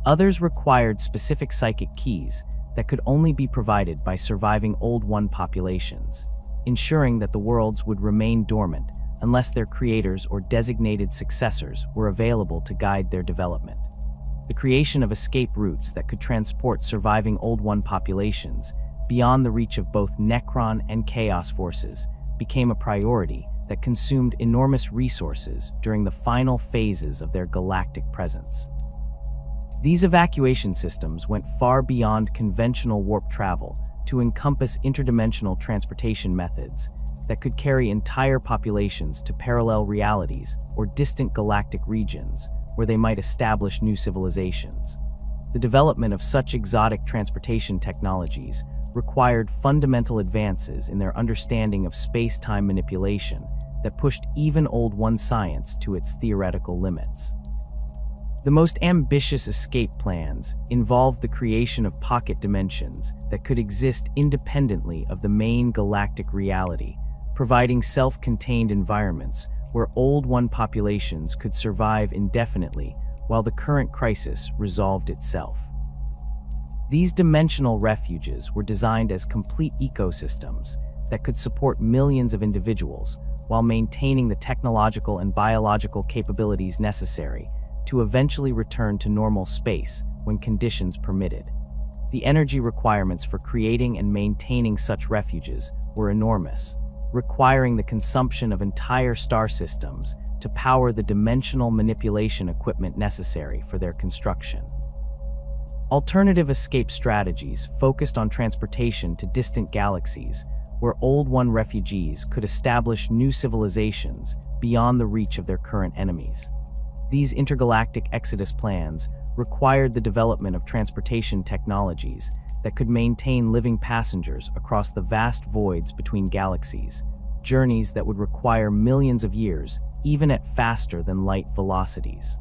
Others required specific psychic keys that could only be provided by surviving Old One populations, ensuring that the worlds would remain dormant unless their creators or designated successors were available to guide their development. The creation of escape routes that could transport surviving Old One populations beyond the reach of both Necron and Chaos forces became a priority that consumed enormous resources during the final phases of their galactic presence. These evacuation systems went far beyond conventional warp travel to encompass interdimensional transportation methods that could carry entire populations to parallel realities or distant galactic regions where they might establish new civilizations. The development of such exotic transportation technologies required fundamental advances in their understanding of space-time manipulation that pushed even Old One science to its theoretical limits. The most ambitious escape plans involved the creation of pocket dimensions that could exist independently of the main galactic reality, providing self-contained environments where Old One populations could survive indefinitely while the current crisis resolved itself. These dimensional refuges were designed as complete ecosystems that could support millions of individuals while maintaining the technological and biological capabilities necessary to eventually return to normal space when conditions permitted. The energy requirements for creating and maintaining such refuges were enormous, requiring the consumption of entire star systems to power the dimensional manipulation equipment necessary for their construction. Alternative escape strategies focused on transportation to distant galaxies, where Old One refugees could establish new civilizations beyond the reach of their current enemies. These intergalactic exodus plans required the development of transportation technologies that could maintain living passengers across the vast voids between galaxies, journeys that would require millions of years, even at faster than light velocities.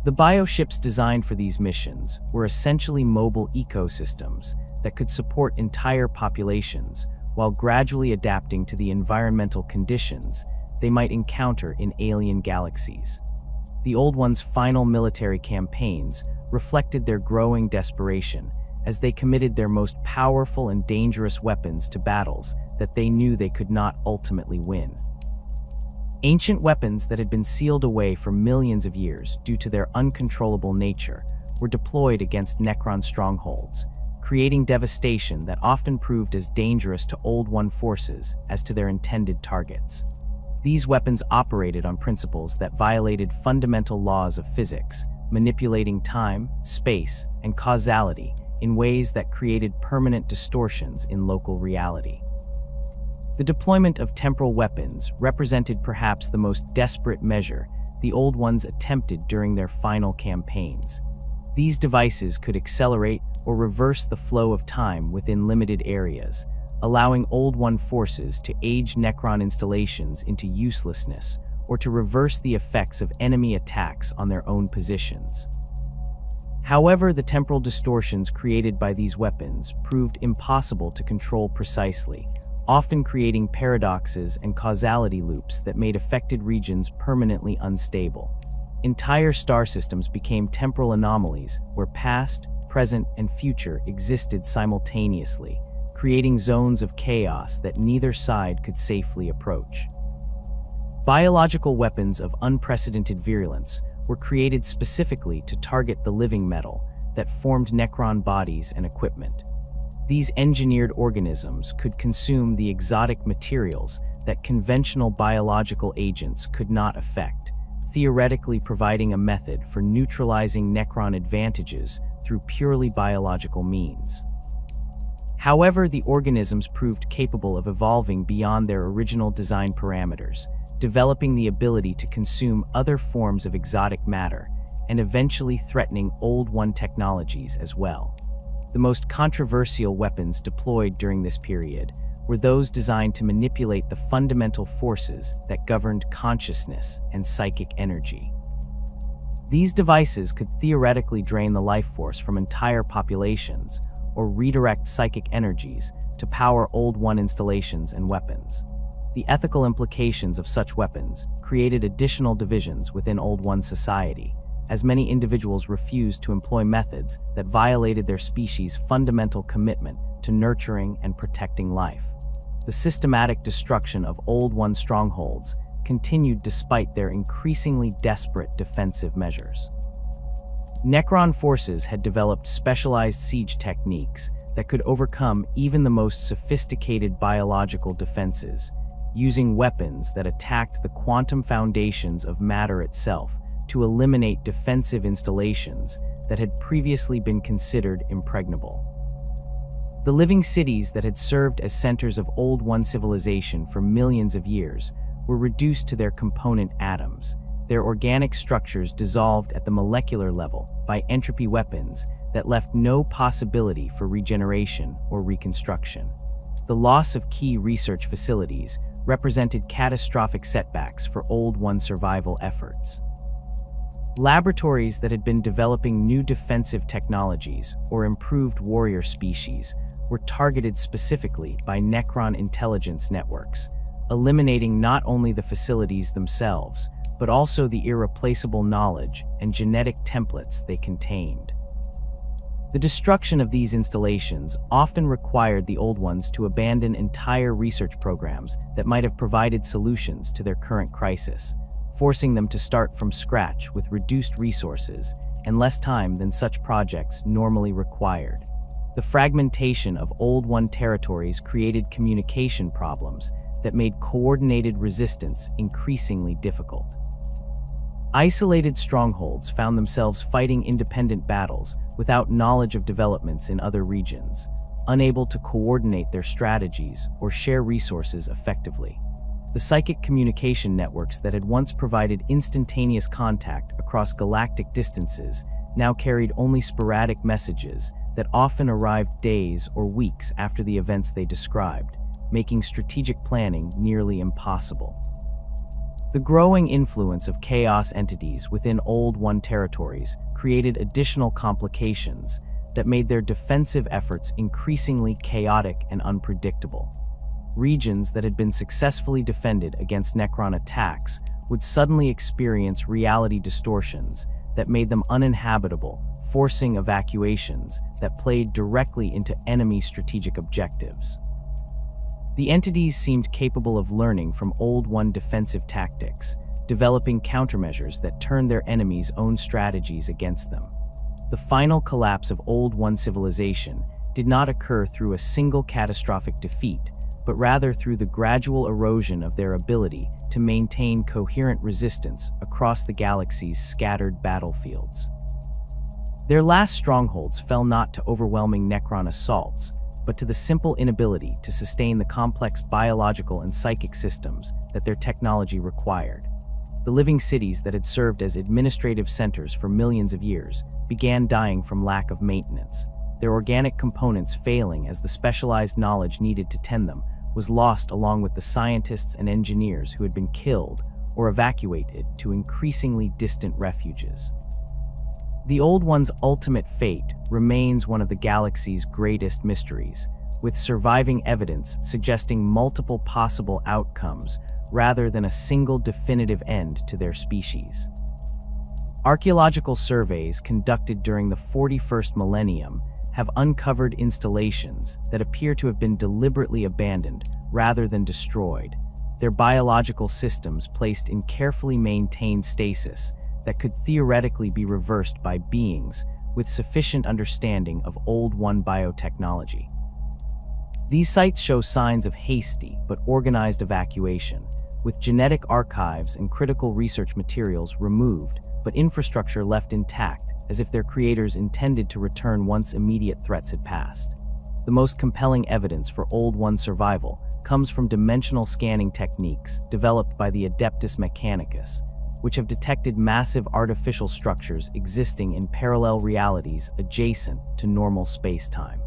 The bioships designed for these missions were essentially mobile ecosystems that could support entire populations while gradually adapting to the environmental conditions they might encounter in alien galaxies. The Old One's final military campaigns reflected their growing desperation as they committed their most powerful and dangerous weapons to battles that they knew they could not ultimately win. Ancient weapons that had been sealed away for millions of years due to their uncontrollable nature were deployed against Necron strongholds, creating devastation that often proved as dangerous to Old One forces as to their intended targets. These weapons operated on principles that violated fundamental laws of physics, manipulating time, space, and causality in ways that created permanent distortions in local reality. The deployment of temporal weapons represented perhaps the most desperate measure the Old Ones attempted during their final campaigns. These devices could accelerate or reverse the flow of time within limited areas, allowing Old One forces to age Necron installations into uselessness or to reverse the effects of enemy attacks on their own positions. However, the temporal distortions created by these weapons proved impossible to control precisely, often creating paradoxes and causality loops that made affected regions permanently unstable. Entire star systems became temporal anomalies where past, present, and future existed simultaneously, creating zones of chaos that neither side could safely approach. Biological weapons of unprecedented virulence were created specifically to target the living metal that formed Necron bodies and equipment. These engineered organisms could consume the exotic materials that conventional biological agents could not affect, theoretically providing a method for neutralizing Necron advantages through purely biological means. However, the organisms proved capable of evolving beyond their original design parameters, developing the ability to consume other forms of exotic matter and eventually threatening Old One technologies as well. The most controversial weapons deployed during this period were those designed to manipulate the fundamental forces that governed consciousness and psychic energy. These devices could theoretically drain the life force from entire populations or redirect psychic energies to power Old One installations and weapons. The ethical implications of such weapons created additional divisions within Old One society, as many individuals refused to employ methods that violated their species' fundamental commitment to nurturing and protecting life. The systematic destruction of Old One strongholds continued despite their increasingly desperate defensive measures. Necron forces had developed specialized siege techniques that could overcome even the most sophisticated biological defenses, using weapons that attacked the quantum foundations of matter itself to eliminate defensive installations that had previously been considered impregnable. The living cities that had served as centers of Old One civilization for millions of years were reduced to their component atoms, their organic structures dissolved at the molecular level by entropy weapons that left no possibility for regeneration or reconstruction. The loss of key research facilities represented catastrophic setbacks for Old One survival efforts. Laboratories that had been developing new defensive technologies or improved warrior species were targeted specifically by Necron intelligence networks, eliminating not only the facilities themselves, but also the irreplaceable knowledge and genetic templates they contained. The destruction of these installations often required the Old Ones to abandon entire research programs that might have provided solutions to their current crisis, forcing them to start from scratch with reduced resources and less time than such projects normally required. The fragmentation of Old One territories created communication problems that made coordinated resistance increasingly difficult. Isolated strongholds found themselves fighting independent battles without knowledge of developments in other regions, unable to coordinate their strategies or share resources effectively. The psychic communication networks that had once provided instantaneous contact across galactic distances now carried only sporadic messages that often arrived days or weeks after the events they described, making strategic planning nearly impossible. The growing influence of chaos entities within Old One territories created additional complications that made their defensive efforts increasingly chaotic and unpredictable. Regions that had been successfully defended against Necron attacks would suddenly experience reality distortions that made them uninhabitable, forcing evacuations that played directly into enemy strategic objectives. The entities seemed capable of learning from Old One defensive tactics, developing countermeasures that turned their enemies' own strategies against them. The final collapse of Old One civilization did not occur through a single catastrophic defeat, but rather through the gradual erosion of their ability to maintain coherent resistance across the galaxy's scattered battlefields. Their last strongholds fell not to overwhelming Necron assaults, but to the simple inability to sustain the complex biological and psychic systems that their technology required. The living cities that had served as administrative centers for millions of years began dying from lack of maintenance, their organic components failing as the specialized knowledge needed to tend them was lost along with the scientists and engineers who had been killed or evacuated to increasingly distant refuges. The Old One's ultimate fate remains one of the galaxy's greatest mysteries, with surviving evidence suggesting multiple possible outcomes rather than a single definitive end to their species. Archaeological surveys conducted during the 41st millennium have uncovered installations that appear to have been deliberately abandoned rather than destroyed, their biological systems placed in carefully maintained stasis that could theoretically be reversed by beings with sufficient understanding of Old One biotechnology. These sites show signs of hasty but organized evacuation, with genetic archives and critical research materials removed but infrastructure left intact, as if their creators intended to return once immediate threats had passed. The most compelling evidence for Old One survival comes from dimensional scanning techniques developed by the Adeptus Mechanicus, which have detected massive artificial structures existing in parallel realities adjacent to normal space-time.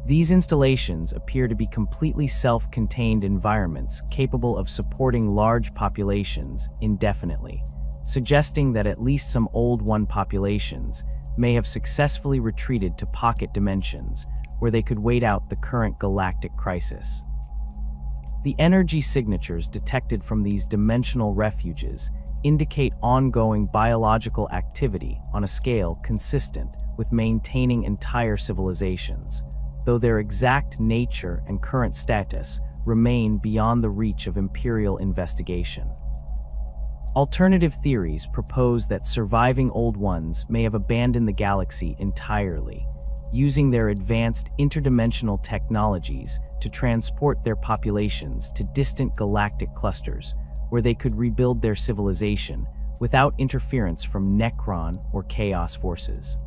These installations appear to be completely self-contained environments capable of supporting large populations indefinitely, suggesting that at least some Old One populations may have successfully retreated to pocket dimensions where they could wait out the current galactic crisis. The energy signatures detected from these dimensional refuges indicate ongoing biological activity on a scale consistent with maintaining entire civilizations, though their exact nature and current status remain beyond the reach of Imperial investigation. Alternative theories propose that surviving Old Ones may have abandoned the galaxy entirely, using their advanced interdimensional technologies to transport their populations to distant galactic clusters where they could rebuild their civilization without interference from Necron or Chaos forces.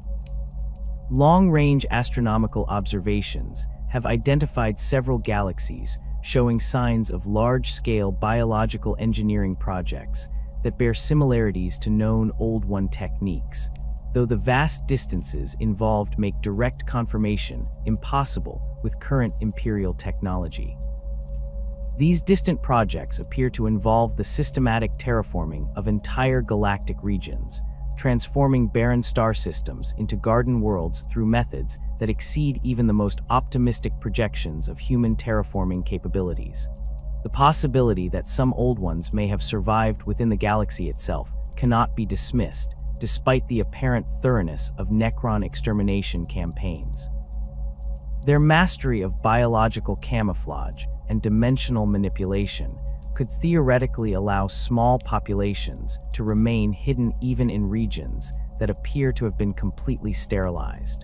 Long-range astronomical observations have identified several galaxies showing signs of large-scale biological engineering projects that bear similarities to known Old One techniques, though the vast distances involved make direct confirmation impossible with current Imperial technology. These distant projects appear to involve the systematic terraforming of entire galactic regions, transforming barren star systems into garden worlds through methods that exceed even the most optimistic projections of human terraforming capabilities. The possibility that some old ones may have survived within the galaxy itself cannot be dismissed, despite the apparent thoroughness of Necron extermination campaigns. Their mastery of biological camouflage and dimensional manipulation could theoretically allow small populations to remain hidden even in regions that appear to have been completely sterilized.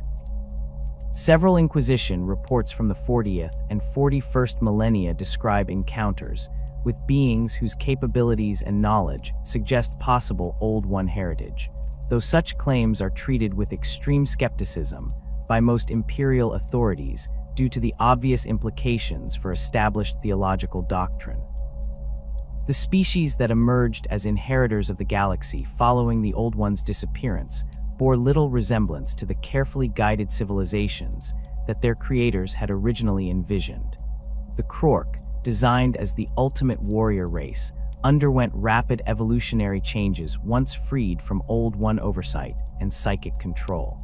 Several Inquisition reports from the 40th and 41st millennia describe encounters with beings whose capabilities and knowledge suggest possible Old One heritage, though such claims are treated with extreme skepticism by most imperial authorities due to the obvious implications for established theological doctrine. The species that emerged as inheritors of the galaxy following the Old One's disappearance bore little resemblance to the carefully guided civilizations that their creators had originally envisioned. The Krork, designed as the ultimate warrior race, underwent rapid evolutionary changes once freed from Old One oversight and psychic control.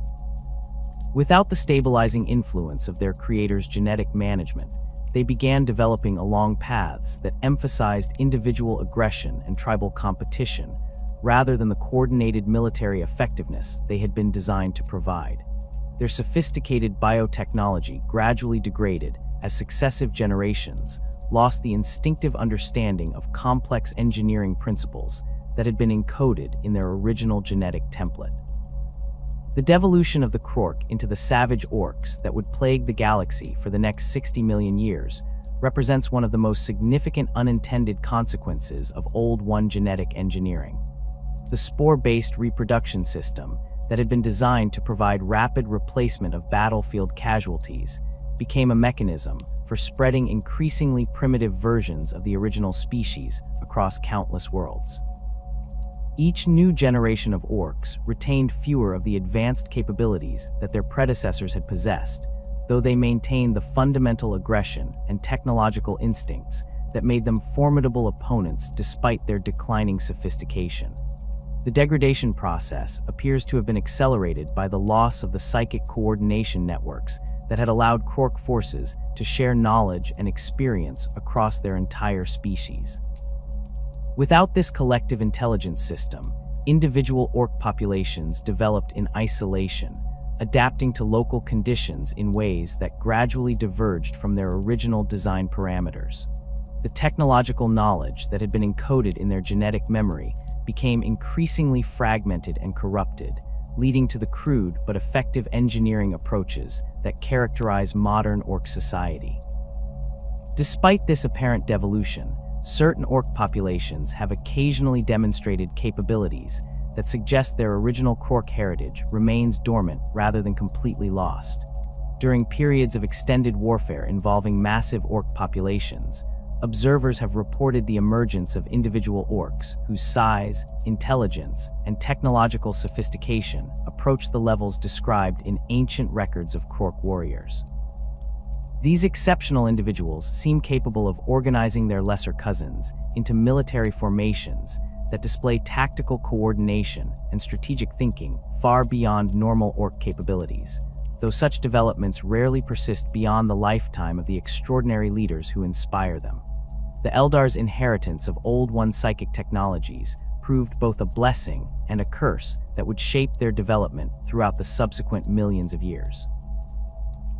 Without the stabilizing influence of their creators' genetic management, they began developing along paths that emphasized individual aggression and tribal competition rather than the coordinated military effectiveness they had been designed to provide. Their sophisticated biotechnology gradually degraded as successive generations lost the instinctive understanding of complex engineering principles that had been encoded in their original genetic template. The devolution of the Krork into the savage orcs that would plague the galaxy for the next 60 million years represents one of the most significant unintended consequences of Old One genetic engineering. The spore-based reproduction system that had been designed to provide rapid replacement of battlefield casualties became a mechanism for spreading increasingly primitive versions of the original species across countless worlds. Each new generation of orcs retained fewer of the advanced capabilities that their predecessors had possessed, though they maintained the fundamental aggression and technological instincts that made them formidable opponents despite their declining sophistication. The degradation process appears to have been accelerated by the loss of the psychic coordination networks that had allowed Krork forces to share knowledge and experience across their entire species. Without this collective intelligence system, individual orc populations developed in isolation, adapting to local conditions in ways that gradually diverged from their original design parameters. The technological knowledge that had been encoded in their genetic memory became increasingly fragmented and corrupted, leading to the crude but effective engineering approaches that characterize modern orc society. Despite this apparent devolution, certain orc populations have occasionally demonstrated capabilities that suggest their original Krork heritage remains dormant rather than completely lost. During periods of extended warfare involving massive orc populations, observers have reported the emergence of individual orcs whose size, intelligence, and technological sophistication approach the levels described in ancient records of Krork warriors. These exceptional individuals seem capable of organizing their lesser cousins into military formations that display tactical coordination and strategic thinking far beyond normal orc capabilities, though such developments rarely persist beyond the lifetime of the extraordinary leaders who inspire them. The Eldar's inheritance of Old One psychic technologies proved both a blessing and a curse that would shape their development throughout the subsequent millions of years.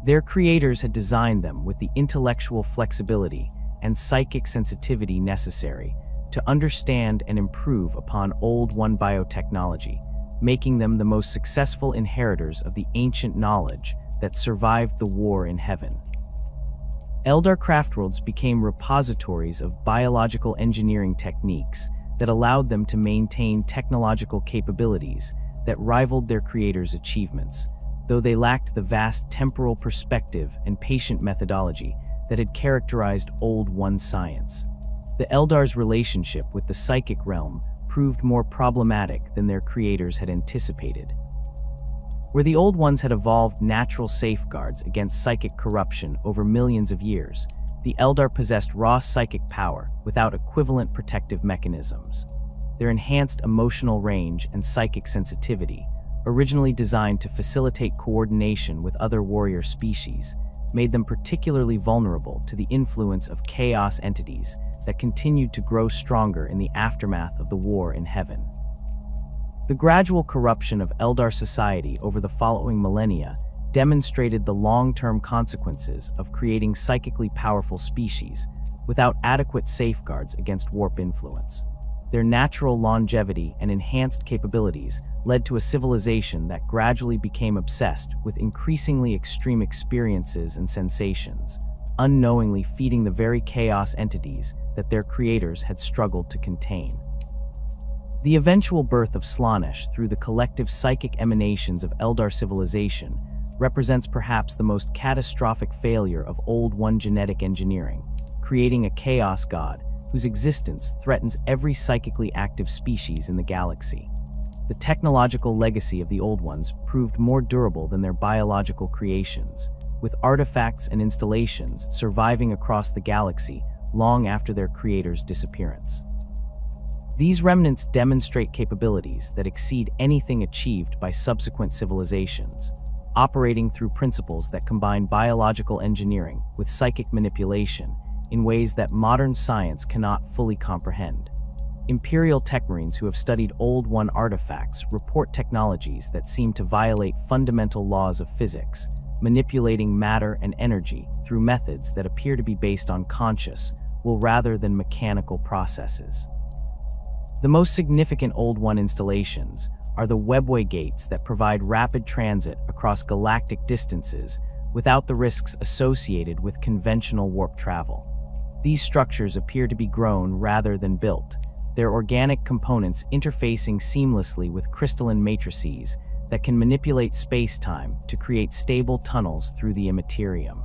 Their creators had designed them with the intellectual flexibility and psychic sensitivity necessary to understand and improve upon Old One biotechnology, making them the most successful inheritors of the ancient knowledge that survived the war in heaven. Eldar craftworlds became repositories of biological engineering techniques that allowed them to maintain technological capabilities that rivaled their creators' achievements, though they lacked the vast temporal perspective and patient methodology that had characterized Old One science. The Eldar's relationship with the psychic realm proved more problematic than their creators had anticipated. Where the Old Ones had evolved natural safeguards against psychic corruption over millions of years, the Eldar possessed raw psychic power without equivalent protective mechanisms. Their enhanced emotional range and psychic sensitivity, originally designed to facilitate coordination with other warrior species, made them particularly vulnerable to the influence of chaos entities that continued to grow stronger in the aftermath of the war in heaven. The gradual corruption of Eldar society over the following millennia demonstrated the long-term consequences of creating psychically powerful species without adequate safeguards against warp influence. Their natural longevity and enhanced capabilities led to a civilization that gradually became obsessed with increasingly extreme experiences and sensations, unknowingly feeding the very chaos entities that their creators had struggled to contain. The eventual birth of Slaanesh through the collective psychic emanations of Eldar civilization represents perhaps the most catastrophic failure of Old One genetic engineering, creating a chaos god whose existence threatens every psychically active species in the galaxy. The technological legacy of the Old Ones proved more durable than their biological creations, with artifacts and installations surviving across the galaxy long after their creators' disappearance. These remnants demonstrate capabilities that exceed anything achieved by subsequent civilizations, operating through principles that combine biological engineering with psychic manipulation in ways that modern science cannot fully comprehend. Imperial tech marines who have studied Old One artifacts report technologies that seem to violate fundamental laws of physics, manipulating matter and energy through methods that appear to be based on conscious, rather than mechanical processes. The most significant Old One installations are the Webway gates that provide rapid transit across galactic distances without the risks associated with conventional warp travel. These structures appear to be grown rather than built, their organic components interfacing seamlessly with crystalline matrices that can manipulate space-time to create stable tunnels through the Imperium.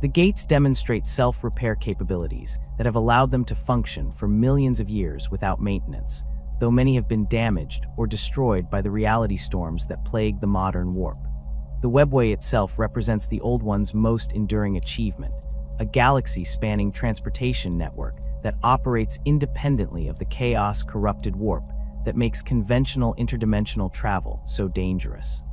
The gates demonstrate self-repair capabilities that have allowed them to function for millions of years without maintenance, though many have been damaged or destroyed by the reality storms that plague the modern warp. The Webway itself represents the Old One's most enduring achievement, a galaxy-spanning transportation network that operates independently of the chaos-corrupted warp that makes conventional interdimensional travel so dangerous.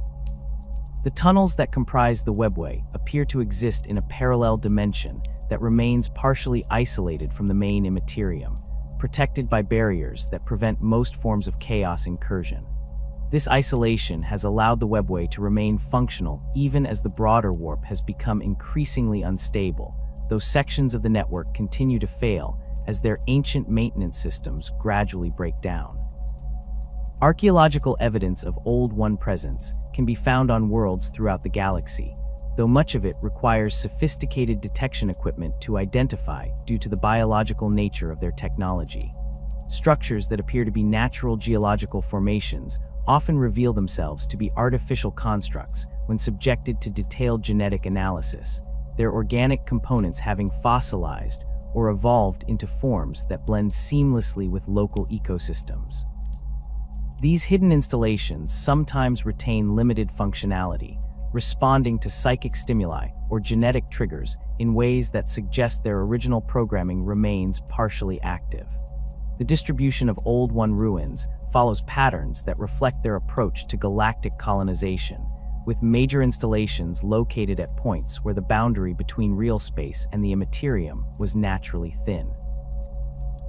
The tunnels that comprise the Webway appear to exist in a parallel dimension that remains partially isolated from the main Imperium, protected by barriers that prevent most forms of chaos incursion. This isolation has allowed the Webway to remain functional even as the broader warp has become increasingly unstable, though sections of the network continue to fail as their ancient maintenance systems gradually break down. Archaeological evidence of Old One presence can be found on worlds throughout the galaxy, though much of it requires sophisticated detection equipment to identify due to the biological nature of their technology. Structures that appear to be natural geological formations often reveal themselves to be artificial constructs when subjected to detailed genetic analysis, their organic components having fossilized or evolved into forms that blend seamlessly with local ecosystems. These hidden installations sometimes retain limited functionality, responding to psychic stimuli or genetic triggers in ways that suggest their original programming remains partially active. The distribution of Old One ruins follows patterns that reflect their approach to galactic colonization, with major installations located at points where the boundary between real space and the Imperium was naturally thin.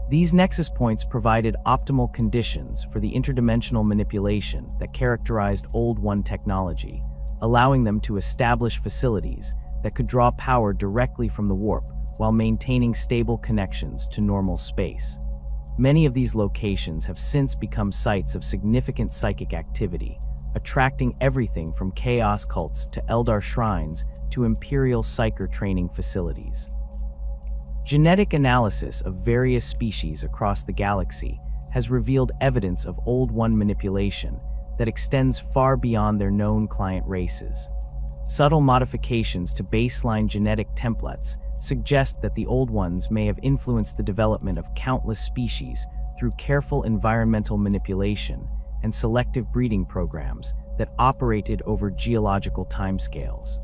These nexus points provided optimal conditions for the interdimensional manipulation that characterized Old One technology, allowing them to establish facilities that could draw power directly from the warp while maintaining stable connections to normal space. Many of these locations have since become sites of significant psychic activity, attracting everything from chaos cults to Eldar shrines to Imperial psyker training facilities. Genetic analysis of various species across the galaxy has revealed evidence of Old One manipulation that extends far beyond their known client races. Subtle modifications to baseline genetic templates suggest that the Old Ones may have influenced the development of countless species through careful environmental manipulation and selective breeding programs that operated over geological timescales.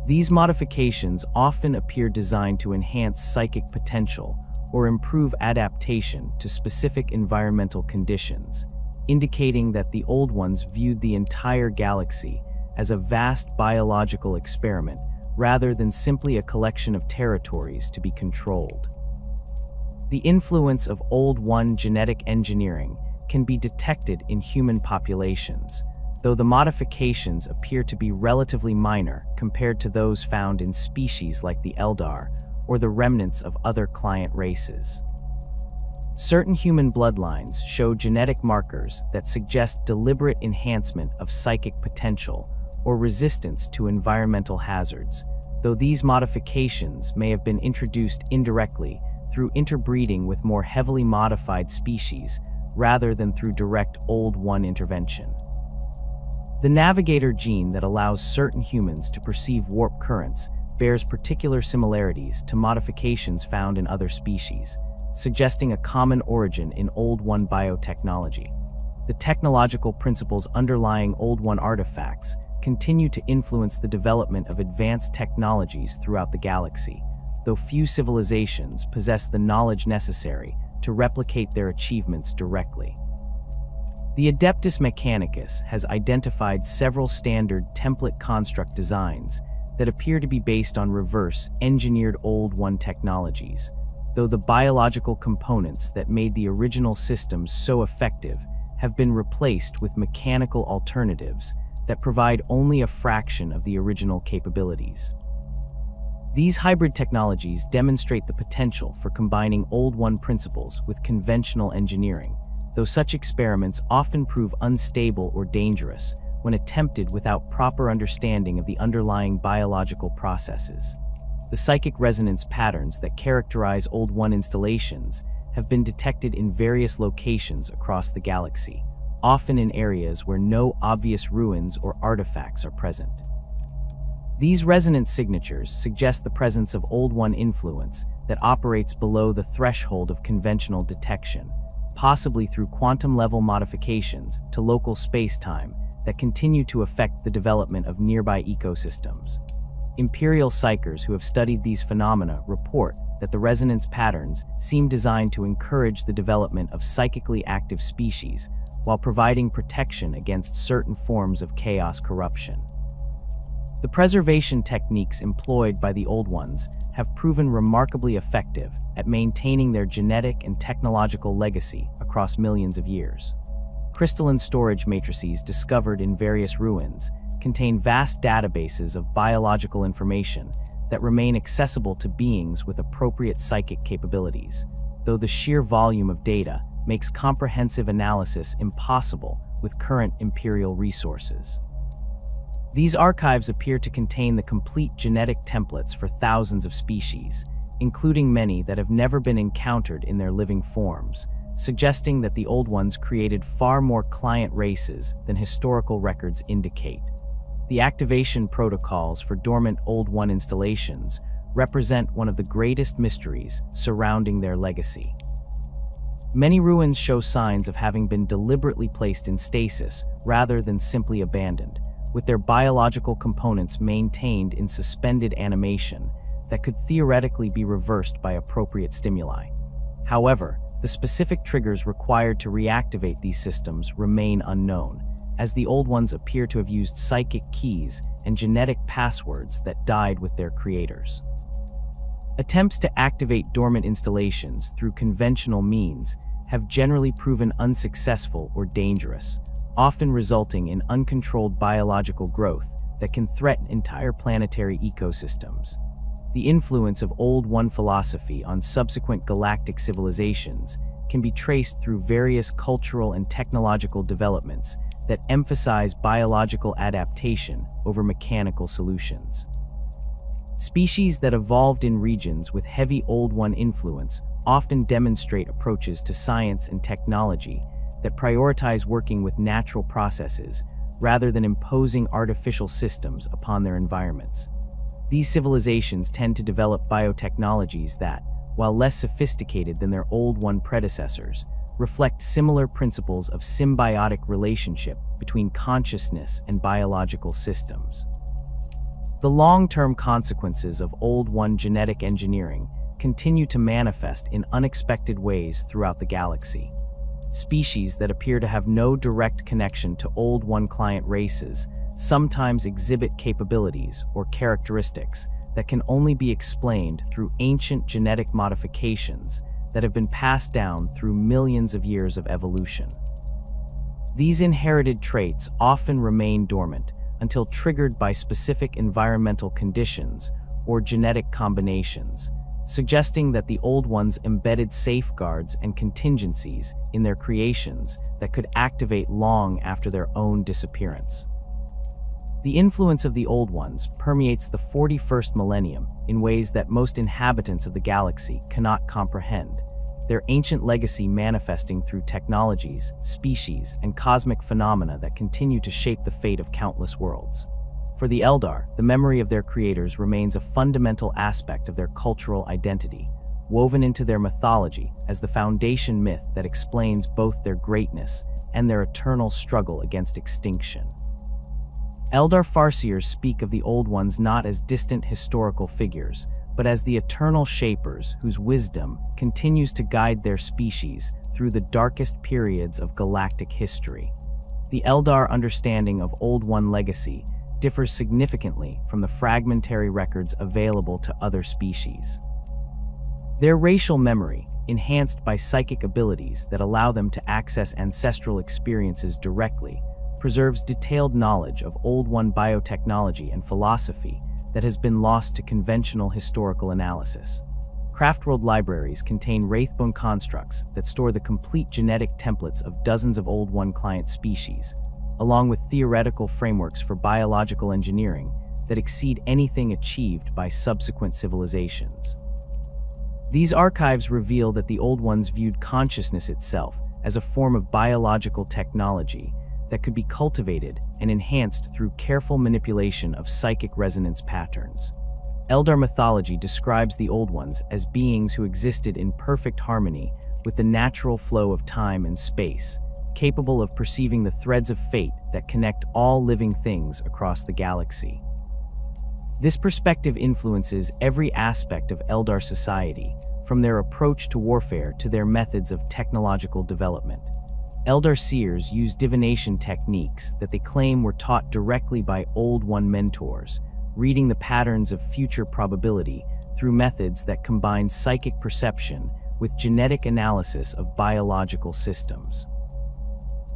These modifications often appear designed to enhance psychic potential or improve adaptation to specific environmental conditions, indicating that the Old Ones viewed the entire galaxy as a vast biological experiment rather than simply a collection of territories to be controlled. The influence of Old One genetic engineering can be detected in human populations, though the modifications appear to be relatively minor compared to those found in species like the Eldar or the remnants of other client races. Certain human bloodlines show genetic markers that suggest deliberate enhancement of psychic potential or resistance to environmental hazards, though these modifications may have been introduced indirectly through interbreeding with more heavily modified species rather than through direct Old One intervention. The navigator gene that allows certain humans to perceive warp currents bears particular similarities to modifications found in other species, suggesting a common origin in Old One biotechnology. The technological principles underlying Old One artifacts continue to influence the development of advanced technologies throughout the galaxy, though few civilizations possess the knowledge necessary to replicate their achievements directly. The Adeptus Mechanicus has identified several standard template construct designs that appear to be based on reverse-engineered Old One technologies, though the biological components that made the original systems so effective have been replaced with mechanical alternatives that provide only a fraction of the original capabilities. These hybrid technologies demonstrate the potential for combining Old One principles with conventional engineering, though such experiments often prove unstable or dangerous when attempted without proper understanding of the underlying biological processes. The psychic resonance patterns that characterize Old One installations have been detected in various locations across the galaxy, often in areas where no obvious ruins or artifacts are present. These resonance signatures suggest the presence of Old One influence that operates below the threshold of conventional detection, possibly through quantum-level modifications to local space-time that continue to affect the development of nearby ecosystems. Imperial psychers who have studied these phenomena report that the resonance patterns seem designed to encourage the development of psychically active species while providing protection against certain forms of chaos corruption. The preservation techniques employed by the Old Ones have proven remarkably effective at maintaining their genetic and technological legacy across millions of years. Crystalline storage matrices discovered in various ruins contain vast databases of biological information that remain accessible to beings with appropriate psychic capabilities, though the sheer volume of data makes comprehensive analysis impossible with current Imperial resources. These archives appear to contain the complete genetic templates for thousands of species, including many that have never been encountered in their living forms, suggesting that the Old Ones created far more client races than historical records indicate. The activation protocols for dormant Old One installations represent one of the greatest mysteries surrounding their legacy. Many ruins show signs of having been deliberately placed in stasis rather than simply abandoned, with their biological components maintained in suspended animation that could theoretically be reversed by appropriate stimuli. However, the specific triggers required to reactivate these systems remain unknown, as the Old Ones appear to have used psychic keys and genetic passwords that died with their creators. Attempts to activate dormant installations through conventional means have generally proven unsuccessful or dangerous, often resulting in uncontrolled biological growth that can threaten entire planetary ecosystems. The influence of Old One philosophy on subsequent galactic civilizations can be traced through various cultural and technological developments that emphasize biological adaptation over mechanical solutions. Species that evolved in regions with heavy Old One influence often demonstrate approaches to science and technology that prioritize working with natural processes rather than imposing artificial systems upon their environments. These civilizations tend to develop biotechnologies that, while less sophisticated than their Old One predecessors, reflect similar principles of symbiotic relationship between consciousness and biological systems. The long-term consequences of Old One genetic engineering continue to manifest in unexpected ways throughout the galaxy. Species that appear to have no direct connection to Old One client races sometimes exhibit capabilities or characteristics that can only be explained through ancient genetic modifications that have been passed down through millions of years of evolution. These inherited traits often remain dormant until triggered by specific environmental conditions or genetic combinations, suggesting that the Old Ones embedded safeguards and contingencies in their creations that could activate long after their own disappearance. The influence of the Old Ones permeates the 41st millennium in ways that most inhabitants of the galaxy cannot comprehend, their ancient legacy manifesting through technologies, species, and cosmic phenomena that continue to shape the fate of countless worlds. For the Eldar, the memory of their creators remains a fundamental aspect of their cultural identity, woven into their mythology as the foundation myth that explains both their greatness and their eternal struggle against extinction. Eldar farseers speak of the Old Ones not as distant historical figures, but as the eternal shapers whose wisdom continues to guide their species through the darkest periods of galactic history. The Eldar understanding of Old One legacy differs significantly from the fragmentary records available to other species. Their racial memory, enhanced by psychic abilities that allow them to access ancestral experiences directly, preserves detailed knowledge of Old One biotechnology and philosophy that has been lost to conventional historical analysis. Craftworld libraries contain wraithbone constructs that store the complete genetic templates of dozens of Old One client species, along with theoretical frameworks for biological engineering that exceed anything achieved by subsequent civilizations. These archives reveal that the Old Ones viewed consciousness itself as a form of biological technology that could be cultivated and enhanced through careful manipulation of psychic resonance patterns. Eldar mythology describes the Old Ones as beings who existed in perfect harmony with the natural flow of time and space, capable of perceiving the threads of fate that connect all living things across the galaxy. This perspective influences every aspect of Eldar society, from their approach to warfare to their methods of technological development. Eldar seers use divination techniques that they claim were taught directly by Old One mentors, reading the patterns of future probability through methods that combine psychic perception with genetic analysis of biological systems.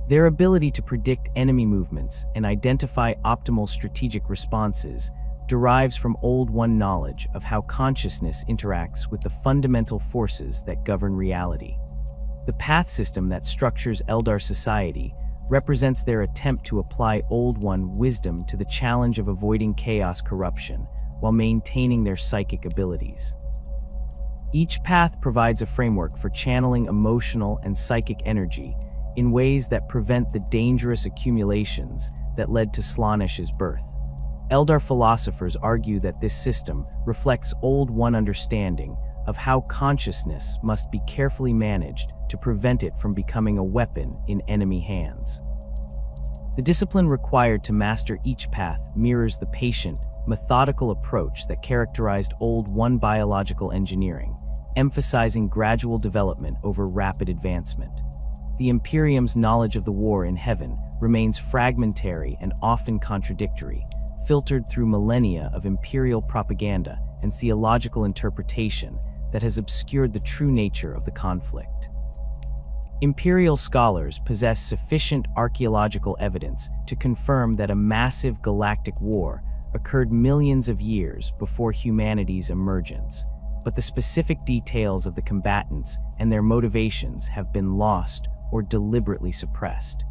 Their ability to predict enemy movements and identify optimal strategic responses derives from Old One knowledge of how consciousness interacts with the fundamental forces that govern reality. The path system that structures Eldar society represents their attempt to apply Old One wisdom to the challenge of avoiding chaos corruption while maintaining their psychic abilities. Each path provides a framework for channeling emotional and psychic energy in ways that prevent the dangerous accumulations that led to Slaanesh's birth. Eldar philosophers argue that this system reflects Old One understanding of how consciousness must be carefully managed to prevent it from becoming a weapon in enemy hands. The discipline required to master each path mirrors the patient, methodical approach that characterized Old One biological engineering, emphasizing gradual development over rapid advancement. The Imperium's knowledge of the war in heaven remains fragmentary and often contradictory, filtered through millennia of imperial propaganda and theological interpretation that has obscured the true nature of the conflict. Imperial scholars possess sufficient archaeological evidence to confirm that a massive galactic war occurred millions of years before humanity's emergence, but the specific details of the combatants and their motivations have been lost or deliberately suppressed.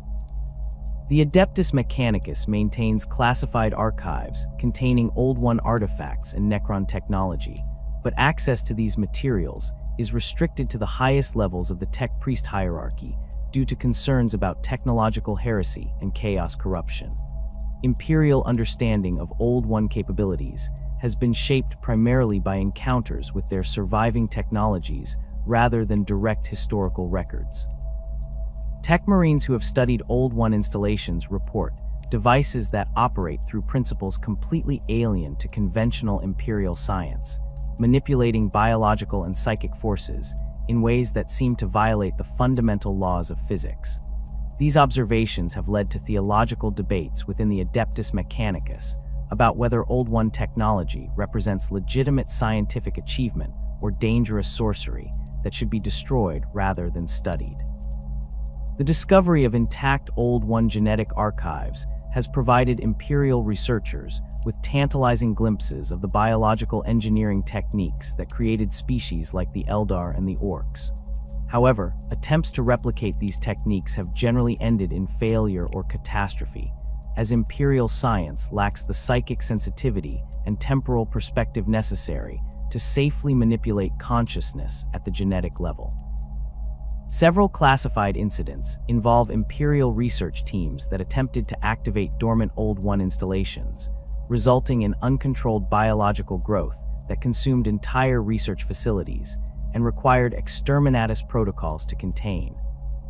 The Adeptus Mechanicus maintains classified archives containing Old One artifacts and Necron technology, but access to these materials is restricted to the highest levels of the tech priest hierarchy due to concerns about technological heresy and chaos corruption. Imperial understanding of Old One capabilities has been shaped primarily by encounters with their surviving technologies rather than direct historical records. Tech Marines who have studied Old One installations report devices that operate through principles completely alien to conventional Imperial science, manipulating biological and psychic forces in ways that seem to violate the fundamental laws of physics. These observations have led to theological debates within the Adeptus Mechanicus about whether Old One technology represents legitimate scientific achievement or dangerous sorcery that should be destroyed rather than studied. The discovery of intact Old One genetic archives has provided Imperial researchers with tantalizing glimpses of the biological engineering techniques that created species like the Eldar and the Orcs. However, attempts to replicate these techniques have generally ended in failure or catastrophe, as Imperial science lacks the psychic sensitivity and temporal perspective necessary to safely manipulate consciousness at the genetic level. Several classified incidents involve Imperial research teams that attempted to activate dormant Old One installations, resulting in uncontrolled biological growth that consumed entire research facilities and required exterminatus protocols to contain.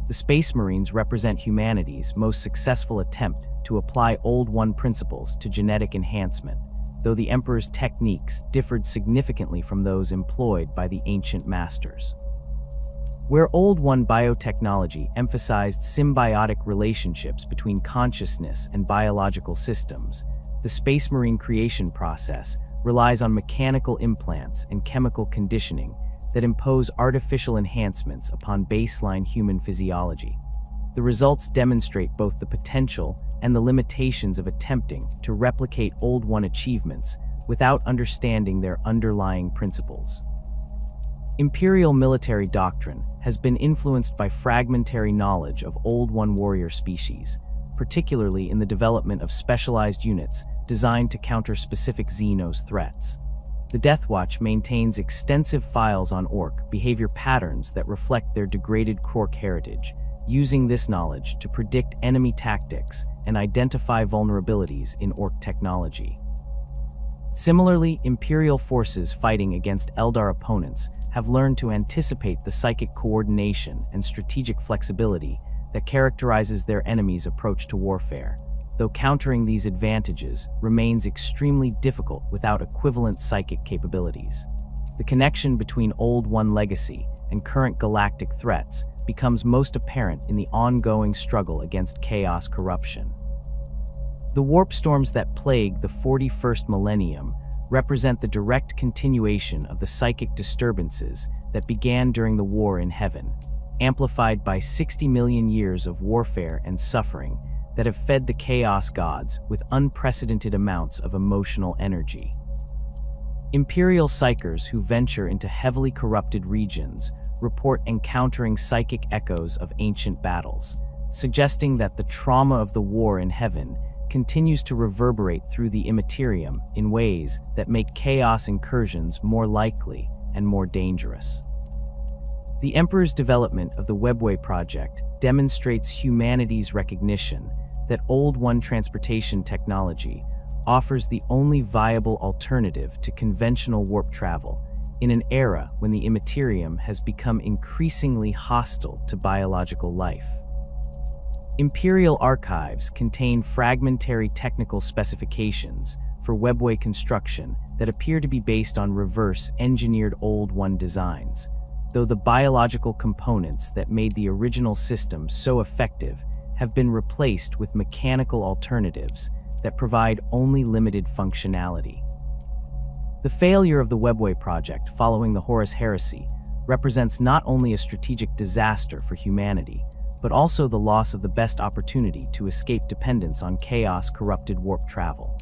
The Space Marines represent humanity's most successful attempt to apply Old One principles to genetic enhancement, though the Emperor's techniques differed significantly from those employed by the ancient masters. Where Old One biotechnology emphasized symbiotic relationships between consciousness and biological systems, the Space Marine creation process relies on mechanical implants and chemical conditioning that impose artificial enhancements upon baseline human physiology. The results demonstrate both the potential and the limitations of attempting to replicate Old One achievements without understanding their underlying principles. Imperial military doctrine has been influenced by fragmentary knowledge of Old One warrior species, particularly in the development of specialized units designed to counter specific Xenos threats. The Death Watch maintains extensive files on Orc behavior patterns that reflect their degraded Krork heritage, using this knowledge to predict enemy tactics and identify vulnerabilities in Orc technology. Similarly, Imperial forces fighting against Eldar opponents have learned to anticipate the psychic coordination and strategic flexibility that characterizes their enemies' approach to warfare, though countering these advantages remains extremely difficult without equivalent psychic capabilities. The connection between Old One legacy and current galactic threats becomes most apparent in the ongoing struggle against chaos corruption. The warp storms that plague the 41st millennium represent the direct continuation of the psychic disturbances that began during the War in Heaven, amplified by 60 million years of warfare and suffering that have fed the Chaos Gods with unprecedented amounts of emotional energy. Imperial psychers who venture into heavily corrupted regions report encountering psychic echoes of ancient battles, suggesting that the trauma of the War in Heaven continues to reverberate through the Imperium in ways that make chaos incursions more likely and more dangerous. The Emperor's development of the Webway project demonstrates humanity's recognition that Old One transportation technology offers the only viable alternative to conventional warp travel in an era when the Imperium has become increasingly hostile to biological life. Imperial archives contain fragmentary technical specifications for Webway construction that appear to be based on reverse-engineered Old One designs, though the biological components that made the original system so effective have been replaced with mechanical alternatives that provide only limited functionality. The failure of the Webway project following the Horus Heresy represents not only a strategic disaster for humanity, but also the loss of the best opportunity to escape dependence on chaos-corrupted warp travel.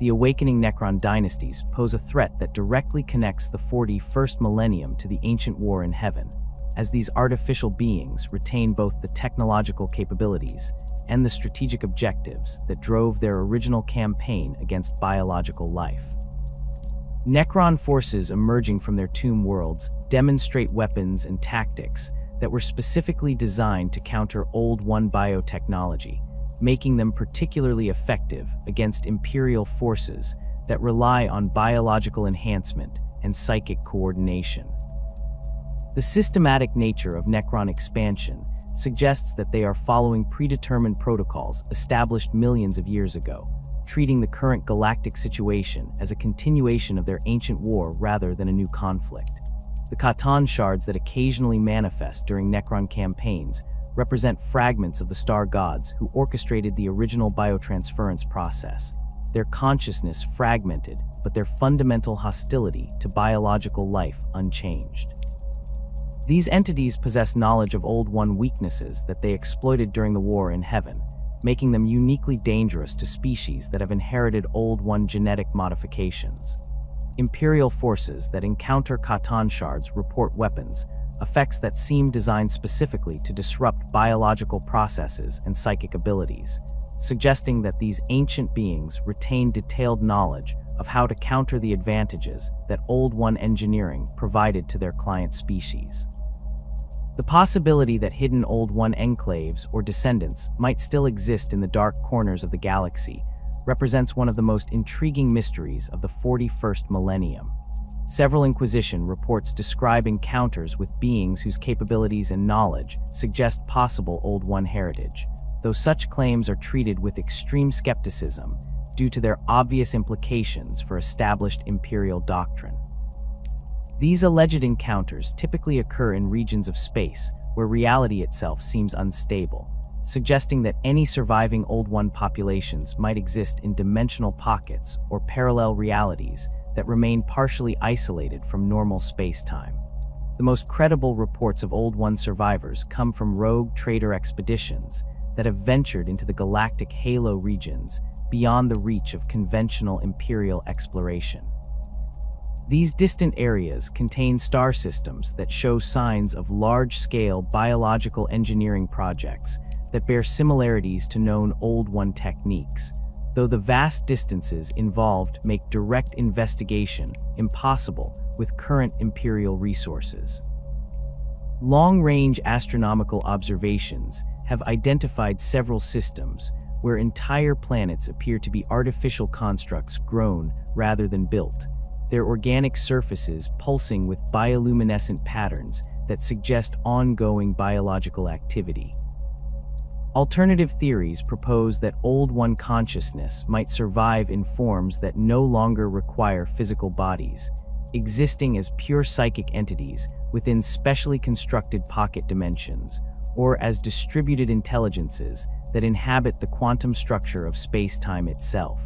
The awakening Necron dynasties pose a threat that directly connects the 41st millennium to the ancient War in Heaven, as these artificial beings retain both the technological capabilities and the strategic objectives that drove their original campaign against biological life. Necron forces emerging from their tomb worlds demonstrate weapons and tactics that were specifically designed to counter Old One biotechnology, making them particularly effective against Imperial forces that rely on biological enhancement and psychic coordination. The systematic nature of Necron expansion suggests that they are following predetermined protocols established millions of years ago, treating the current galactic situation as a continuation of their ancient war rather than a new conflict. The Khatan shards that occasionally manifest during Necron campaigns represent fragments of the star gods who orchestrated the original biotransference process, their consciousness fragmented, but their fundamental hostility to biological life unchanged. These entities possess knowledge of Old One weaknesses that they exploited during the war in heaven, making them uniquely dangerous to species that have inherited Old One genetic modifications. Imperial forces that encounter Khatan shards report weapons, effects that seem designed specifically to disrupt biological processes and psychic abilities, suggesting that these ancient beings retain detailed knowledge of how to counter the advantages that Old One engineering provided to their client species. The possibility that hidden Old One enclaves or descendants might still exist in the dark corners of the galaxy represents one of the most intriguing mysteries of the 41st millennium. Several Inquisition reports describe encounters with beings whose capabilities and knowledge suggest possible Old One heritage, though such claims are treated with extreme skepticism due to their obvious implications for established Imperial doctrine. These alleged encounters typically occur in regions of space where reality itself seems unstable, suggesting that any surviving Old One populations might exist in dimensional pockets or parallel realities that remain partially isolated from normal space-time. The most credible reports of Old One survivors come from rogue trader expeditions that have ventured into the galactic halo regions beyond the reach of conventional Imperial exploration. These distant areas contain star systems that show signs of large-scale biological engineering projects that bear similarities to known Old One techniques, though the vast distances involved make direct investigation impossible with current Imperial resources. Long-range astronomical observations have identified several systems where entire planets appear to be artificial constructs grown rather than built, their organic surfaces pulsing with bioluminescent patterns that suggest ongoing biological activity. Alternative theories propose that Old One consciousness might survive in forms that no longer require physical bodies, existing as pure psychic entities within specially constructed pocket dimensions, or as distributed intelligences that inhabit the quantum structure of space-time itself.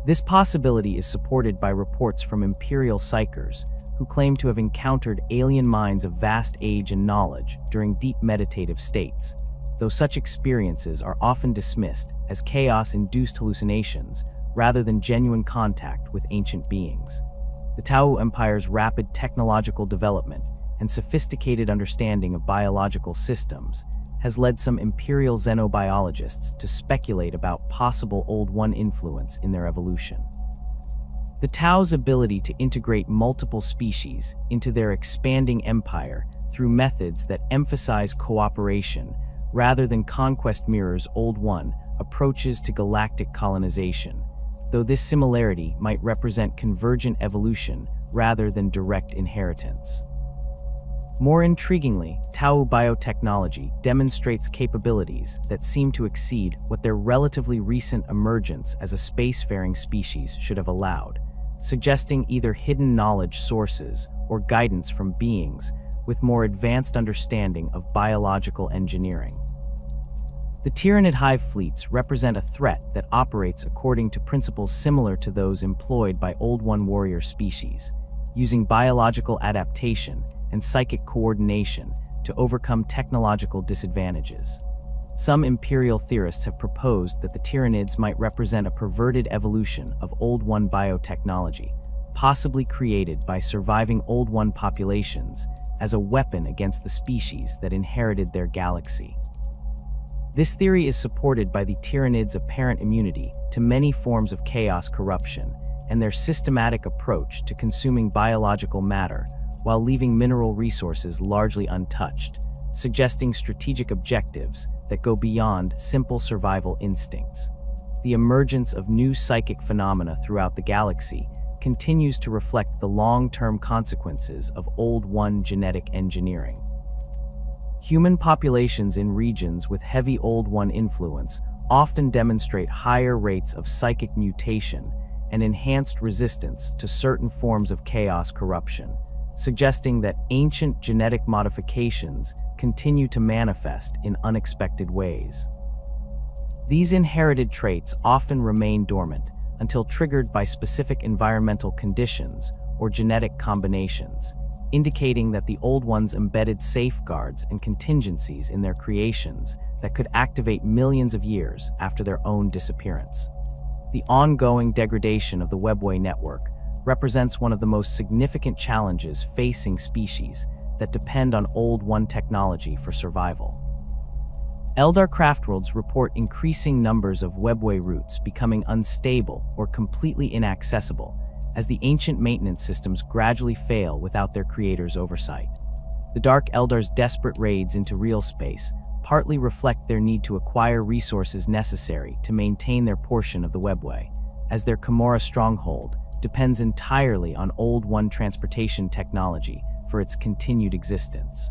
This possibility is supported by reports from Imperial psychers who claim to have encountered alien minds of vast age and knowledge during deep meditative states, though such experiences are often dismissed as chaos-induced hallucinations rather than genuine contact with ancient beings. The Tau Empire's rapid technological development and sophisticated understanding of biological systems has led some Imperial xenobiologists to speculate about possible Old One influence in their evolution. The Tau's ability to integrate multiple species into their expanding empire through methods that emphasize cooperation rather than conquest mirrors Old One approaches to galactic colonization, though this similarity might represent convergent evolution rather than direct inheritance. More intriguingly, Tau biotechnology demonstrates capabilities that seem to exceed what their relatively recent emergence as a spacefaring species should have allowed, suggesting either hidden knowledge sources or guidance from beings with more advanced understanding of biological engineering. The Tyranid hive fleets represent a threat that operates according to principles similar to those employed by Old One warrior species, using biological adaptation and psychic coordination to overcome technological disadvantages. Some Imperial theorists have proposed that the Tyranids might represent a perverted evolution of Old One biotechnology, possibly created by surviving Old One populations as a weapon against the species that inherited their galaxy. This theory is supported by the Tyranids' apparent immunity to many forms of chaos corruption and their systematic approach to consuming biological matter while leaving mineral resources largely untouched, suggesting strategic objectives that go beyond simple survival instincts. The emergence of new psychic phenomena throughout the galaxy continues to reflect the long-term consequences of Old One genetic engineering. Human populations in regions with heavy Old One influence often demonstrate higher rates of psychic mutation and enhanced resistance to certain forms of chaos corruption, suggesting that ancient genetic modifications continue to manifest in unexpected ways. These inherited traits often remain dormant until triggered by specific environmental conditions or genetic combinations, indicating that the Old Ones embedded safeguards and contingencies in their creations that could activate millions of years after their own disappearance. The ongoing degradation of the Webway network represents one of the most significant challenges facing species that depend on Old One technology for survival. Eldar craftworlds report increasing numbers of Webway routes becoming unstable or completely inaccessible as the ancient maintenance systems gradually fail without their creators' oversight. The Dark Eldar's desperate raids into real space partly reflect their need to acquire resources necessary to maintain their portion of the Webway, as their Camorra stronghold depends entirely on Old One transportation technology for its continued existence.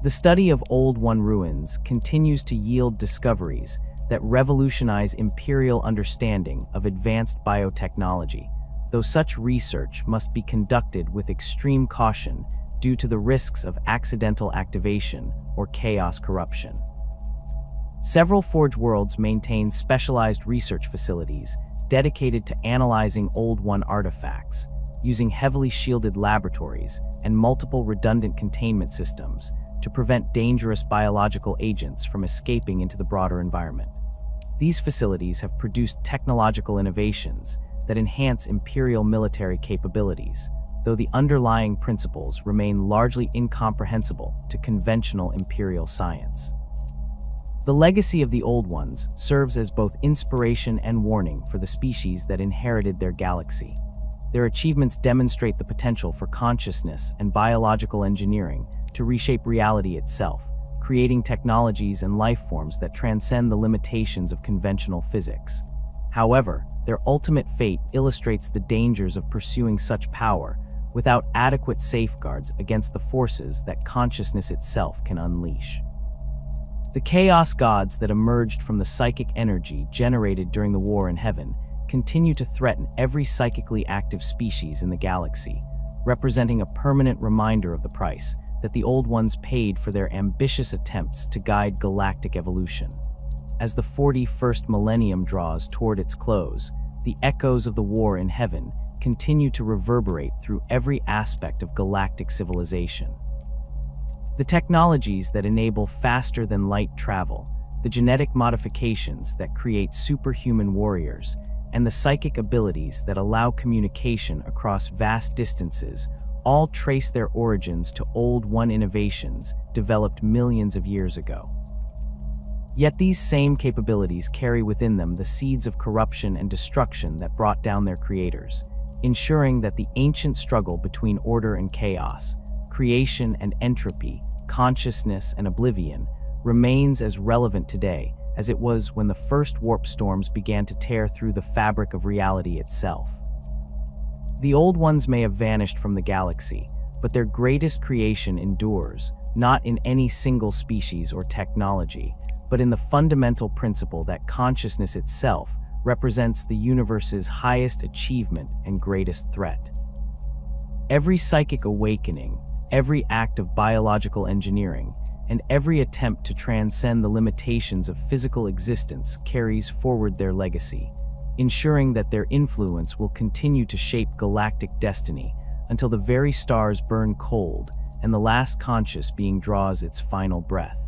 The study of Old One ruins continues to yield discoveries that revolutionize Imperial understanding of advanced biotechnology, though such research must be conducted with extreme caution due to the risks of accidental activation or chaos corruption. Several Forge worlds maintain specialized research facilities dedicated to analyzing Old One artifacts, using heavily shielded laboratories and multiple redundant containment systems to prevent dangerous biological agents from escaping into the broader environment. These facilities have produced technological innovations that enhance Imperial military capabilities, though the underlying principles remain largely incomprehensible to conventional Imperial science. The legacy of the Old Ones serves as both inspiration and warning for the species that inherited their galaxy. Their achievements demonstrate the potential for consciousness and biological engineering to reshape reality itself, creating technologies and life forms that transcend the limitations of conventional physics. However, their ultimate fate illustrates the dangers of pursuing such power without adequate safeguards against the forces that consciousness itself can unleash. The chaos gods that emerged from the psychic energy generated during the war in heaven continue to threaten every psychically active species in the galaxy, representing a permanent reminder of the price that the Old Ones paid for their ambitious attempts to guide galactic evolution. As the 41st millennium draws toward its close, the echoes of the war in heaven continue to reverberate through every aspect of galactic civilization. The technologies that enable faster-than-light travel, the genetic modifications that create superhuman warriors, and the psychic abilities that allow communication across vast distances all trace their origins to Old One innovations developed millions of years ago. Yet these same capabilities carry within them the seeds of corruption and destruction that brought down their creators, ensuring that the ancient struggle between order and chaos, creation and entropy, consciousness and oblivion, remains as relevant today as it was when the first warp storms began to tear through the fabric of reality itself. The Old Ones may have vanished from the galaxy, but their greatest creation endures, not in any single species or technology, but in the fundamental principle that consciousness itself represents the universe's highest achievement and greatest threat. Every psychic awakening, every act of biological engineering, and every attempt to transcend the limitations of physical existence carries forward their legacy, ensuring that their influence will continue to shape galactic destiny until the very stars burn cold and the last conscious being draws its final breath.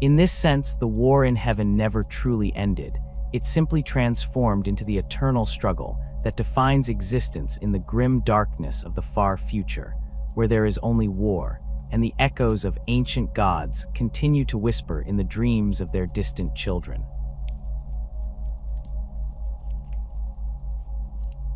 In this sense, the war in heaven never truly ended. It simply transformed into the eternal struggle that defines existence in the grim darkness of the far future, where there is only war, and the echoes of ancient gods continue to whisper in the dreams of their distant children.